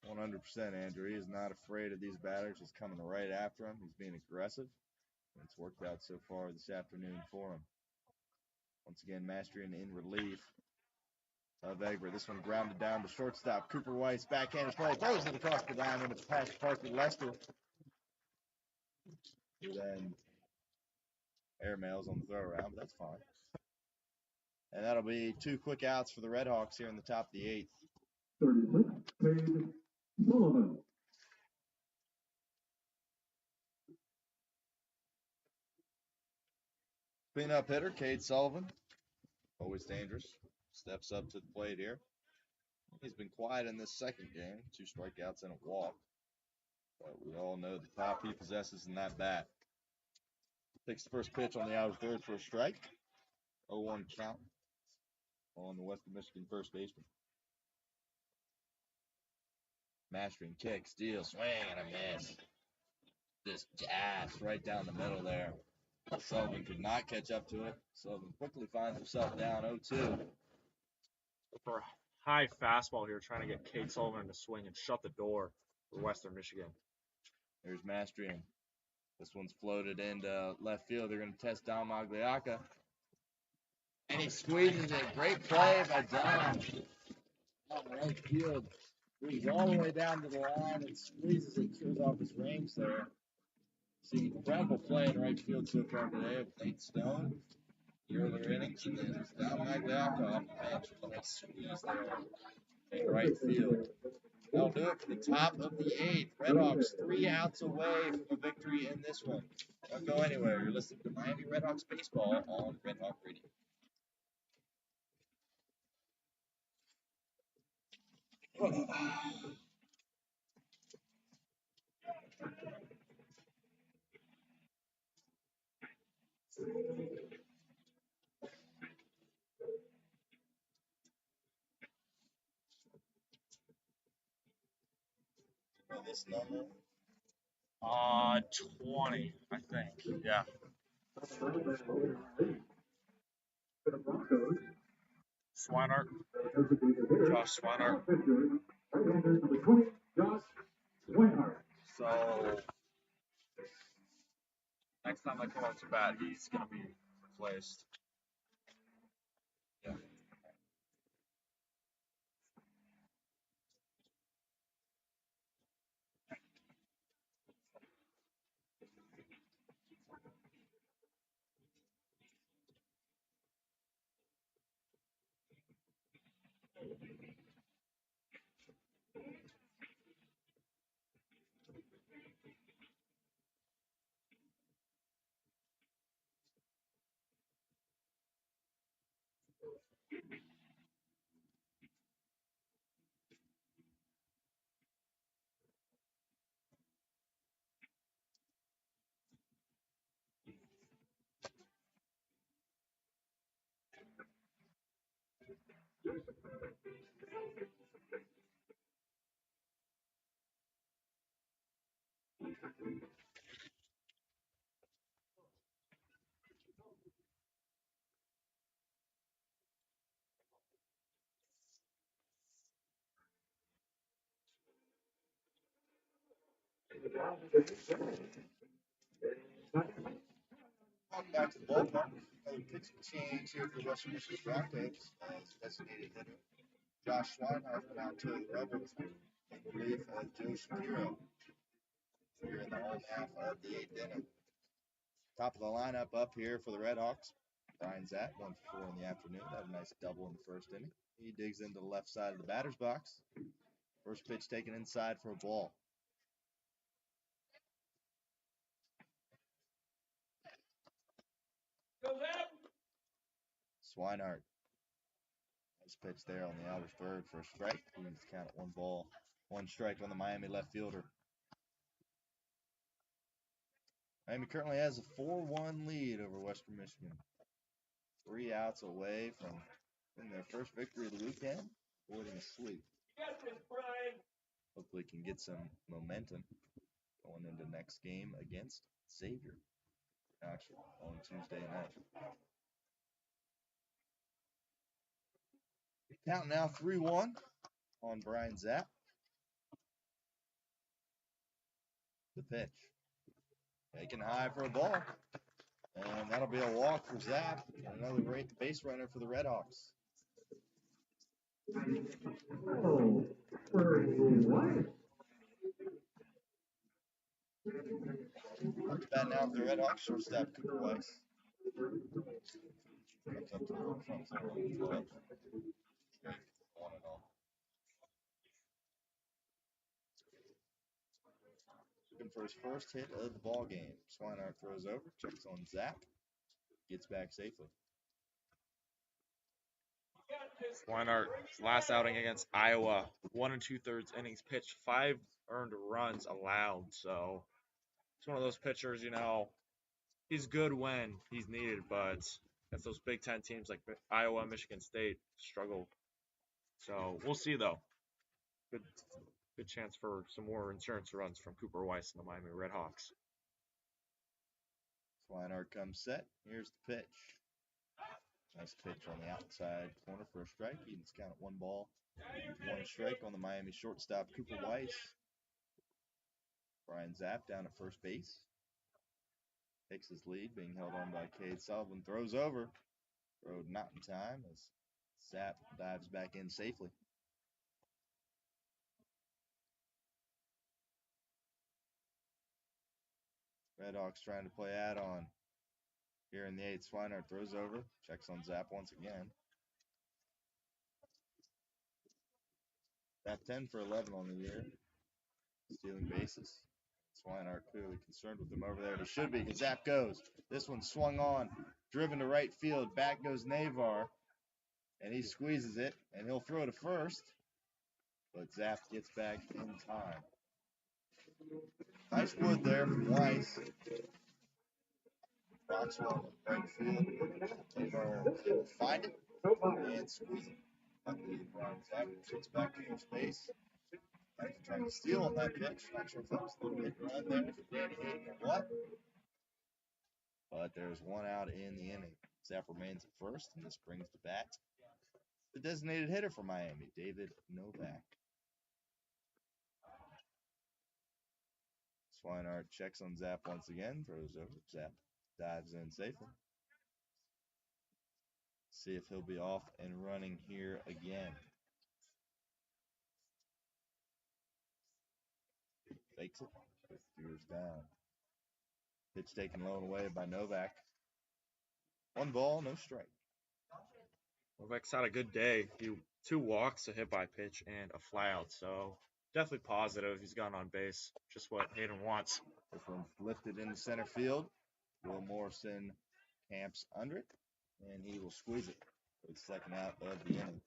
100%, Andrew. He is not afraid of these batters. He's coming right after him. He's being aggressive. And it's worked out so far this afternoon for him. Once again, Mastrian in relief of Egbert. This one grounded down to shortstop. Cooper Weiss backhanded play. Throws it across the diamond. It's past Parker Lester. Then airmails on the throw around, but that's fine. And that'll be 2 quick outs for the RedHawks here in the top of the 8th. 36, Cade Sullivan. Cleanup hitter, Cade Sullivan. Always dangerous. Steps up to the plate here. He's been quiet in this second game. 2 strikeouts and a walk. But we all know the top he possesses in that bat. Takes the first pitch on the outer third for a strike. 0-1 count on the Western Michigan first baseman. Mastrian kick, steal, swing, and a miss. Just jabs right down the middle there. Sullivan could not catch up to it. Sullivan quickly finds himself down 0-2. For a high fastball here, trying to get Cade Sullivan to swing and shut the door for Western Michigan. There's Mastrian. This one's floated into left field. They're going to test Dom Magliocca. And he squeezes it. Great play by Dom. Right field. Moves all the way down to the line and squeezes it. Clears off his range there. See, incredible play in right field so far today with Nate Stone. The earlier innings, and then Dom Magliocca off the bench with a nice squeeze there in right field. That'll do it for the top of the 8th. RedHawks 3 outs away from a victory in this one. Don't go anywhere. You're listening to Miami RedHawks baseball on Red Hawk Radio. This number? 20, I think. Yeah. For the Broncos, Swinart. designated hitter, Josh Swinart. pitcher, right-hander number 20, Josh Swinart. So next time I come up to bat, he's going to be replaced. Yeah. Welcome back to the ballpark. Another pitch change here for the Western Michigan Broncos as designated hitter Josh Schweinhardt went out to the Relvas in relief of Joe Shapiro here in the home half of the 8th inning. Top of the lineup up here for the RedHawks. Brian Zapp, 1 for 4 in the afternoon. Had a nice double in the first inning. He digs into the left side of the batter's box. First pitch taken inside for a ball. Swinehart. Nice pitch there on the outer third for a strike. He needs to count at 1 ball, 1 strike on the Miami left fielder. Miami currently has a 4-1 lead over Western Michigan. 3 outs away from their first victory of the weekend, avoiding a sweep. Hopefully can get some momentum going into next game against Xavier. Actually, on Tuesday night. Count now 3-1 on Brian Zapp. The pitch. Taken high for a ball. And that'll be a walk for Zapp. Another great base runner for the RedHawks. Up to bat now for the RedHawks, shortstop Cooper Weiss. Comes up to the front floor. Looking for his first hit of the ball game. Swinehart throws over, checks on Zapp, gets back safely. Swinehart, last outing against Iowa, 1 2/3 innings pitched, 5 earned runs allowed. So it's one of those pitchers, he's good when he's needed, but against those Big Ten teams like Iowa, Michigan State struggle. So we'll see though. Good chance for some more insurance runs from Cooper Weiss and the Miami RedHawks. Swinehart comes set. Here's the pitch. Nice pitch on the outside corner for a strike. He needs to count at 1 ball, 1 strike on the Miami shortstop Cooper Weiss. Brian Zapp down at first base. Takes his lead, being held on by Cade Sullivan. Throws over. Throw not in time as Zapp dives back in safely. RedHawks trying to play add-on. Here in the 8th, Swinehart throws over. Checks on Zapp once again. Zapp 10 for 11 on the year. Stealing bases. Swinehart clearly concerned with him over there. He should be because Zapp goes. This one swung on. Driven to right field. Back goes Navar. And he squeezes it. And he'll throw to first. But Zapp gets back in time. Nice wood there from Weiss. Boxwell right field. Navar will find it. And squeeze it. Zapp gets back to first base. Trying to steal on that pitch. Not sure if that was a little bit run there for Danny Hayden or what. But there's 1 out in the inning. Zapp remains at first, and this brings to bat the designated hitter for Miami, David Novak. Swinehart checks on Zapp once again, throws over. Zapp dives in safely. See if he'll be off and running here again. Fakes it. Steers down. Pitch taken low and away by Novak. 1 ball, no strike. Novak's had a good day. 2 walks, a hit by pitch, and a flyout. So definitely positive. He's gone on base. Just what Hayden wants. This one's lifted into center field. Will Morrison camps under it, and he will squeeze it for the second out of the inning.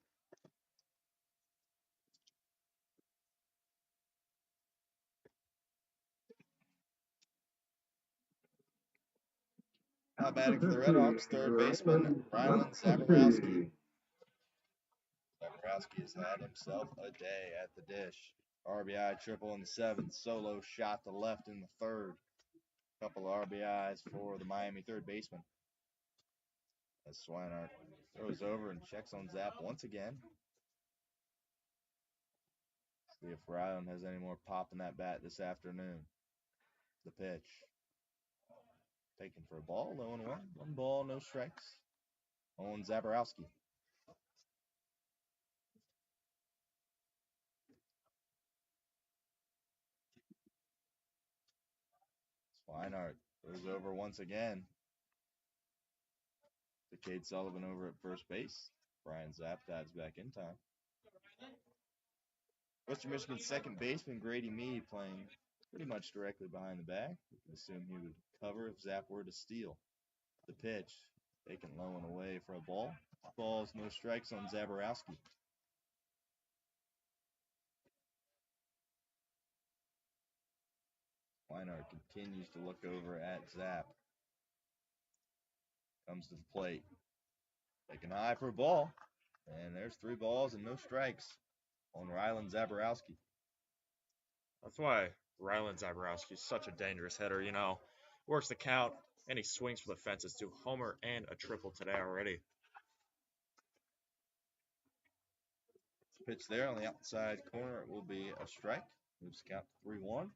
Now batting for the RedHawks, third baseman, Rylan Zaborowski. Zaborowski has had himself a day at the dish. RBI triple in the 7th, solo shot to left in the 3rd. Couple of RBIs for the Miami third baseman. As Swinehart throws over and checks on Zapp once again. See if Rylan has any more pop in that bat this afternoon. The pitch. Taken for a ball, low and away. 1 ball, no strikes. On Zaborowski. Swinehart goes over once again. To Cade Sullivan over at first base. Brian Zapp dives back in time. Western Michigan's second baseman, Grady Mead, playing pretty much directly behind the bag. You can assume he would cover if Zapp were to steal. The pitch, taken low and away for a ball. Balls, no strikes on Zaborowski. Swinehart continues to look over at Zapp. Comes to the plate. Taking high for a ball. And there's 3 balls and no strikes on Rylan Zaborowski. That's why Rylan Zaborowski is such a dangerous hitter, you know. Works the count, and he swings for the fences to homer and a triple today already. Pitch there on the outside corner. It will be a strike. Moves the count to 3-1.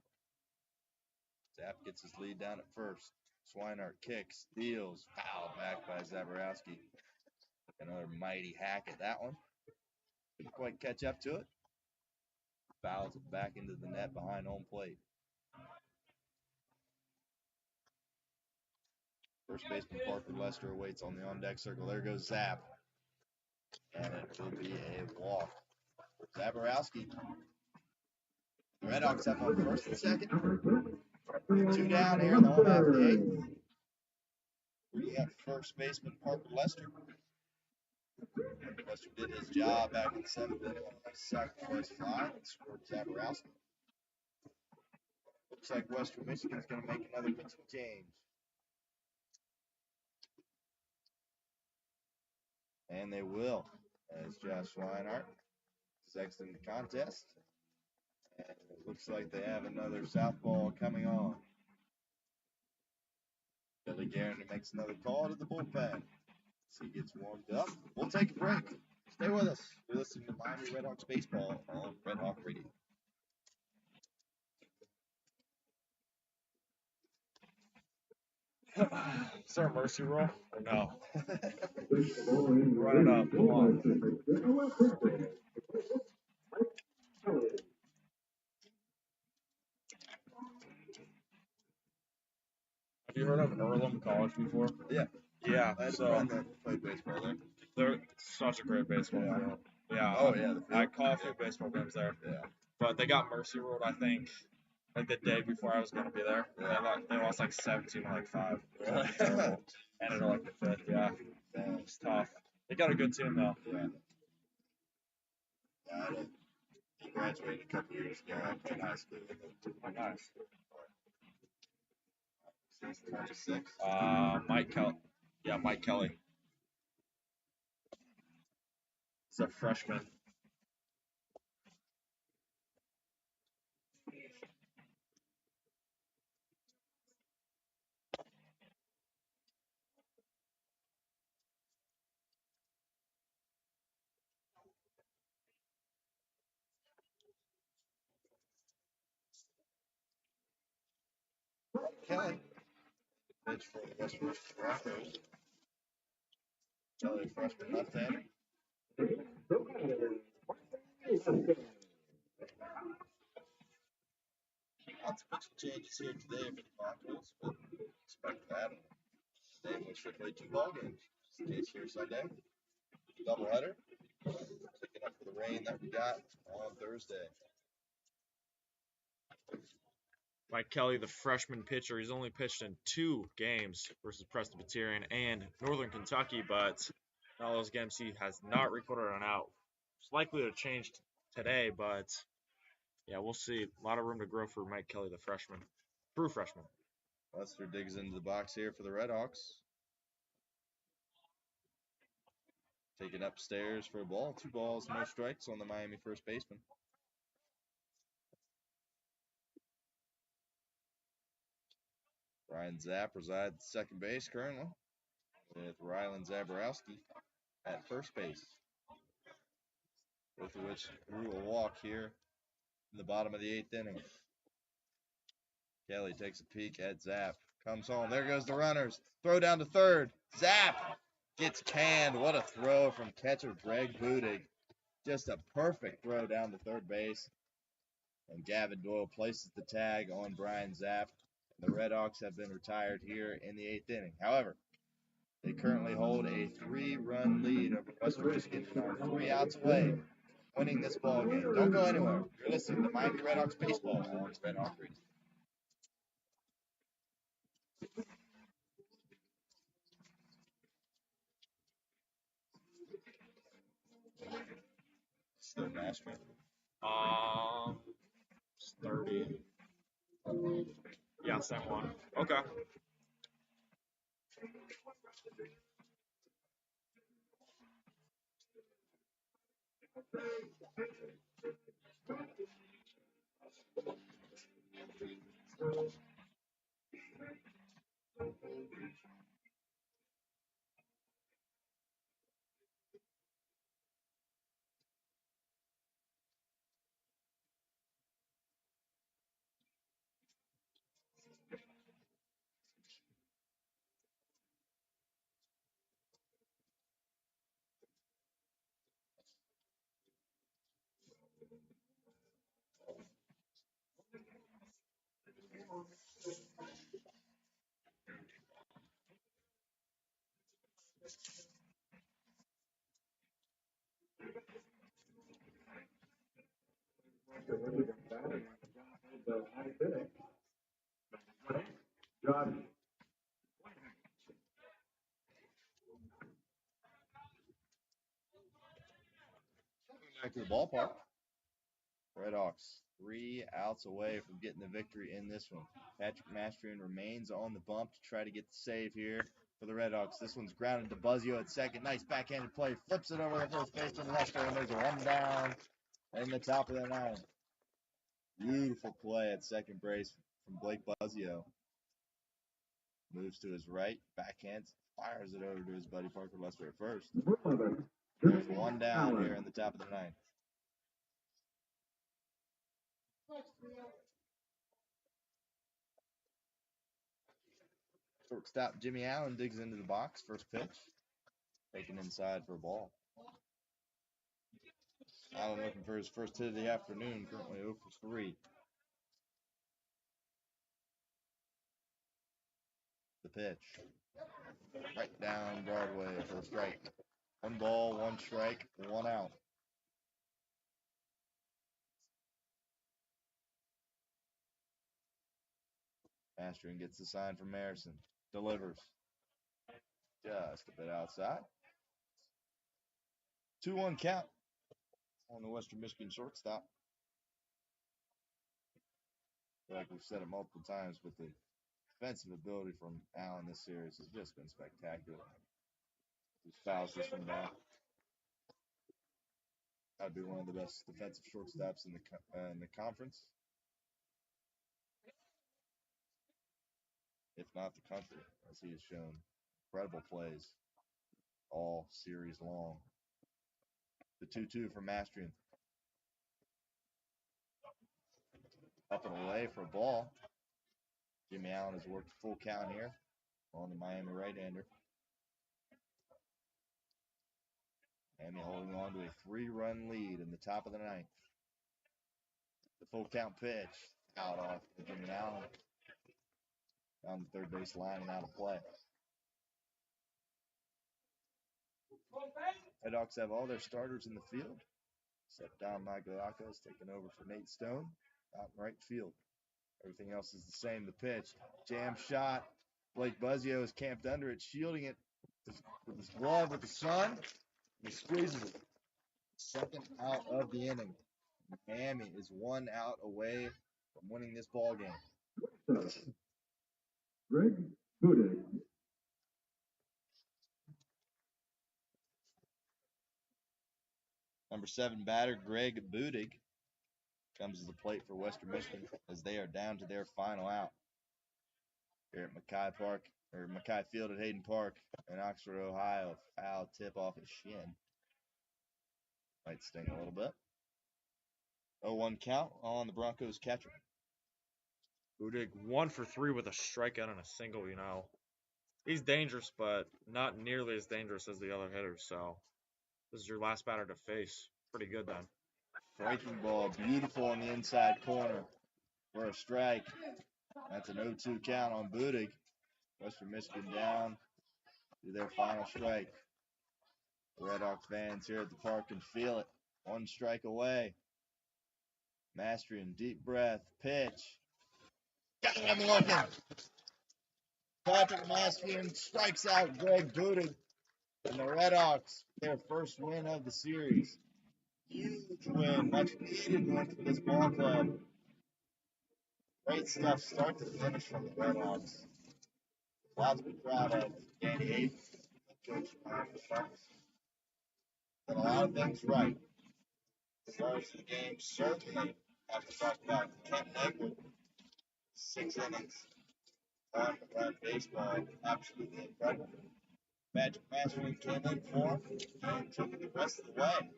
Zapp gets his lead down at first. Swinehart kicks, steals, fouled back by Zaborowski. Another mighty hack at that one. Couldn't quite catch up to it. Fouls it back into the net behind home plate. First baseman Parker Lester awaits on the on-deck circle. There goes Zapp. And it will be a walk for Zaborowski. The RedHawks have on first and second. 2 down here in the home half of the 8th. We have first baseman Parker Lester. Lester did his job back in the 7th inning on a nice sacrifice fly and scored Zaborowski. Looks like Western Michigan's going to make another pitching change. And they will, as Josh Swinehart is exiting the contest. And it looks like they have another southpaw coming on. Billy Guerin makes another call to the bullpen. As he gets warmed up. We'll take a break. Stay with us. You're listening to Miami RedHawks baseball on Red Hawk Radio. Is there a mercy rule or no? Run it up. Come on. Have you heard of Earlham College before? Yeah. Yeah. I had So a friend that played baseball there. they're such a great baseball field. Yeah. Oh, yeah. The I field. call a few baseball games there. Yeah. But they got mercy ruled, I think, like the day before I was going to be there. Yeah. They lost like 17 to like 5. Really? Terrible. Ended like the 5th. Yeah. It's tough. They got a good team though. Yeah. He graduated a couple years ago. I played high school with him. Oh, nice. Since 26. Mike Kelly. Yeah, Mike Kelly. He's a freshman. Kelly. Pitch for the West Michigan Broncos. Kelly, freshman left-hander. Lots of pitching changes here today for the Broncos, but expect that. Today we'll should play 2 ball games. Just in case here Sunday. Doubleheader. Picking up for the rain that we got on Thursday. Mike Kelly, the freshman pitcher, he's only pitched in 2 games versus Presbyterian and Northern Kentucky, but in all those games he has not recorded an out. It's likely to change today, but yeah, we'll see. A lot of room to grow for Mike Kelly, the freshman. True freshman. Lester digs into the box here for the RedHawks. Taking upstairs for a ball. 2 balls, no strikes on the Miami first baseman. Ryan Zapp resides at second base currently, with Rylan Zaborowski at first base. Both of which drew a walk here in the bottom of the 8th inning. Kelly takes a peek at Zapp. Comes home. There goes the runners. Throw down to third. Zap. Gets canned. What a throw from catcher Greg Budig. Just a perfect throw down to third base. And Gavin Doyle places the tag on Brian Zapp. The RedHawks have been retired here in the 8th inning. However, they currently hold a 3-run lead over Western Michigan and are 3 outs away from winning this ball game. Don't go anywhere. You're listening to Miami RedHawks baseball on RedHawk Radio. Still Nashville. It's 30. Yeah, same one. Okay. Josh. Back to the ballpark. RedHawks 3 outs away from getting the victory in this one. Patrick Mastrian remains on the bump to try to get the save here for the RedHawks. This one's grounded to Buzzio at second. Nice backhanded play. Flips it over the first baseman Lester, and there's a 1 down in the top of the 9th. Beautiful play at second base from Blake Buzzio. Moves to his right, backhands, fires it over to his buddy Parker Lester at first. There's 1 down here in the top of the 9th. Shortstop Jimmy Allen digs into the box. First pitch. Taken inside for a ball. Allen looking for his first hit of the afternoon. Currently 0 for 3. The pitch. Right down Broadway for a strike. 1 ball, 1 strike, 1 out. Mastrian gets the sign from Marison. Delivers. Just a bit outside. 2-1 count on the Western Michigan shortstop. Like we've said it multiple times, but the defensive ability from Allen this series has just been spectacular. He fouls this one down. That'd be one of the best defensive shortstops in the conference, if not the country, as he has shown incredible plays all series long. The 2-2 from Mastrian. Up and away for a ball. Jimmy Allen has worked full count here on the Miami right-hander. Miami holding on to a 3-run lead in the top of the 9th. The full count pitch. Out off to Jimmy Allen. Down the third base line and out of play. RedHawks have all their starters in the field, except Don Magliacos taking over for Nate Stone out in right field. Everything else is the same. The pitch, jam shot. Blake Buzzio is camped under it, shielding it with his glove with the sun. He squeezes it. Second out of the inning. Miami is 1 out away from winning this ball game. Greg Budig. Number 7 batter Greg Budig comes to the plate for Western Michigan as they are down to their final out here at McKie Field at Hayden Park in Oxford, Ohio. Foul tip off his shin. Might sting a little bit. 0-1 count on the Broncos catcher. Budig 1 for 3 with a strikeout and a single, you know. He's dangerous, but not nearly as dangerous as the other hitters, so this is your last batter to face. Pretty good then. Breaking ball, beautiful on the inside corner for a strike. That's an 0-2 count on Budig. Western Michigan down to their final strike. The RedHawks fans here at the park can feel it. 1 strike away. Mastrian, deep breath, pitch. Got him looking. Patrick Mastrian strikes out Greg Budig, and the RedHawks, their first win of the series. Huge win, much needed win for this ball club. Great stuff, start to finish from the RedHawks. A lot to be proud of. Danny Hayden, coach of the Sharks, did a lot of things right. Stars of the game, certainly have to talk about Ken Negwood. 6 innings on run baseball, absolutely incredible. Magic Mastery came in for him and took it the rest of the way.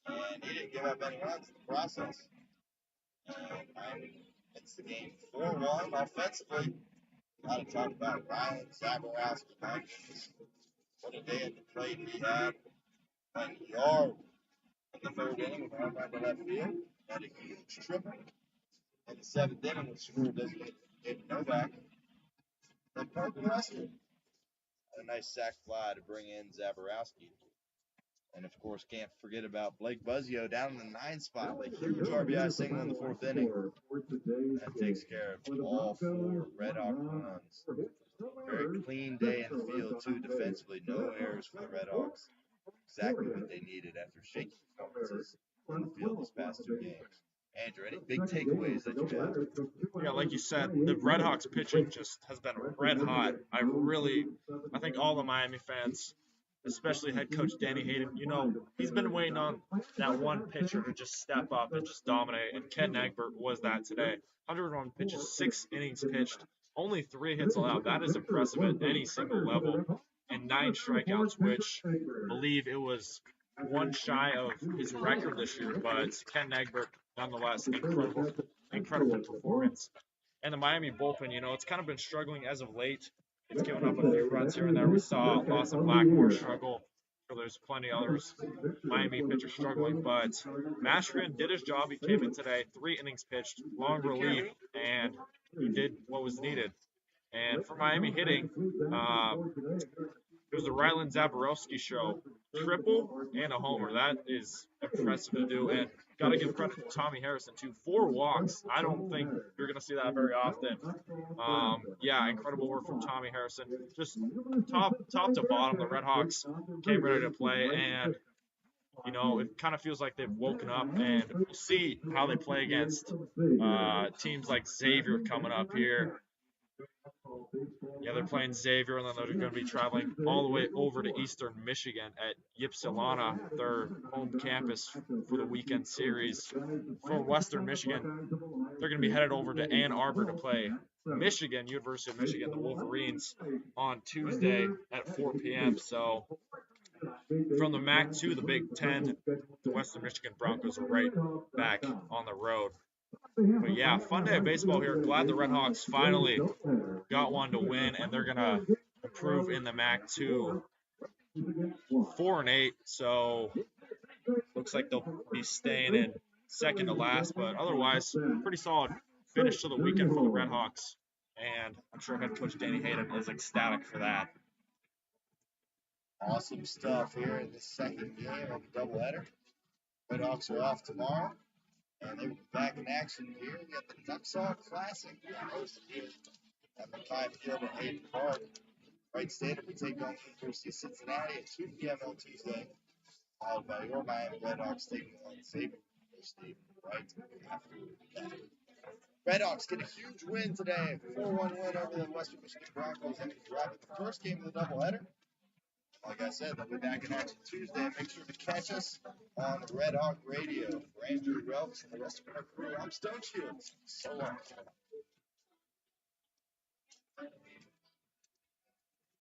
And he didn't give up any runs in the process. And Miami hits the game 4-1 offensively. A lot to talk about. Ryan Zaborowski, what a day at the plate he had. Playing yard in the 3rd inning with a home run to left field. Had a huge triple. In the 7th inning, with score designated David Novak. Then Parker Lester. A nice sac fly to bring in Zaborowski. And, of course, can't forget about Blake Buzzio down in the 9th spot. A huge RBI single in the 4th inning. That takes care of all 4 RedHawk runs. Very clean day in the field, too, defensively. No errors for the RedHawks. Exactly what they needed after shaky performances in the field this past 2 games. Andrew, any big takeaways that you have? Yeah, like you said, the RedHawks pitching just has been red hot. I think all the Miami fans, especially head coach Danny Hayden, you know, he's been waiting on that one pitcher to just step up and just dominate, and Ken Egbert was that today. 101 pitches, 6 innings pitched, only 3 hits allowed. That is impressive at any single level, and 9 strikeouts, which I believe it was 1 shy of his record this year, but Ken Egbert, nonetheless, incredible performance. And the Miami bullpen, you know, it's kind of been struggling as of late. It's given up a few runs here and there. We saw Lawson Blackmore struggle. So there's plenty others. Miami pitchers struggling, but Mastrian did his job. He came in today, 3 innings pitched, long relief, and he did what was needed. And for Miami hitting, it was the Ryland Zaborowski show. Triple and a homer. That is impressive to do. And got to give credit to Tommy Harrison, too. 4 walks. I don't think you're going to see that very often. Yeah, incredible work from Tommy Harrison. Just top to bottom, the RedHawks came ready to play. And, you know, it kind of feels like they've woken up. And we'll see how they play against teams like Xavier coming up here. Yeah, they're playing Xavier, and then they're going to be traveling all the way over to Eastern Michigan at Ypsilanti, their home campus for the weekend series. For Western Michigan, they're going to be headed over to Ann Arbor to play Michigan, University of Michigan, the Wolverines, on Tuesday at 4 p.m. So from the MAC to the Big Ten, the Western Michigan Broncos are right back on the road. But yeah, fun day of baseball here. Glad the RedHawks finally got one to win, and they're going to improve in the MAC to 4-8. So looks like they'll be staying in second to last, but otherwise, pretty solid finish to the weekend for the RedHawks. And I'm sure head coach Danny Hayden is ecstatic for that. Awesome stuff here in the second game of the doubleheader. RedHawks are off tomorrow. And they're back in action here. We got the Nuxall Classic hosted here at McKie Field at Hayden Park. Wright State will take on University of Cincinnati at 2 p.m. on Tuesday, followed by your Miami RedHawks taking on Xavier University right after that. RedHawks get a huge win today, 4-1 win over the Western Michigan Broncos. And driving the first game of the doubleheader. Like I said, they'll be back in action Tuesday. Make sure to catch us on Red Hawk Radio. For Andrew Relvas and the rest of our crew, I'm Stone Shields. So long.